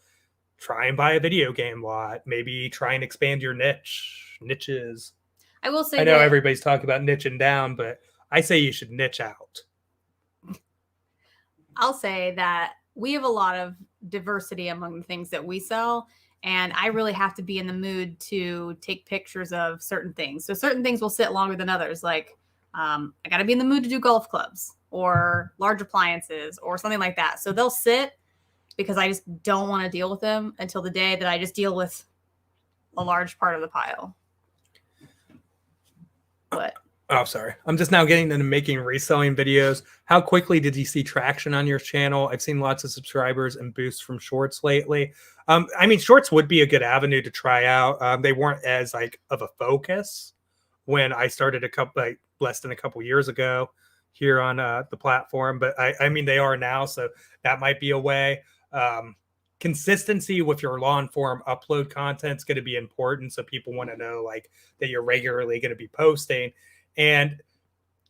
try and buy a video game lot. Maybe try and expand your niches. I will say I know everybody's talking about niching down, but I say you should niche out. I'll say that we have a lot of diversity among the things that we sell. And I really have to be in the mood to take pictures of certain things. So certain things will sit longer than others. Like I got to be in the mood to do golf clubs or large appliances or something like that. So they'll sit because I just don't want to deal with them until the day that I just deal with a large part of the pile. What? Oh, sorry. I'm just now getting into making reselling videos. How quickly did you see traction on your channel? I've seen lots of subscribers and boosts from shorts lately. I mean, shorts would be a good avenue to try out. They weren't as like of a focus when I started less than a couple years ago here on the platform, but I mean, they are now. So that might be a way. Consistency with your long form upload content is going to be important. So people want to know like that you're regularly going to be posting. And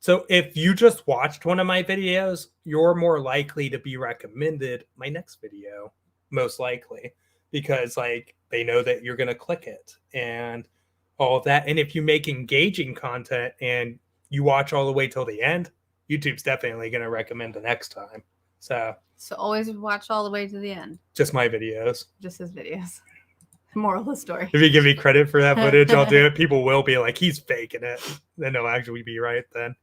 so if you just watched one of my videos, you're more likely to be recommended my next video, most likely, because like they know that you're going to click it and all of that. And if you make engaging content and you watch all the way till the end, YouTube's definitely going to recommend the next time. So always watch all the way to the end. Just my videos. Just his videos. Moral of the story. If you give me credit for that footage, I'll do it. People will be like, he's faking it. Then they'll actually be right then.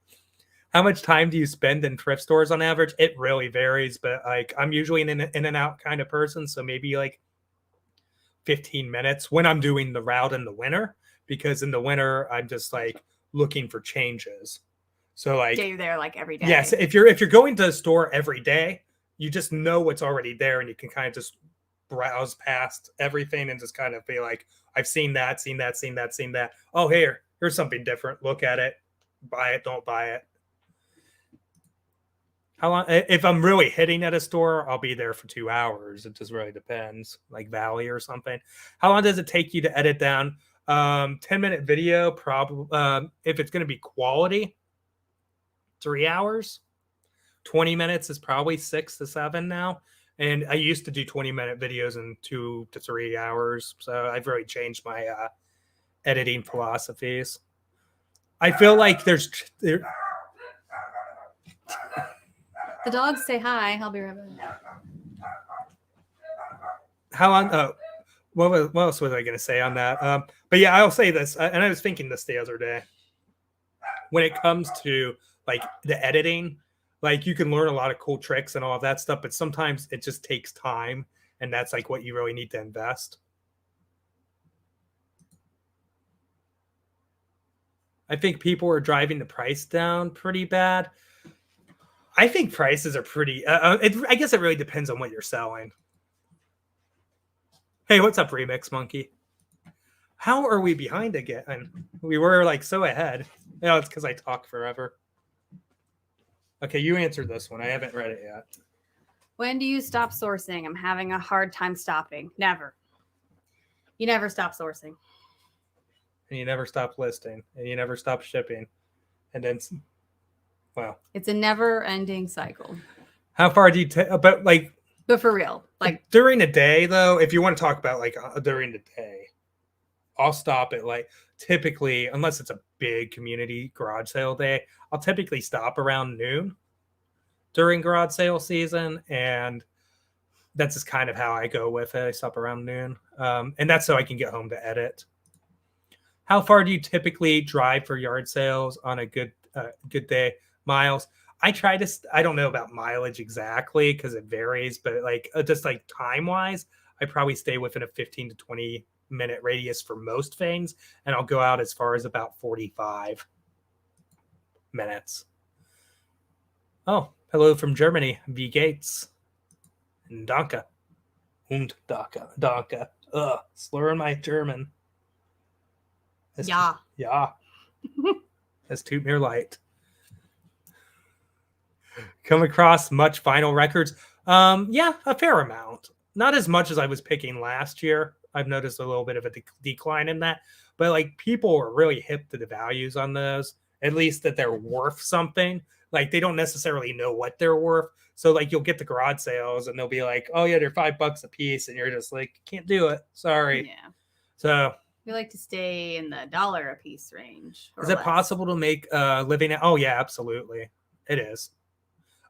How much time do you spend in thrift stores on average? It really varies, but like I'm usually an in and out kind of person. So maybe like 15 minutes when I'm doing the route in the winter, because in the winter, I'm just like looking for changes. So like you're there like every day. Yes. If you're going to the store every day, you just know what's already there and you can kind of just browse past everything and just kind of be like, I've seen that. Oh, here's something different. Look at it. Buy it. Don't buy it. How long? If I'm really hitting at a store, I'll be there for 2 hours. It just really depends, like Valley or something. How long does it take you to edit down? 10-minute video, probably. If it's going to be quality, 3 hours. 20 minutes is probably 6 to 7 now. And I used to do 20-minute videos in 2 to 3 hours. So I've really changed my editing philosophies. I feel like there. The dogs say hi. I'll be right back. How long? Oh, what else was I going to say on that? But yeah, I'll say this. And I was thinking this the other day. When it comes to like the editing, like you can learn a lot of cool tricks and all of that stuff, but sometimes it just takes time, and that's like what you really need to invest. I think people are driving the price down pretty bad. I think prices are pretty. I guess it really depends on what you're selling. Hey, what's up, Remix Monkey? How are we behind again? We were like so ahead. No, it's because I talk forever. Okay, you answered this one. I haven't read it yet. When do you stop sourcing? I'm having a hard time stopping. Never. You never stop sourcing. And you never stop listing. And you never stop shipping. And then, well. It's a never-ending cycle. How far do you take? But for real. Like during the day, though, if you want to talk about like during the day, I'll stop at like typically, unless it's a big community garage sale day, I'll typically stop around noon during garage sale season. And that's just kind of how I go with it. I stop around noon. And that's so I can get home to edit. How far do you typically drive for yard sales on a good day? Miles. I don't know about mileage exactly because it varies, but like just like time wise, I probably stay within a 15 to 20 minute radius for most things, and I'll go out as far as about 45 minutes. Oh, hello from Germany, V Gates. And Danke. Und Danke. Slurring my German. Yeah. Yeah. Es tut mir leid. Come across much vinyl records? Yeah, a fair amount. Not as much as I was picking last year. I've noticed a little bit of a decline in that. But like people are really hip to the values on those, at least that they're worth something. Like they don't necessarily know what they're worth. So like you'll get the garage sales and they'll be like, oh yeah, they're $5 a piece. And you're just like, can't do it. Sorry. Yeah. So we like to stay in the $1 a piece range. Is it possible to make a living? Oh yeah, absolutely. It is.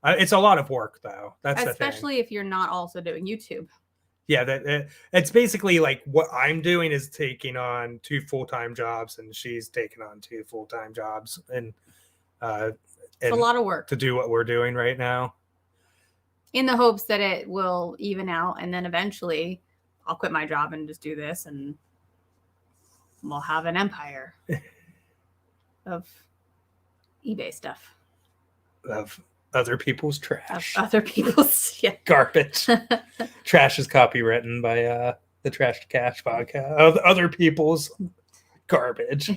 It's a lot of work though. That's especially if you're not also doing YouTube. Yeah, it's basically like what I'm doing is taking on 2 full-time jobs, and she's taking on 2 full-time jobs, and it's a lot of work to do what we're doing right now. In the hopes that it will even out, and then eventually I'll quit my job and just do this, and we'll have an empire of eBay stuff. Of other people's trash. Of other people's garbage. Trash is copywritten by the Trash to Cash podcast. Of other people's garbage.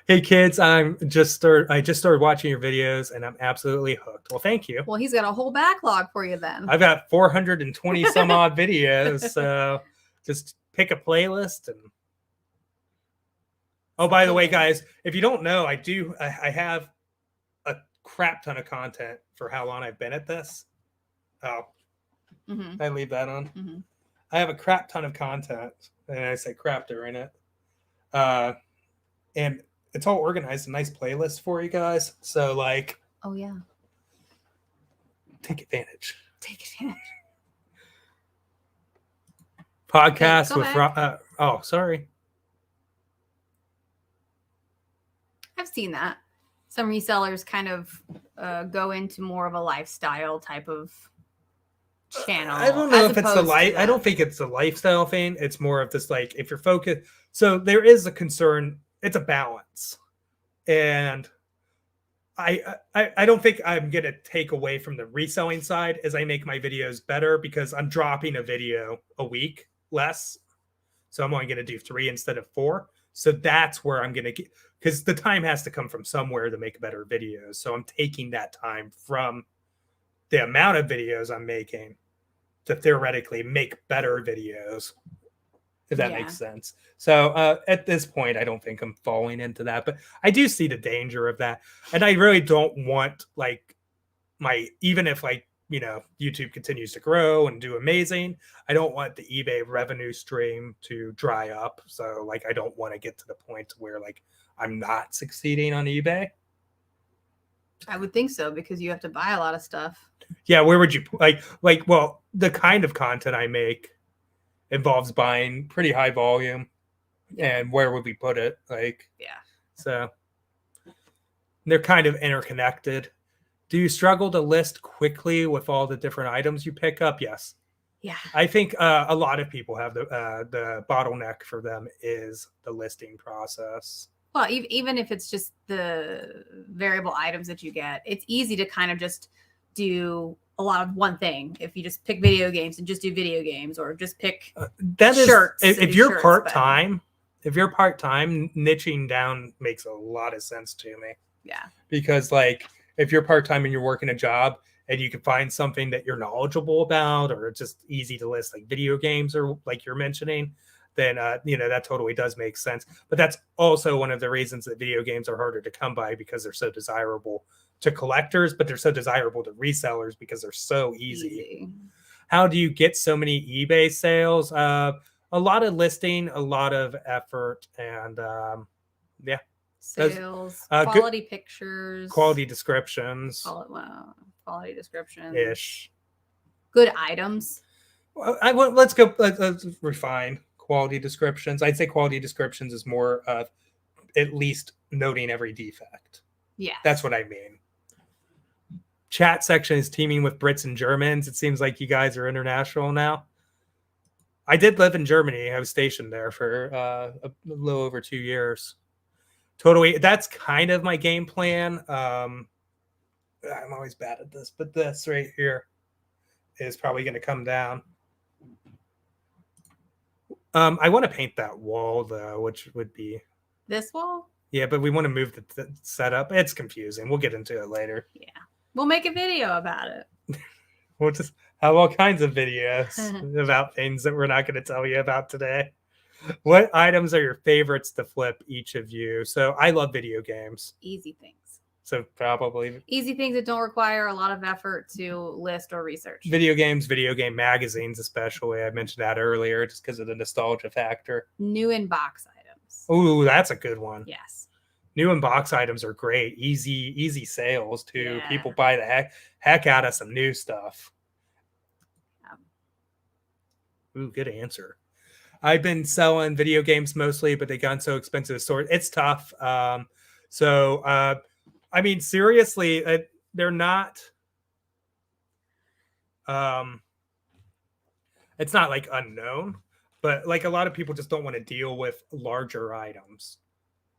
Hey kids, I just started watching your videos and I'm absolutely hooked. Well, thank you. Well, he's got a whole backlog for you then. I've got 420 some odd videos, so just pick a playlist and. Oh, by the way, guys, if you don't know, I have a crap ton of content for how long I've been at this. Oh, I leave that on. I have a crap ton of content, and I say crap during it. And it's all organized in nice playlists for you guys. So, like, oh yeah, take advantage. Take advantage. Podcast with oh, sorry. I've seen that. Some resellers kind of go into more of a lifestyle type of channel. I don't know if it's the life. I don't think it's a lifestyle thing. It's more of this, like, if you're focused. So there is a concern. It's a balance, and I don't think I'm gonna take away from the reselling side as I make my videos better, because I'm dropping a video a week less. So I'm only gonna do 3 instead of 4. So that's where I'm gonna get, because the time has to come from somewhere to make better videos. So I'm taking that time from the amount of videos I'm making to theoretically make better videos, if that makes sense. So at this point, I don't think I'm falling into that, but I do see the danger of that. And I really don't want, like, even if, like, you know, YouTube continues to grow and do amazing, I don't want the eBay revenue stream to dry up. So, like, I don't want to get to the point where, like, I'm not succeeding on eBay. I would think so, because you have to buy a lot of stuff. Yeah, where would you well, the kind of content I make involves buying pretty high volume, and where would we put it? Like, yeah, so they're kind of interconnected. Do you struggle to list quickly with all the different items you pick up? Yes. Yeah. I think a lot of people have the bottleneck for them is the listing process. Well, even if it's just the variable items that you get, it's easy to kind of just do a lot of one thing. If you just pick video games and just do video games, or just pick shirts. If you're part-time, niching down makes a lot of sense to me. Yeah. Because, like, if you're part-time and you're working a job and you can find something that you're knowledgeable about, or just easy to list, like video games, or like you're mentioning, then, you know, that totally does make sense. But that's also one of the reasons that video games are harder to come by, because they're so desirable to collectors, but they're so desirable to resellers because they're so easy. How do you get so many eBay sales? A lot of listing, a lot of effort, and yeah. Sales, quality pictures, quality descriptions. Quality descriptions. Ish. Good items. Let's refine quality descriptions. I'd say quality descriptions is more of at least noting every defect. Yeah. That's what I mean. Chat section is teaming with Brits and Germans. It seems like you guys are international now. I did live in Germany. I was stationed there for a little over 2 years. Totally. That's kind of my game plan. I'm always bad at this, but this right here is probably going to come down. I want to paint that wall, though, which would be this wall. Yeah, but we want to move the setup. It's confusing. We'll get into it later. Yeah, we'll make a video about it. We'll just have all kinds of videos about things that we're not going to tell you about today. What items are your favorites to flip, each of you? So I love video games. Easy things. So probably easy things that don't require a lot of effort to list or research. Video games, video game magazines, especially. I mentioned that earlier just because of the nostalgia factor. New in box items. Oh, that's a good one. Yes. New in box items are great. Easy sales too. Yeah. People buy the heck out of some new stuff. Ooh, good answer. I've been selling video games mostly, but they got so expensive to sort. It's tough. I mean, seriously, they're not. It's not like unknown, but like a lot of people just don't want to deal with larger items.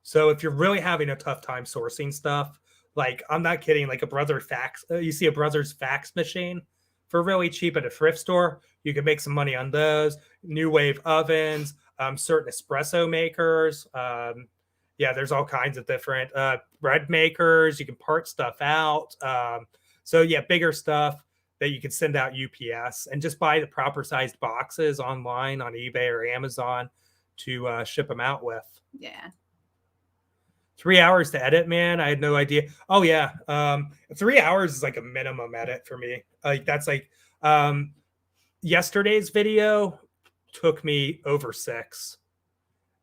So if you're really having a tough time sourcing stuff, like I'm not kidding, like a Brother fax, you see a Brother's fax machine for really cheap at a thrift store. You can make some money on those. New wave ovens, certain espresso makers. Yeah, there's all kinds of different bread makers. You can part stuff out. So yeah, bigger stuff that you can send out UPS and just buy the proper sized boxes online on eBay or Amazon to ship them out with. Yeah. 3 hours to edit, man. I had no idea. Oh yeah. 3 hours is like a minimum edit for me. Like that's like yesterday's video took me over 6.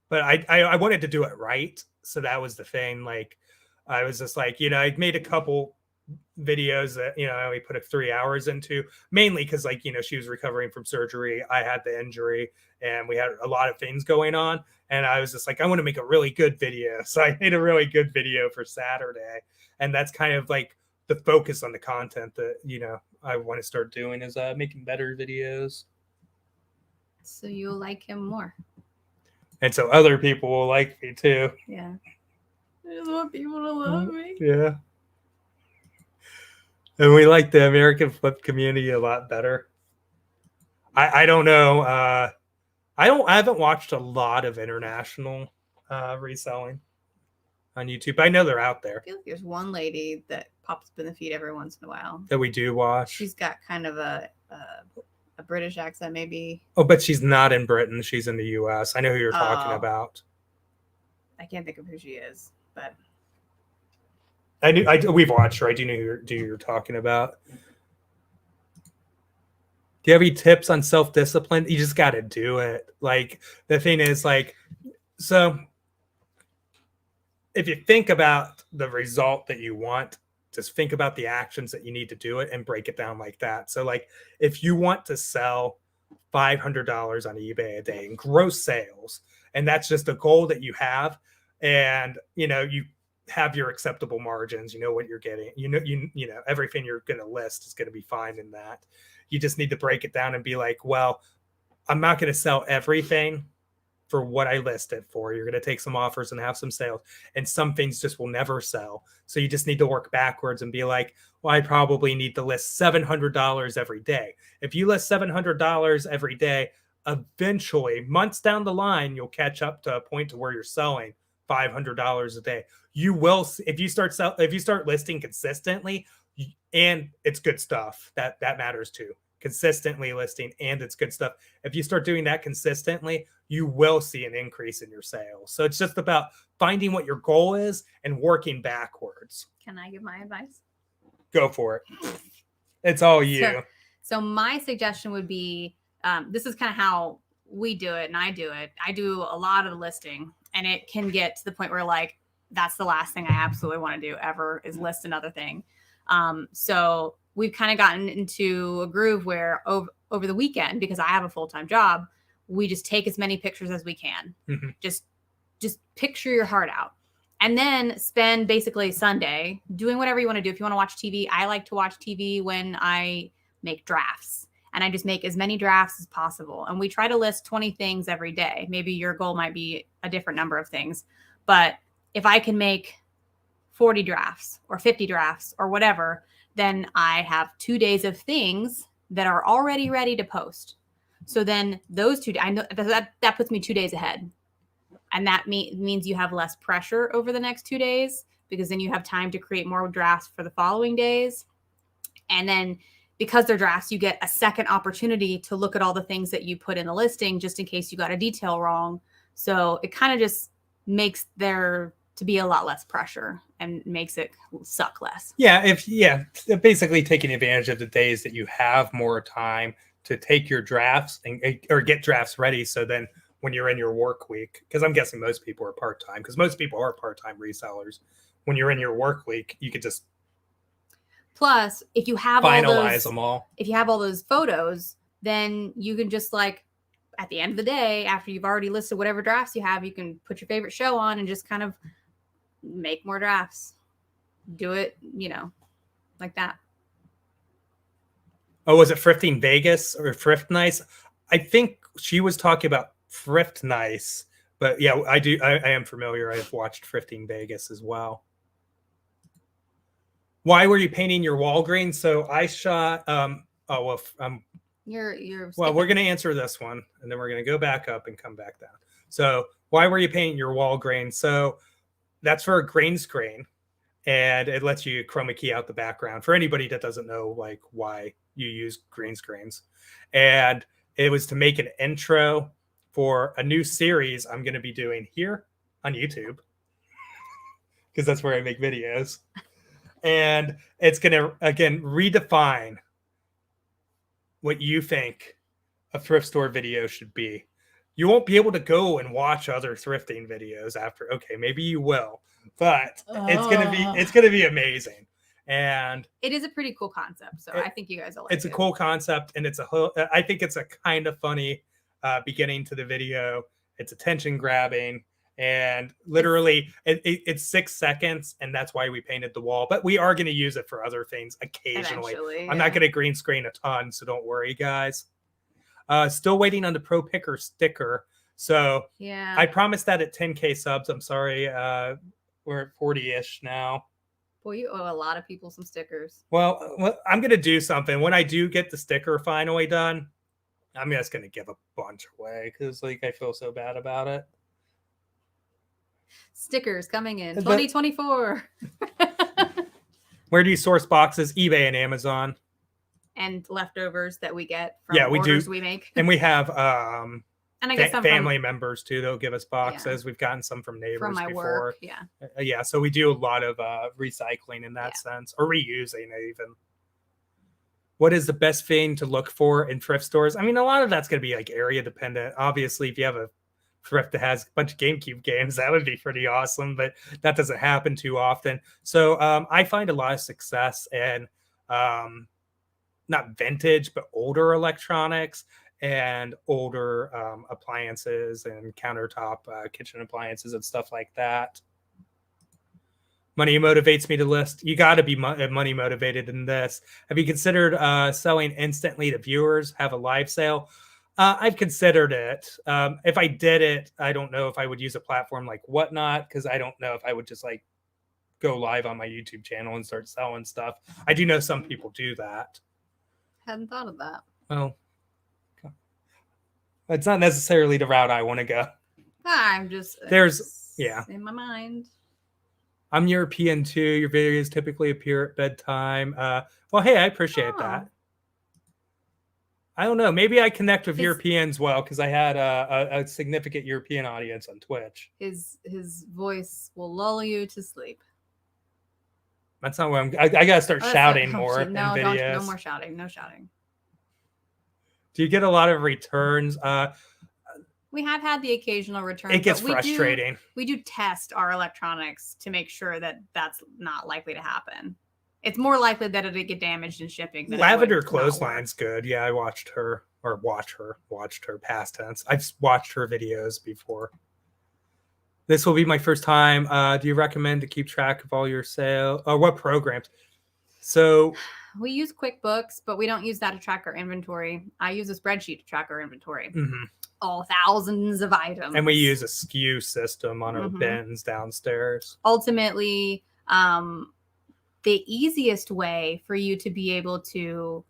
But I wanted to do it right. So that was the thing. Like I was just like, I made a couple videos that, I only put 3 hours into, mainly because like, she was recovering from surgery. I had the injury and we had a lot of things going on. And I was just like, I want to make a really good video. So I made a really good video for Saturday. And that's kind of like the focus on the content that, I want to start doing is making better videos. So you'll like him more. And so other people will like me too. Yeah. I just want people to love me. Yeah. And we like the American flip community a lot better. I don't know. I haven't watched a lot of international reselling on YouTube. I know they're out there. I feel like there's one lady that pops up in the feed every once in a while. That we do watch. She's got kind of a British accent, maybe. Oh, but she's not in Britain. She's in the US. I know who you're talking about. I can't think of who she is, but we've watched her. I do know who you're talking about. Do you have any tips on self-discipline? You just got to do it. Like the thing is, like, so if you think about the result that you want, just think about the actions that you need to do it and break it down like that. So like if you want to sell $500 on eBay a day in gross sales, and that's just a goal that you have, and you have your acceptable margins, what you're getting, everything you're going to list is going to be fine in that. You just need to break it down and be like, well, I'm not going to sell everything for what I list it for. You're going to take some offers and have some sales, and some things just will never sell. So you just need to work backwards and be like, well, I probably need to list $700 every day. If you list $700 every day, eventually months down the line, you'll catch up to a point to where you're selling $500 a day. You will, if you start listing consistently, and it's good stuff, that matters too. Consistently listing and it's good stuff. If you start doing that consistently, you will see an increase in your sales. So it's just about finding what your goal is and working backwards. Can I give my advice? Go for it. It's all you. So my suggestion would be, this is kind of how we do it and I do it. I do a lot of listing, and it can get to the point where like, that's the last thing I absolutely want to do ever is list another thing. So we've kind of gotten into a groove where over the weekend, because I have a full-time job, we just take as many pictures as we can. Mm-hmm. Just picture your heart out. And then spend basically Sunday doing whatever you want to do. If you want to watch TV, I like to watch TV when I make drafts. And I just make as many drafts as possible. And we try to list 20 things every day. Maybe your goal might be a different number of things. But if I can make 40 drafts or 50 drafts or whatever, then I have 2 days of things that are already ready to post. So then those 2 days, I know that puts me 2 days ahead. And that means you have less pressure over the next 2 days, because then you have time to create more drafts for the following days. And then because they're drafts, you get a second opportunity to look at all the things that you put in the listing just in case you got a detail wrong. So it kind of just makes there to be a lot less pressure and makes it suck less. Basically taking advantage of the days that you have more time to take your drafts or get drafts ready. So then when you're in your work week, because I'm guessing most people are part-time, because most people are part-time resellers. When you're in your work week, you could just plus if you have finalize them all. If you have all those photos, then you can just like at the end of the day, after you've already listed whatever drafts you have, you can put your favorite show on and just kind of make more drafts. Do it, like that. Oh, was it Thrifting Vegas or Thrift Nice? I think she was talking about Thrift Nice, but yeah, I am familiar. I've watched Thrifting Vegas as well. Why were you painting your wall green? So I shot. You're well, we're going to answer this one, and then we're going to go back up and come back down. So why were you painting your wall green? So that's for a green screen, and it lets you chroma key out the background. For anybody that doesn't know, like why you use green screens, and it was to make an intro for a new series I'm going to be doing here on YouTube, because that's where I make videos. And it's going to, again, redefine what you think a thrift store video should be. You won't be able to go and watch other thrifting videos after. Okay, maybe you will, but it's going to be amazing. And it is a pretty cool concept. So I think you guys will like it. It's a cool concept, and I think it's a kind of funny beginning to the video. It's attention grabbing. And literally it's 6 seconds, and that's why we painted the wall, but we are going to use it for other things occasionally. I'm not going to green screen a ton, so don't worry, guys. Still waiting on the Pro Picker sticker. So yeah, I promised that at 10K subs. I'm sorry. We're at 40-ish now. Boy, you owe a lot of people some stickers. Well, I'm going to do something. When I do get the sticker finally done, I'm just going to give a bunch away, because I feel so bad about it. Stickers coming in 2024. Where do you source boxes? eBay and Amazon. And leftovers that we get from orders we make. And we have and I guess family members too. They'll give us boxes. Yeah. We've gotten some from neighbors from my before. Work. Yeah. So we do a lot of recycling in that sense, or reusing even. What is the best thing to look for in thrift stores? I mean, a lot of that's going to be like area dependent. Obviously, if you have a thrift that has a bunch of GameCube games, that would be pretty awesome, but that doesn't happen too often. So I find a lot of success in not vintage, but older electronics and older appliances and countertop kitchen appliances and stuff like that. Money motivates me to list. You got to be money motivated in this. Have you considered selling instantly to viewers, have a live sale? I've considered it. If I did it, I don't know if I would use a platform like Whatnot, because I don't know if I would just like go live on my YouTube channel and start selling stuff. I do know some people do that. Hadn't thought of that. Well, it's not necessarily the route I want to go. I'm just in my mind. I'm European too. Your videos typically appear at bedtime. Well, hey, I appreciate that. I don't know. Maybe I connect with Europeans well, because I had a significant European audience on Twitch. His voice will lull you to sleep. That's not what I got to start shouting more in videos. No more shouting. No shouting. Do you get a lot of returns? We have had the occasional return. It gets frustrating. We do test our electronics to make sure that that's not likely to happen. It's more likely that it'll get damaged in shipping. Lavender Clothesline's good. Yeah, I watched her past tense. I've watched her videos before. This will be my first time. Do you recommend to keep track of all your sales? Or what programs? So we use QuickBooks, but we don't use that to track our inventory. I use a spreadsheet to track our inventory. Mm-hmm. All thousands of items. And we use a SKU system on our bins downstairs. Ultimately, the easiest way for you to be able to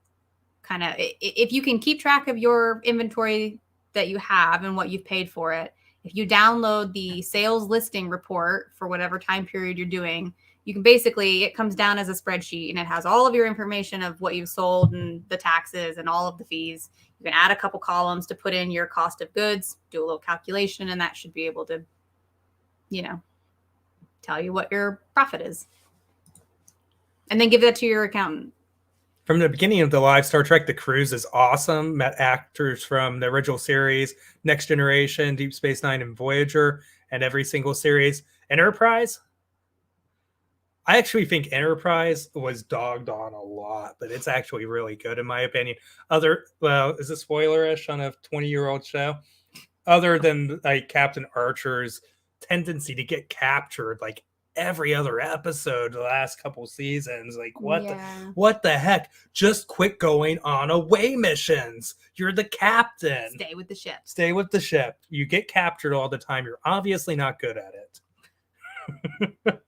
kind of, if you can keep track of your inventory that you have and what you've paid for it, if you download the sales listing report for whatever time period you're doing, you can basically, it comes down as a spreadsheet and it has all of your information of what you've sold and the taxes and all of the fees. You can add a couple columns to put in your cost of goods, do a little calculation, and that should be able to, tell you what your profit is. And then give that to your accountant. From the beginning of the live Star Trek, the cruise is awesome. Met actors from the original series, Next Generation, Deep Space Nine, and Voyager, and every single series. Enterprise, I actually think Enterprise was dogged on a lot, but it's actually really good in my opinion. Is it spoilerish on a 20-year-old show? Other than like Captain Archer's tendency to get captured like every other episode the last couple seasons, like what the heck? Just quit going on away missions. You're the captain. Stay with the ship. Stay with the ship. You get captured all the time. You're obviously not good at it.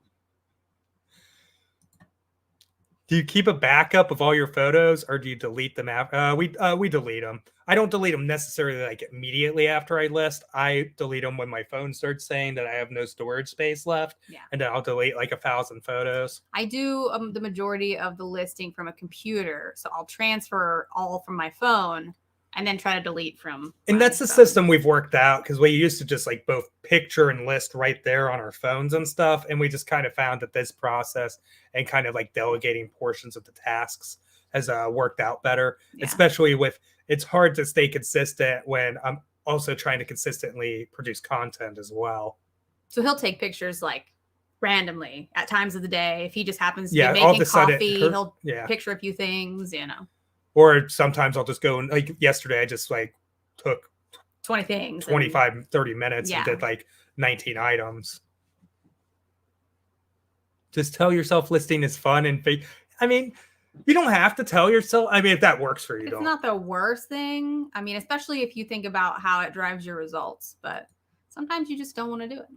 Do you keep a backup of all your photos, or do you delete them after? We delete them. I don't delete them necessarily like immediately after I list. I delete them when my phone starts saying that I have no storage space left, and then I'll delete like 1,000 photos. I do the majority of the listing from a computer, so I'll transfer all from my phone and then try to delete from. And that's the system we've worked out, because we used to just like both picture and list right there on our phones and stuff. And we just kind of found that this process and kind of like delegating portions of the tasks has worked out better, especially with, it's hard to stay consistent when I'm also trying to consistently produce content as well. So he'll take pictures like randomly at times of the day. If he just happens to be making coffee, he'll picture a few things, Or sometimes I'll just go and like yesterday, I just like took 20 things, 25, 30 minutes and did like 19 items. Just tell yourself listing is fun and I mean, you don't have to tell yourself. I mean, if that works for you, it's not the worst thing. I mean, especially if you think about how it drives your results, but sometimes you just don't want to do it.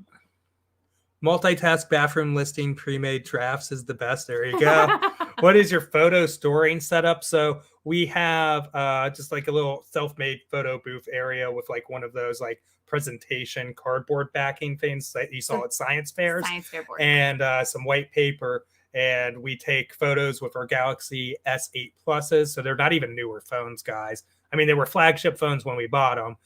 Multitask bathroom listing pre-made drafts is the best. There you go. What is your photo storing setup? So we have just like a little self-made photo booth area with like one of those like presentation cardboard backing things that you saw at science fairs, board. And some white paper. And we take photos with our Galaxy S8 Pluses. So they're not even newer phones, guys. I mean, they were flagship phones when we bought them.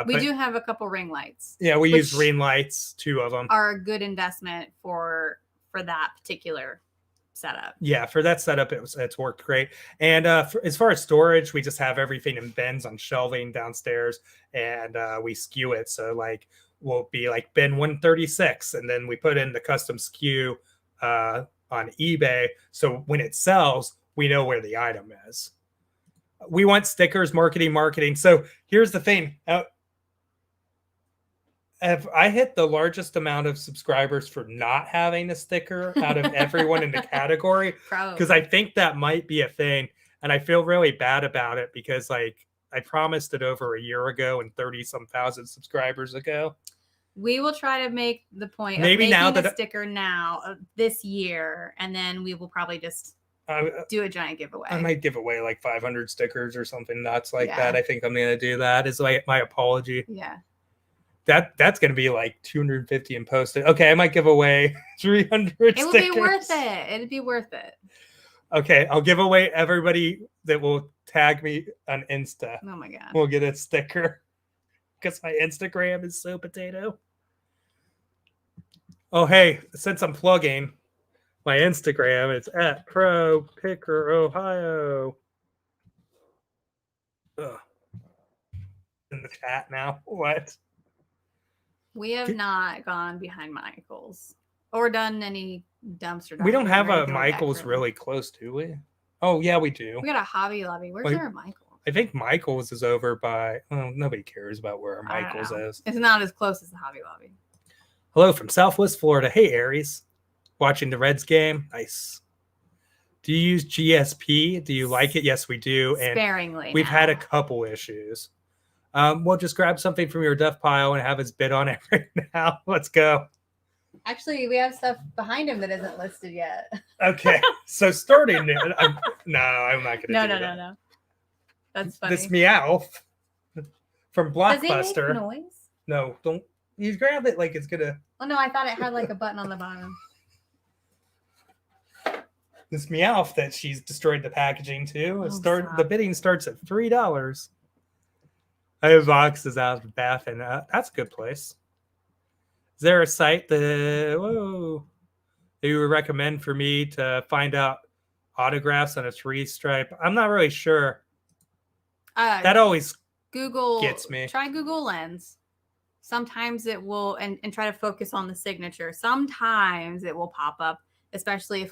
We do have a couple ring lights. Yeah, we use ring lights, 2 of them. Are a good investment for that particular setup. Yeah, for that setup, it's worked great. And as far as storage, we just have everything in bins on shelving downstairs, and we skew it. So like we'll be like bin 136, and then we put in the custom SKU on eBay. So when it sells, we know where the item is. We want stickers, marketing. So here's the thing. Have I hit the largest amount of subscribers for not having a sticker out of everyone in the category? Because I think that might be a thing. And I feel really bad about it because like I promised it over a year ago and 30-some thousand subscribers ago. We will try to make the point maybe of now making that a sticker now this year, and then we will probably just do a giant giveaway. I might give away like 500 stickers or something nuts like that. I think I'm going to do that. Is like my apology. Yeah. That's going to be like 250 and posted. Okay, I might give away 300 stickers. It would be worth it. It'd be worth it. Okay, I'll give away everybody that will tag me on Insta. Oh my God. We'll get a sticker because my Instagram is so potato. Oh, hey, since I'm plugging my Instagram, it's at Pro Picker Ohio. Ugh. In the chat now. What? We have not gone behind Michael's or done any dumpster. We don't have a Michael's really close, do we? Oh, yeah, we do. We got a Hobby Lobby. Where's our Michael's? I think Michael's is over by, nobody cares about where our Michael's is. It's not as close as the Hobby Lobby. Hello from Southwest Florida. Hey, Aries. Watching the Reds game. Nice. Do you use GSP? Do you like it? Yes, we do. And sparingly. We've had a couple issues. We'll just grab something from your duff pile and have us bid on it right now. Let's go. Actually, we have stuff behind him that isn't listed yet. Okay. So starting it. I'm not going to do that. No. That's funny. This Meowth from Blockbuster. Does it make noise? No, don't. You grab it like it's going to. Oh, no, I thought it had like a button on the bottom. this Meowth that she's destroyed the packaging to. Stop. The bidding starts at $3. I have boxes out of Baffin. That's a good place. Is there a site that you would recommend for me to find out autographs on a 3-stripe? I'm not really sure. That always gets me. Try Google Lens. Sometimes it will, and try to focus on the signature. Sometimes it will pop up, especially if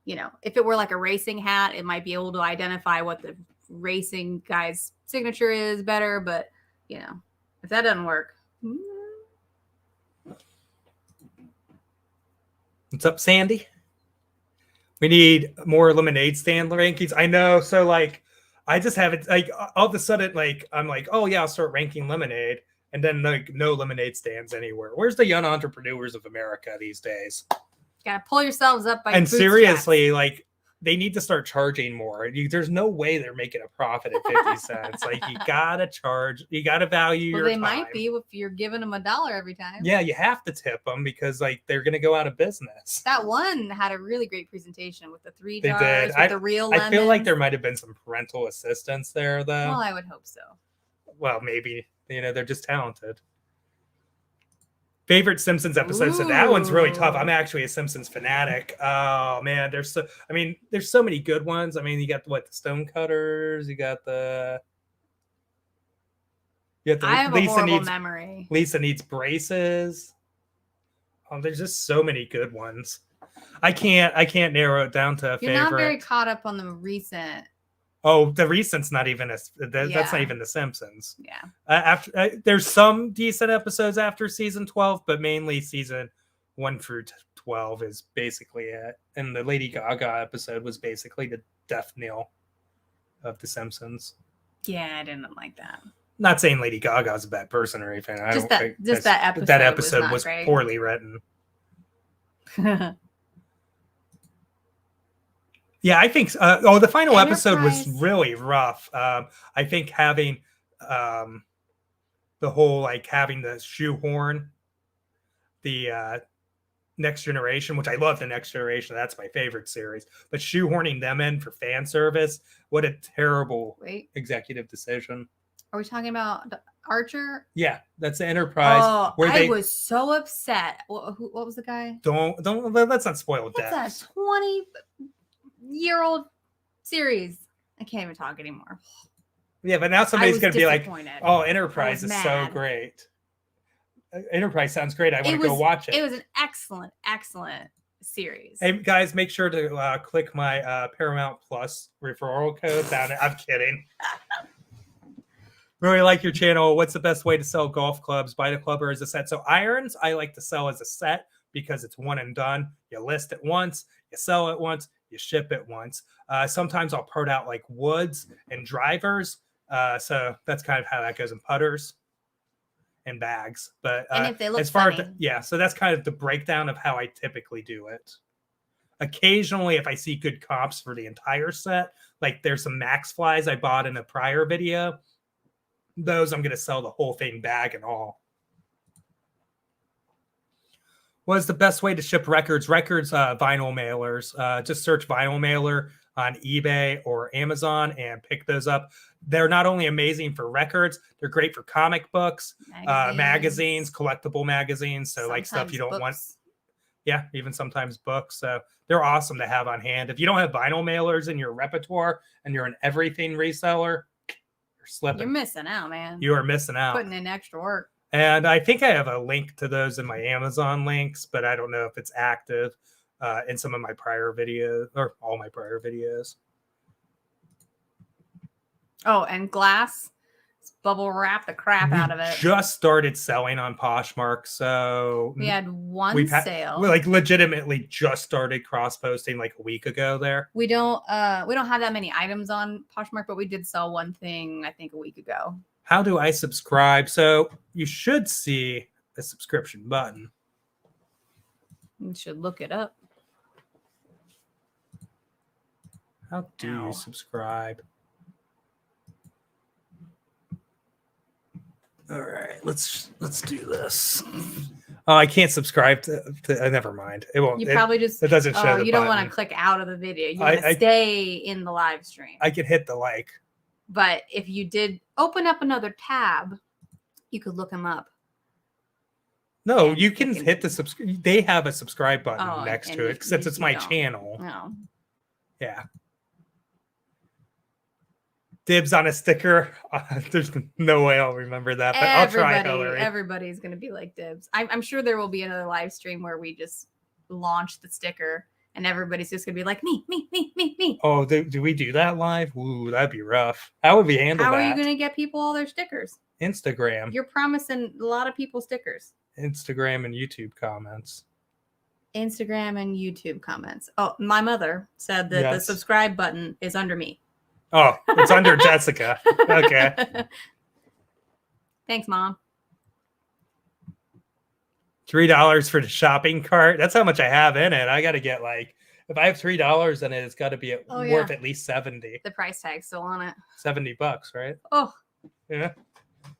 if it were like a racing hat, it might be able to identify what the racing guy's signature is better. But if that doesn't work. What's up, Sandy? We need more lemonade stand rankings. I know. So I just have it all of a sudden, I'm like, oh yeah, I'll start ranking lemonade. And then no lemonade stands anywhere. Where's the young entrepreneurs of America these days? Gotta pull yourselves up by and seriously, they need to start charging more. There's no way they're making a profit at 50 cents. You gotta charge. You gotta value your time. They might be if you're giving them $1 every time. Yeah, you have to tip them because they're gonna go out of business. That one had a really great presentation with the 3 jars. They did. With the real lemons. I feel like there might have been some parental assistance there, though. Well, I would hope so. Well, maybe they're just talented. Favorite Simpsons episode. So that one's really tough. I'm actually a Simpsons fanatic. Oh man, there's so many good ones. I mean, you got the Stonecutters. You got the. I have a horrible memory. Lisa needs braces. Oh, there's just so many good ones. I can't narrow it down to a favorite. You're not very caught up on the recent. Oh, the recent's not even that's not even the Simpsons. Yeah. There's some decent episodes after season 12, but mainly season 1 through 12 is basically it. And the Lady Gaga episode was basically the death knell of the Simpsons. Yeah, I didn't like that. Not saying Lady Gaga's a bad person or anything. That episode was poorly written. Yeah, I think. The final episode was really rough. I think having the whole having the shoehorn the Next Generation, which I love the Next Generation. That's my favorite series. But shoehorning them in for fan service, what a terrible executive decision. Are we talking about Archer? Yeah, that's the Enterprise. Oh, I was so upset. What was the guy? Don't. Let's not spoil death. It's a 20-year-old series. I can't even talk anymore. Yeah, but now somebody's going to be like, "Oh, Enterprise is so great. Enterprise sounds great. I want to go watch it." It was an excellent, excellent series. Hey guys, make sure to click my Paramount Plus referral code down there. I'm kidding. Really like your channel. What's the best way to sell golf clubs? Buy the club or as a set? So irons, I like to sell as a set because it's one and done. You list it once, you sell it once, you ship it once. Sometimes I'll put out woods and drivers. So that's kind of how that goes in putters and bags. But and if they look so that's kind of the breakdown of how I typically do it. Occasionally, if I see good comps for the entire set, there's some Max Flies I bought in a prior video. Those I'm going to sell the whole thing bag and all. What is the best way to ship records? Vinyl mailers. Just search vinyl mailer on eBay or Amazon and pick those up. They're not only amazing for records, they're great for comic books, magazines, collectible magazines. So sometimes stuff you don't want. Yeah, even sometimes books. So they're awesome to have on hand. If you don't have vinyl mailers in your repertoire and you're an everything reseller, slipping. You're missing out, man. You are missing out. Putting in extra work. And I think I have a link to those in my Amazon links, but I don't know if it's active in some of my prior videos or all my prior videos. Oh, and glass. Bubble wrap the crap out of it. Just started selling on Poshmark, so we had one sale. We legitimately just started cross posting a week ago. There, we don't have that many items on Poshmark, but we did sell one thing I think a week ago. How do I subscribe? So you should see the subscription button. You should look it up. How do you subscribe? All right, let's do this. Oh, I can't subscribe to never mind. It won't. You probably just it doesn't show the you don't button. want to click out of the video. You want to stay in the live stream. I could hit the like. But if you did open up another tab, you could look them up. No, you can hit the subscribe. They have a subscribe button next to it since it's my channel. No. Yeah. Dibs on a sticker. There's no way I'll remember that, but I'll try, Hillary. Everybody's going to be like Dibs. I'm sure there will be another live stream where we just launch the sticker and everybody's just going to be like, me. Oh, do we do that live? Ooh, that'd be rough. How would we handle that? How are you going to get people all their stickers? Instagram. You're promising a lot of people stickers. Instagram and YouTube comments. Oh, my mother said that the subscribe button is under me. Oh, it's under Jessica. Okay. Thanks, Mom. $3 for the shopping cart. That's how much I have in it. I got to get if I have $3 in it, it's got to be worth at least 70. The price tag's still on it. $70, right? Oh. Yeah.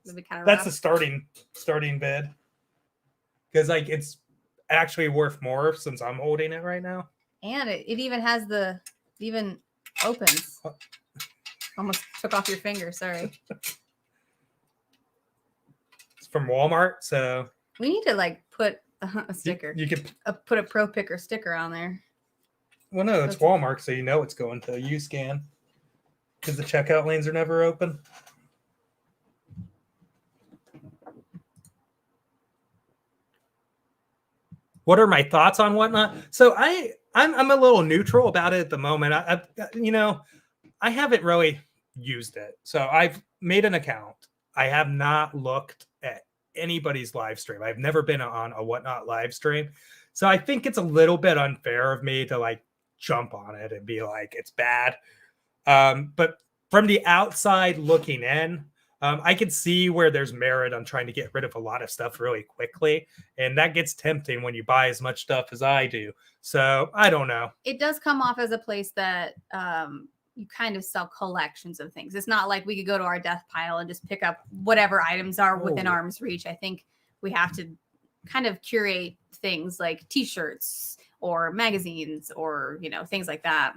That'd be kind of That's rough. the starting bid. Because it's actually worth more since I'm holding it right now. And it even has even opens. Almost took off your finger. Sorry. It's from Walmart, so we need to put a sticker. You could put a Pro Picker sticker on there. Well, no, it's Walmart, so you know it's going to U-Scan because the checkout lanes are never open. What are my thoughts on whatnot? So I'm a little neutral about it at the moment. I haven't really used it. So I've made an account. I have not looked at anybody's live stream. I've never been on a whatnot live stream. So I think it's a little bit unfair of me to jump on it and be like, it's bad. But from the outside looking in, I can see where there's merit on trying to get rid of a lot of stuff really quickly. And that gets tempting when you buy as much stuff as I do. So I don't know. It does come off as a place that you kind of sell collections of things. It's not like we could go to our death pile and just pick up whatever items are within arm's reach. I think we have to kind of curate things like t-shirts or magazines or, things like that.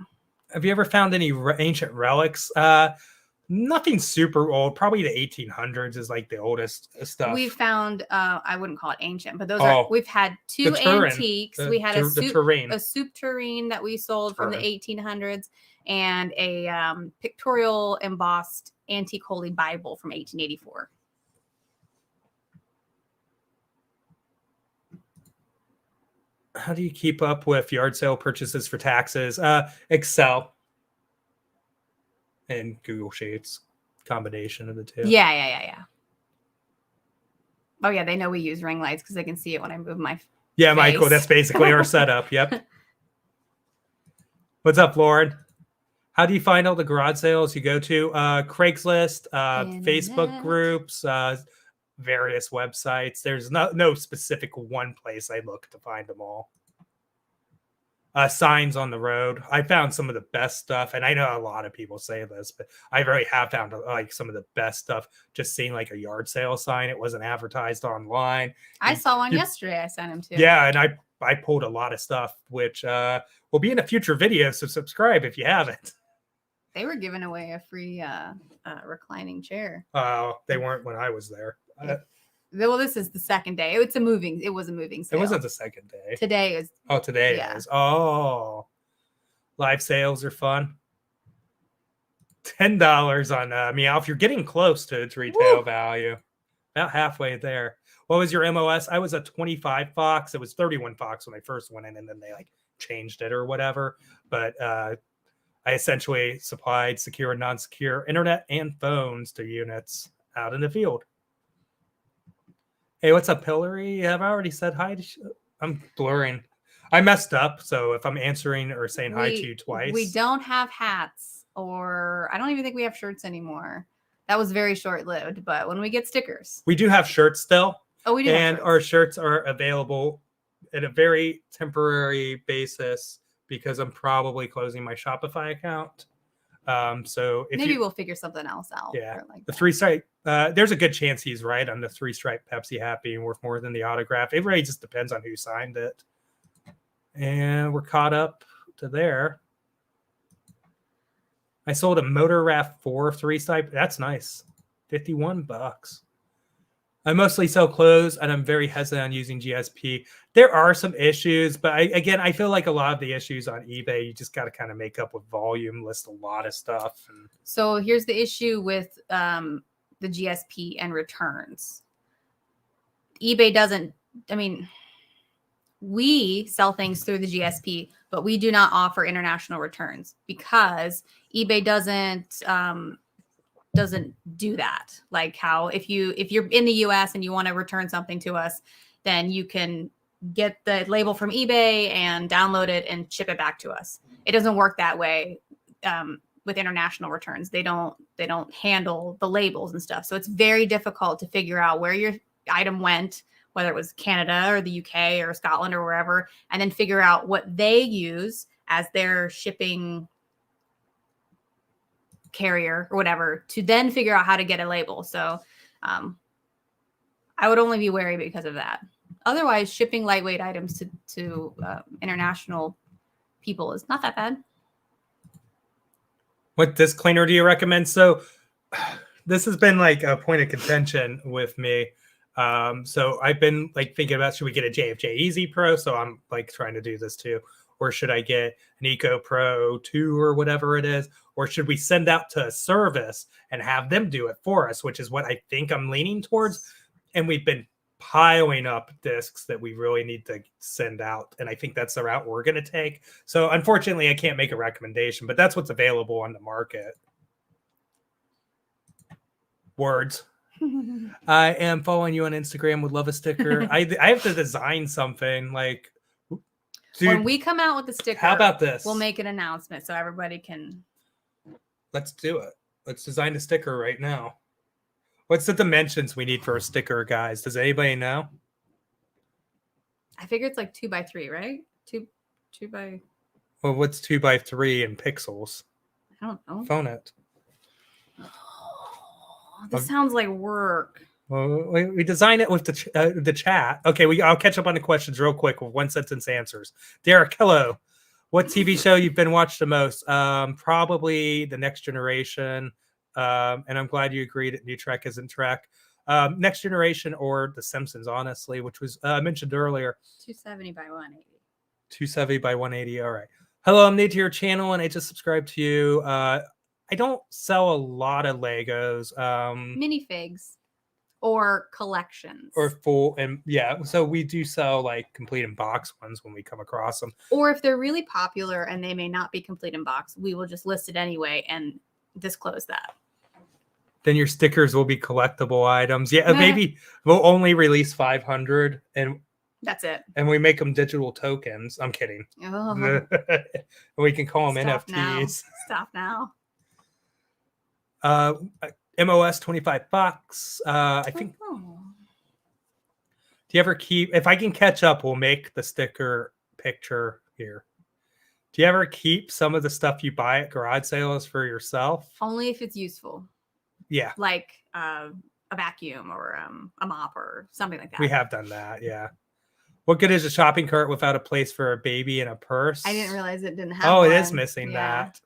Have you ever found any ancient relics? Nothing super old. Probably the 1800s is the oldest stuff. We found, I wouldn't call it ancient, but those are, we've had two antiques. We had a soup tureen that we sold from the 1800s and a pictorial embossed antique Holy Bible from 1884. How do you keep up with yard sale purchases for taxes? Excel and Google Sheets, combination of the two. Yeah. Oh yeah, they know we use ring lights because they can see it when I move my face. Michael, that's basically our setup. Yep. What's up, Lauren? How do you find all the garage sales you go to? Craigslist, Facebook groups, various websites. There's no specific one place I look to find them all. Signs on the road. I found some of the best stuff, and I know a lot of people say this, but I really have found some of the best stuff just seeing a yard sale sign. It wasn't advertised online. I saw one yesterday. I sent him to. Yeah, and I pulled a lot of stuff, which will be in a future video, so subscribe if you haven't. They were giving away a free reclining chair. They weren't when I was there. Well, this is the second day. It was a moving sale. It wasn't the second day. Today is. Oh, today is. Oh, live sales are fun. $10 on Meow. If you're getting close to its retail value, about halfway there. What was your MOS? I was a 25 Fox. It was 31 Fox when I first went in, and then they changed it or whatever. But I essentially supplied secure and non-secure internet and phones to units out in the field. Hey, what's up, Hillary? Have I already said hi? I'm blurring. I messed up, so if I'm answering or saying hi to you twice. We don't have hats, or I don't even think we have shirts anymore. That was very short-lived, but when we get stickers. We do have shirts still. Oh, we do. And our shirts are available at a very temporary basis because I'm probably closing my Shopify account. So if maybe we'll figure something else out. Yeah, like the 3-stripe. There's a good chance he's right on the 3-stripe Pepsi hat being worth more than the autograph. It really just depends on who signed it. And we're caught up to there. I sold a Motor Raft 4 3-stripe. That's nice. $51. I mostly sell clothes, and I'm very hesitant on using GSP. There are some issues, but I feel like a lot of the issues on eBay, you just got to kind of make up with volume, list a lot of stuff. So here's the issue with the GSP and returns. eBay doesn't, we sell things through the GSP, but we do not offer international returns because eBay doesn't do that. Like how if you're in the US and you want to return something to us, then you can get the label from eBay and download it and ship it back to us. It doesn't work that way with international returns. They don't handle the labels and stuff. So it's very difficult to figure out where your item went, whether it was Canada or the UK or Scotland or wherever, and then figure out what they use as their shipping carrier or whatever to then figure out how to get a label. So I would only be wary because of that. Otherwise, shipping lightweight items to international people is not that bad. What disclaimer do you recommend? So this has been like a point of contention with me. So I've been like thinking about, should we get a JFJ Easy Pro? So I'm like trying to do this too. Or should I get an Eco Pro 2 or whatever it is? Or should we send out to a service and have them do it for us, which is what I think I'm leaning towards. And we've been piling up discs that we really need to send out. And I think that's the route we're going to take. So unfortunately, I can't make a recommendation, but that's what's available on the market. Words. I am following you on Instagram. Would love a sticker. I have to design something like... Dude, when we come out with the sticker, how about this? We'll make an announcement so everybody can. Let's do it. Let's design a sticker right now. What's the dimensions we need for a sticker, guys? Does anybody know? I figure it's like 2x3, right? Two by. Well, what's 2x3 in pixels? I don't know. Phone it. Oh, this sounds like work. Well, we design it with the chat. Okay, I'll catch up on the questions real quick with 1-sentence answers. Derek, hello. What TV show you've been watched the most? Probably The Next Generation. And I'm glad you agreed that New Trek isn't Trek. Next Generation or The Simpsons, honestly, which was mentioned earlier. 270 by 180. 270 by 180. All right. Hello, I'm new to your channel and I just subscribed to you. I don't sell a lot of Legos. Minifigs. Or collections. Or full, and yeah, so we do sell like complete in box ones when we come across them. Or if they're really popular and they may not be complete in box, we will just list it anyway and disclose that. Then your stickers will be collectible items. Yeah, maybe we'll only release 500 and that's it. And we make them digital tokens. I'm kidding. Oh. We can call them Stop NFTs. Now. Stop now. MOS $25. I think. Do you ever keep? If I can catch up, we'll make the sticker picture here. Do you ever keep some of the stuff you buy at garage sales for yourself? Only if it's useful. Yeah. Like a vacuum or a mop or something like that. We have done that. Yeah. What good is a shopping cart without a place for a baby and a purse? I didn't realize it didn't have. Oh, one. It is missing that.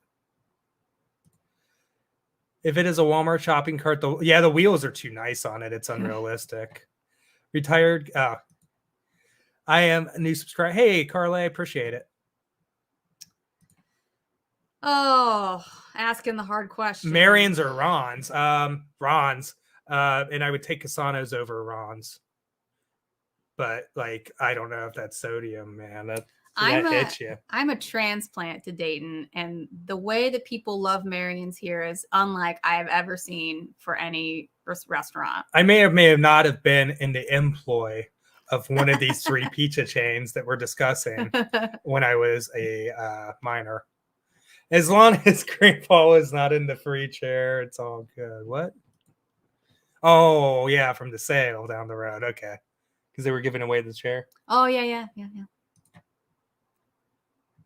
If it is a Walmart shopping cart, the wheels are too nice on it. It's unrealistic. Retired. I am a new subscriber. Hey, Carla, I appreciate it. Oh, asking the hard question. Marion's or Ron's? Ron's. And I would take Casanos over Ron's. But like, I don't know if that's sodium, man. That hits you. I'm a transplant to Dayton, and the way that people love Marion's here is unlike I've ever seen for any restaurant. I may have not have been in the employ of one of these 3 pizza chains that we're discussing when I was a minor. As long as Grandpa is not in the free chair, it's all good. What? Oh, yeah, from the sale down the road. Okay. Because they were giving away the chair. Oh, yeah.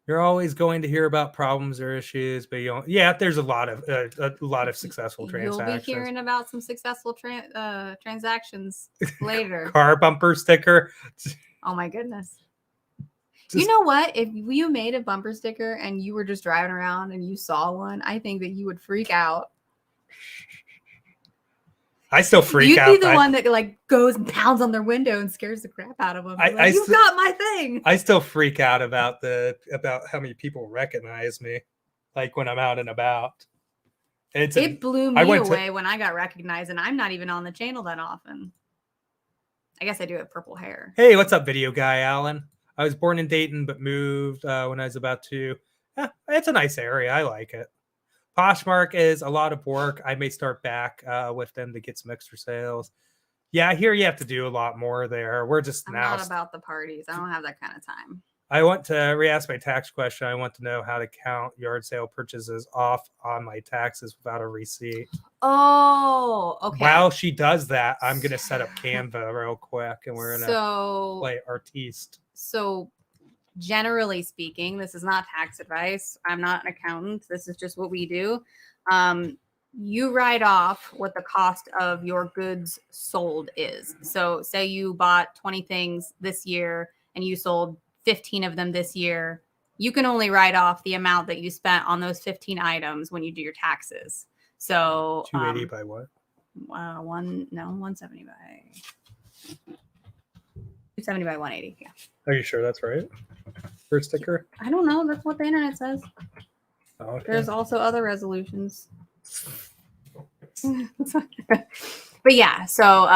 You're always going to hear about problems or issues, but you don't. Yeah, there's a lot of successful transactions. You'll be hearing about some successful transactions later. Car bumper sticker. Oh my goodness. Just- You know what? If you made a bumper sticker and you were just driving around and you saw one, I think that you would freak out. I still freak You'd out. You'd be the one that like goes and pounds on their window and scares the crap out of them. Like, you got my thing. I still freak out about how many people recognize me, like when I'm out and about. It blew me away when I got recognized, and I'm not even on the channel that often. I guess I do have purple hair. Hey, what's up, video guy Alan? I was born in Dayton, but moved when I was about 2. Yeah, it's a nice area. I like it. Poshmark is a lot of work. I may start back with them to get some extra sales. Yeah, I hear you have to do a lot more there. We're just I'm now. Not about the parties. I don't have that kind of time. I want to re-ask my tax question. I want to know how to count yard sale purchases off on my taxes without a receipt. Oh, okay. While she does that, I'm going to set up Canva real quick, and we're going to play Artiste. So generally speaking, this is not tax advice. I'm not an accountant. This is just what we do. You write off what the cost of your goods sold is. So say you bought 20 things this year and you sold 15 of them this year. You can only write off the amount that you spent on those 15 items when you do your taxes. So 280 by what? 170 by 270 by 180. Yeah. Are you sure that's right? For a sticker? I don't know. That's what the internet says. Oh, okay. There's also other resolutions. But yeah, so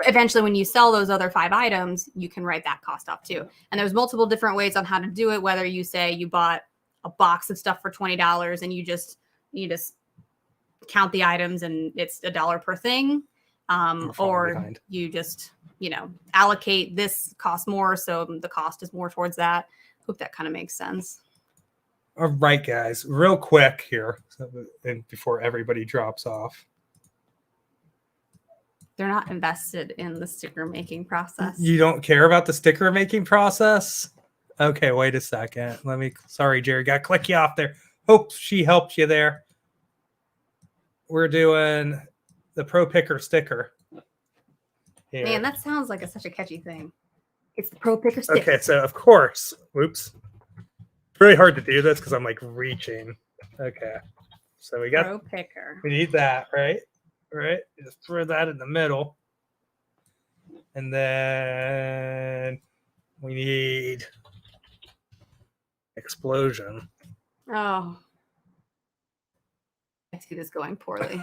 eventually when you sell those other 5 items, you can write that cost off too. And there's multiple different ways on how to do it, whether you say you bought a box of stuff for $20 and you just count the items and it's $1 per thing, or you just allocate this cost more, so the cost is more towards that. Hope that kind of makes sense. All right, guys, real quick here, and before everybody drops off. They're not invested in the sticker making process. You don't care about the sticker making process? Okay, wait a second. Sorry, Jerry, got to click you off there. Hope she helped you there. We're doing the Pro Picker sticker. Here. Man, that sounds like such a catchy thing. It's the Pro Picker sticker. Okay, so of course, whoops. It's really hard to do this because I'm like reaching. Okay, so we got Pro Picker. We need that, right? Right? Just throw that in the middle. And then we need explosion. Oh. I see this going poorly.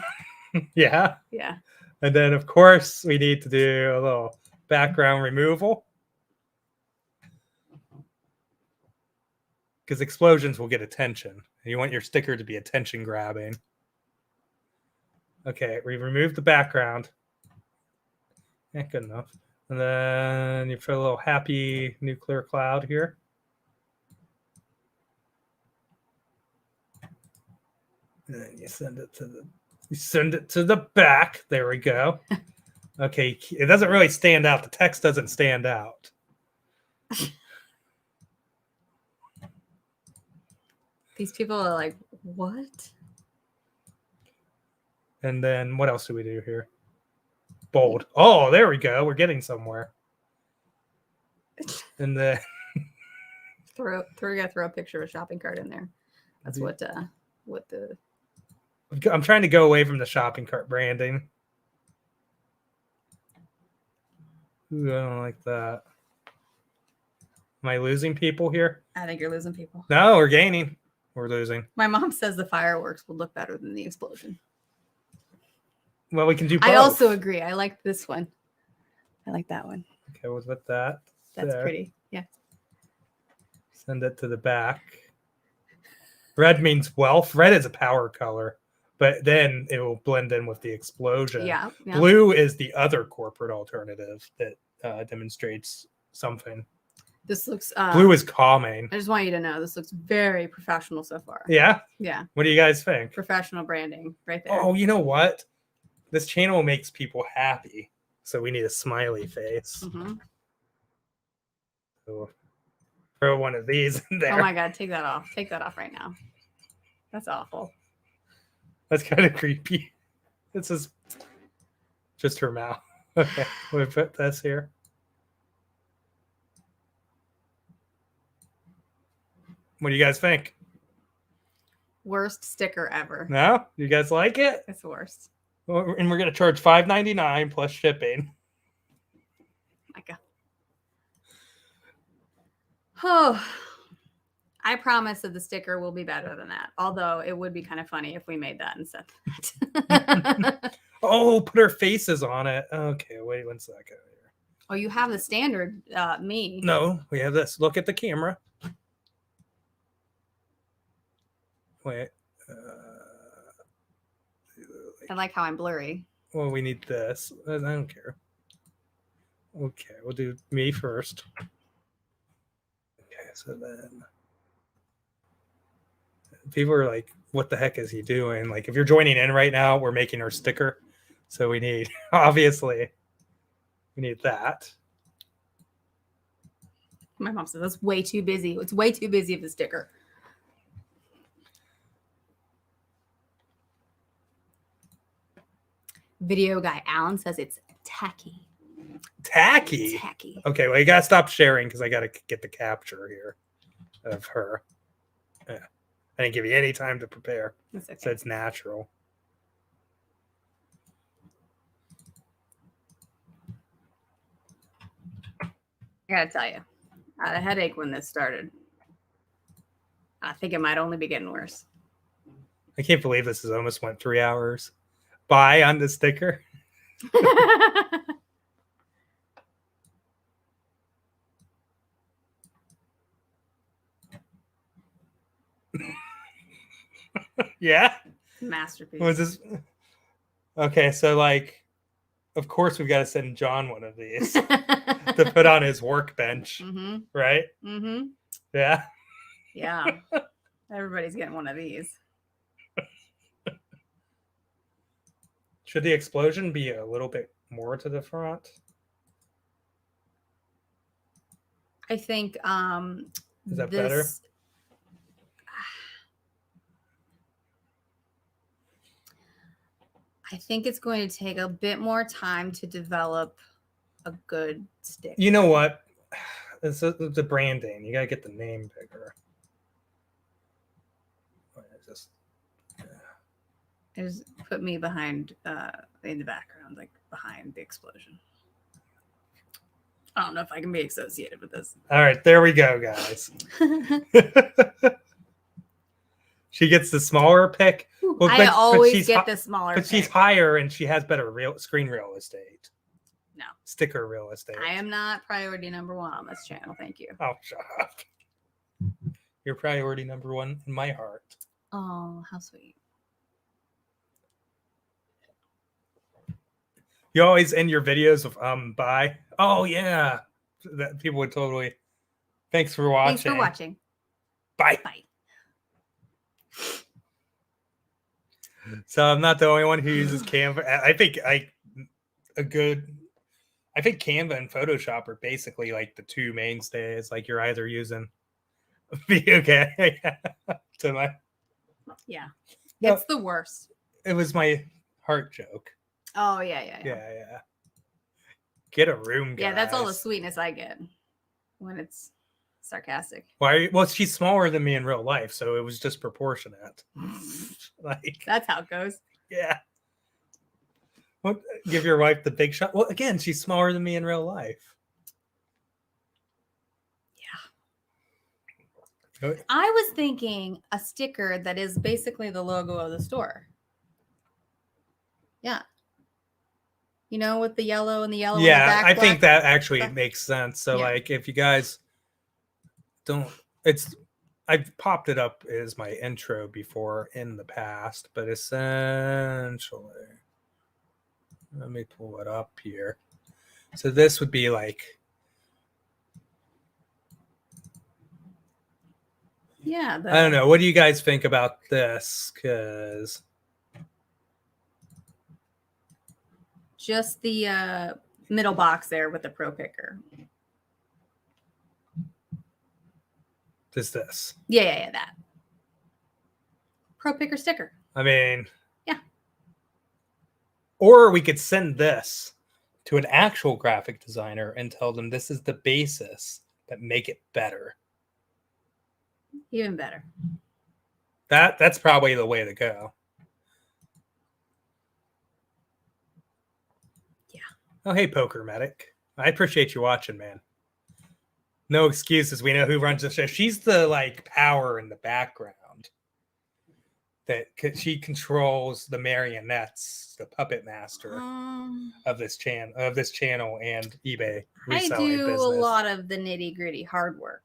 Yeah? Yeah. And then, of course, we need to do a little background removal. Because explosions will get attention. And you want your sticker to be attention grabbing. Okay, we removed the background. Yeah, good enough. And then you put a little happy nuclear cloud here. And then you send it to the back. There we go. Okay, it doesn't really stand out. The text doesn't stand out. These people are like, what? And then what else do we do here? Bold. Oh, there we go. We're getting somewhere. And then throw a picture of a shopping cart in there. That's what the I'm trying to go away from the shopping cart branding. Ooh, I don't like that. Am I losing people here? I think you're losing people. No, we're gaining. We're losing. My mom says the fireworks will look better than the explosion. Well, we can do both. I also agree. I like this one. I like that one. Okay, what's with that? That's pretty. Yeah. Send it to the back. Red means wealth. Red is a power color, but then it will blend in with the explosion. Yeah. Blue is the other corporate alternative that demonstrates something. This looks... Blue is calming. I just want you to know, this looks very professional so far. Yeah? Yeah. What do you guys think? Professional branding right there. Oh, you know what? This channel makes people happy. So we need a smiley face. Mm-hmm. So throw one of these in there. Oh my God, take that off. Take that off right now. That's awful. That's kind of creepy. This is just her mouth. Okay, we put this here. What do you guys think? Worst sticker ever. No? You guys like it? It's the worst. Well, and we're going to charge $5.99 plus shipping. My God. Oh, I promise that the sticker will be better than that. Although it would be kind of funny if we made that instead of that. Oh, put our faces on it. Okay, wait 1 second here. Oh, you have the standard me. No, we have this. Look at the camera. Wait. I like how I'm blurry. Well, we need this. I don't care. Okay, we'll do me first. Okay, so then people are like, what the heck is he doing? Like, if you're joining in right now, we're making our sticker. So we need, obviously, we need that. My mom says that's way too busy. It's way too busy of the sticker. Video guy Alan says it's tacky. Tacky? Tacky. Okay, well, you got to stop sharing because I got to get the capture here of her. Yeah. I didn't give you any time to prepare. That's okay. So it's natural. I gotta tell you, I had a headache when this started. I think it might only be getting worse. I can't believe this has almost went 3 hours. Buy on the sticker. Yeah. Masterpiece. Was this? Okay, so like, of course we've got to send John one of these to put on his workbench, Mm-hmm. right? Mm-hmm. Yeah. Yeah. Everybody's getting one of these. Should the explosion be a little bit more to the front? I think Is that better? I think it's going to take a bit more time to develop a good stick. You know what? It's the branding. You gotta get the name bigger. Just put me behind in the background, like behind the explosion. I don't know if I can be associated with this. All right, there we go, guys. She gets the smaller pick. Well, I always get the smaller but pick. she's higher and she has better screen real estate. No. Sticker real estate. I am not priority number one on this channel. Thank you. Oh, shut up. You're priority number one in my heart. Oh, how sweet. You always end your videos with bye. Oh yeah. That people would totally. Thanks for watching. Thanks for watching. Bye. Bye. So I'm not the only one who uses Canva. I think Canva and Photoshop are basically like the two mainstays. Like you're either using okay. So Yeah. It's the worst. It was my heart joke. Oh yeah. Yeah. Get a room, guys. Yeah, that's all the sweetness I get when it's sarcastic. Why? Well, she's smaller than me in real life, so it was disproportionate. Like That's how it goes. yeah. Well, give your wife the big shot. Well, again, she's smaller than me in real life. Yeah. I was thinking a sticker that is basically the logo of the store. Yeah. You know, with the yellow and the yellow. Yeah, and the I think black. that actually makes sense. So, like, if you guys don't, I've popped it up as my intro before in the past, but essentially, let me pull it up here. So this would be like, yeah. I don't know. What do you guys think about this? Because just the middle box there with the Pro Picker. Just this. Yeah, that. Pro picker sticker. I mean, yeah. Or we could send this to an actual graphic designer and tell them this is the basis, but make it better. Even better. That's probably the way to go. Yeah. Oh, hey, Poker Medic. I appreciate you watching, man. No excuses. We know who runs the show. She's the power in the background. That she controls the marionettes, the puppet master of this channel and eBay reselling I do business. a lot of the nitty gritty hard work.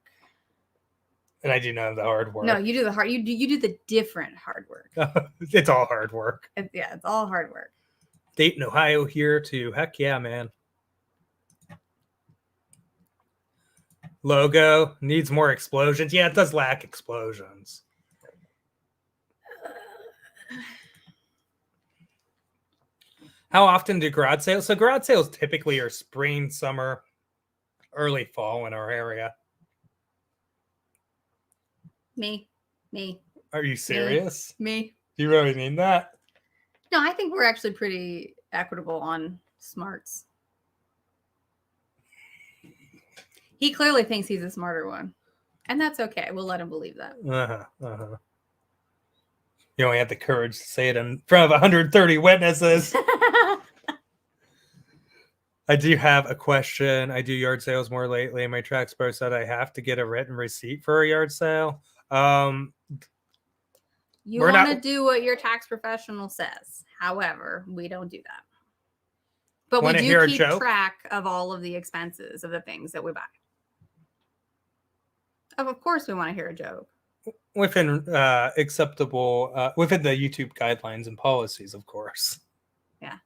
And I do none of the hard work. No, you do the hard. You do the different hard work. It's all hard work. It's all hard work. Dayton, Ohio here too. Heck yeah, man. Logo needs more explosions. Yeah, it does lack explosions. How often do garage sales? So garage sales typically are spring, summer, early fall in our area. Me. Are you serious? Me. Do you really mean that? No, I think we're actually pretty equitable on smarts. He clearly thinks he's a smarter one. And that's okay. We'll let him believe that. You only have the courage to say it in front of 130 witnesses. I do have a question. I do yard sales more lately. My tax pro said I have to get a written receipt for a yard sale. You want to do what your tax professional says. However, we don't do that. But we do keep track of all of the expenses of the things that we buy. Of course, we want to hear a joke. Within acceptable, within the YouTube guidelines and policies, of course. Yeah.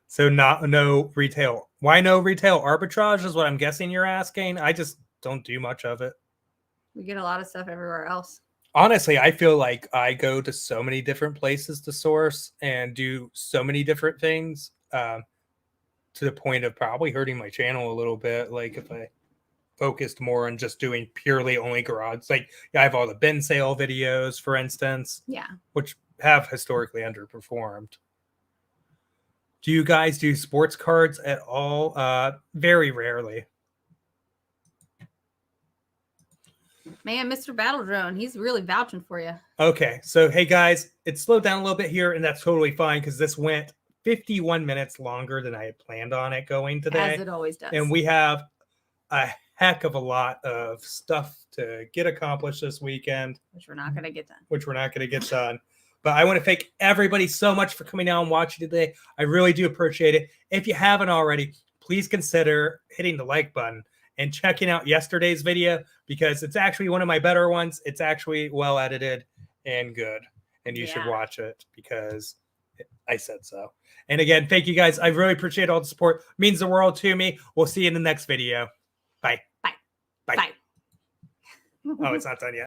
So no retail. Why no retail arbitrage is what I'm guessing you're asking. I just don't do much of it. We get a lot of stuff everywhere else. Honestly, I feel like I go to so many different places to source and do so many different things to the point of probably hurting my channel a little bit. Like if I focused more on just doing purely only garage, I have all the bin sale videos, for instance, which have historically underperformed. Do you guys do sports cards at all? Very rarely. Man, Mr. Battle Drone, he's really vouching for you. Okay, so hey guys, it slowed down a little bit here, and that's totally fine because this went 51 minutes longer than I had planned on it going today. As it always does. And we have a heck of a lot of stuff to get accomplished this weekend. Which we're not going to get done. But I want to thank everybody so much for coming out and watching today. I really do appreciate it. If you haven't already, please consider hitting the like button and checking out yesterday's video because it's actually one of my better ones. It's actually well edited and good. And you should watch it because I said so. And again, thank you guys. I really appreciate all the support. It means the world to me. We'll see you in the next video. Bye. Bye. Oh, it's not done yet.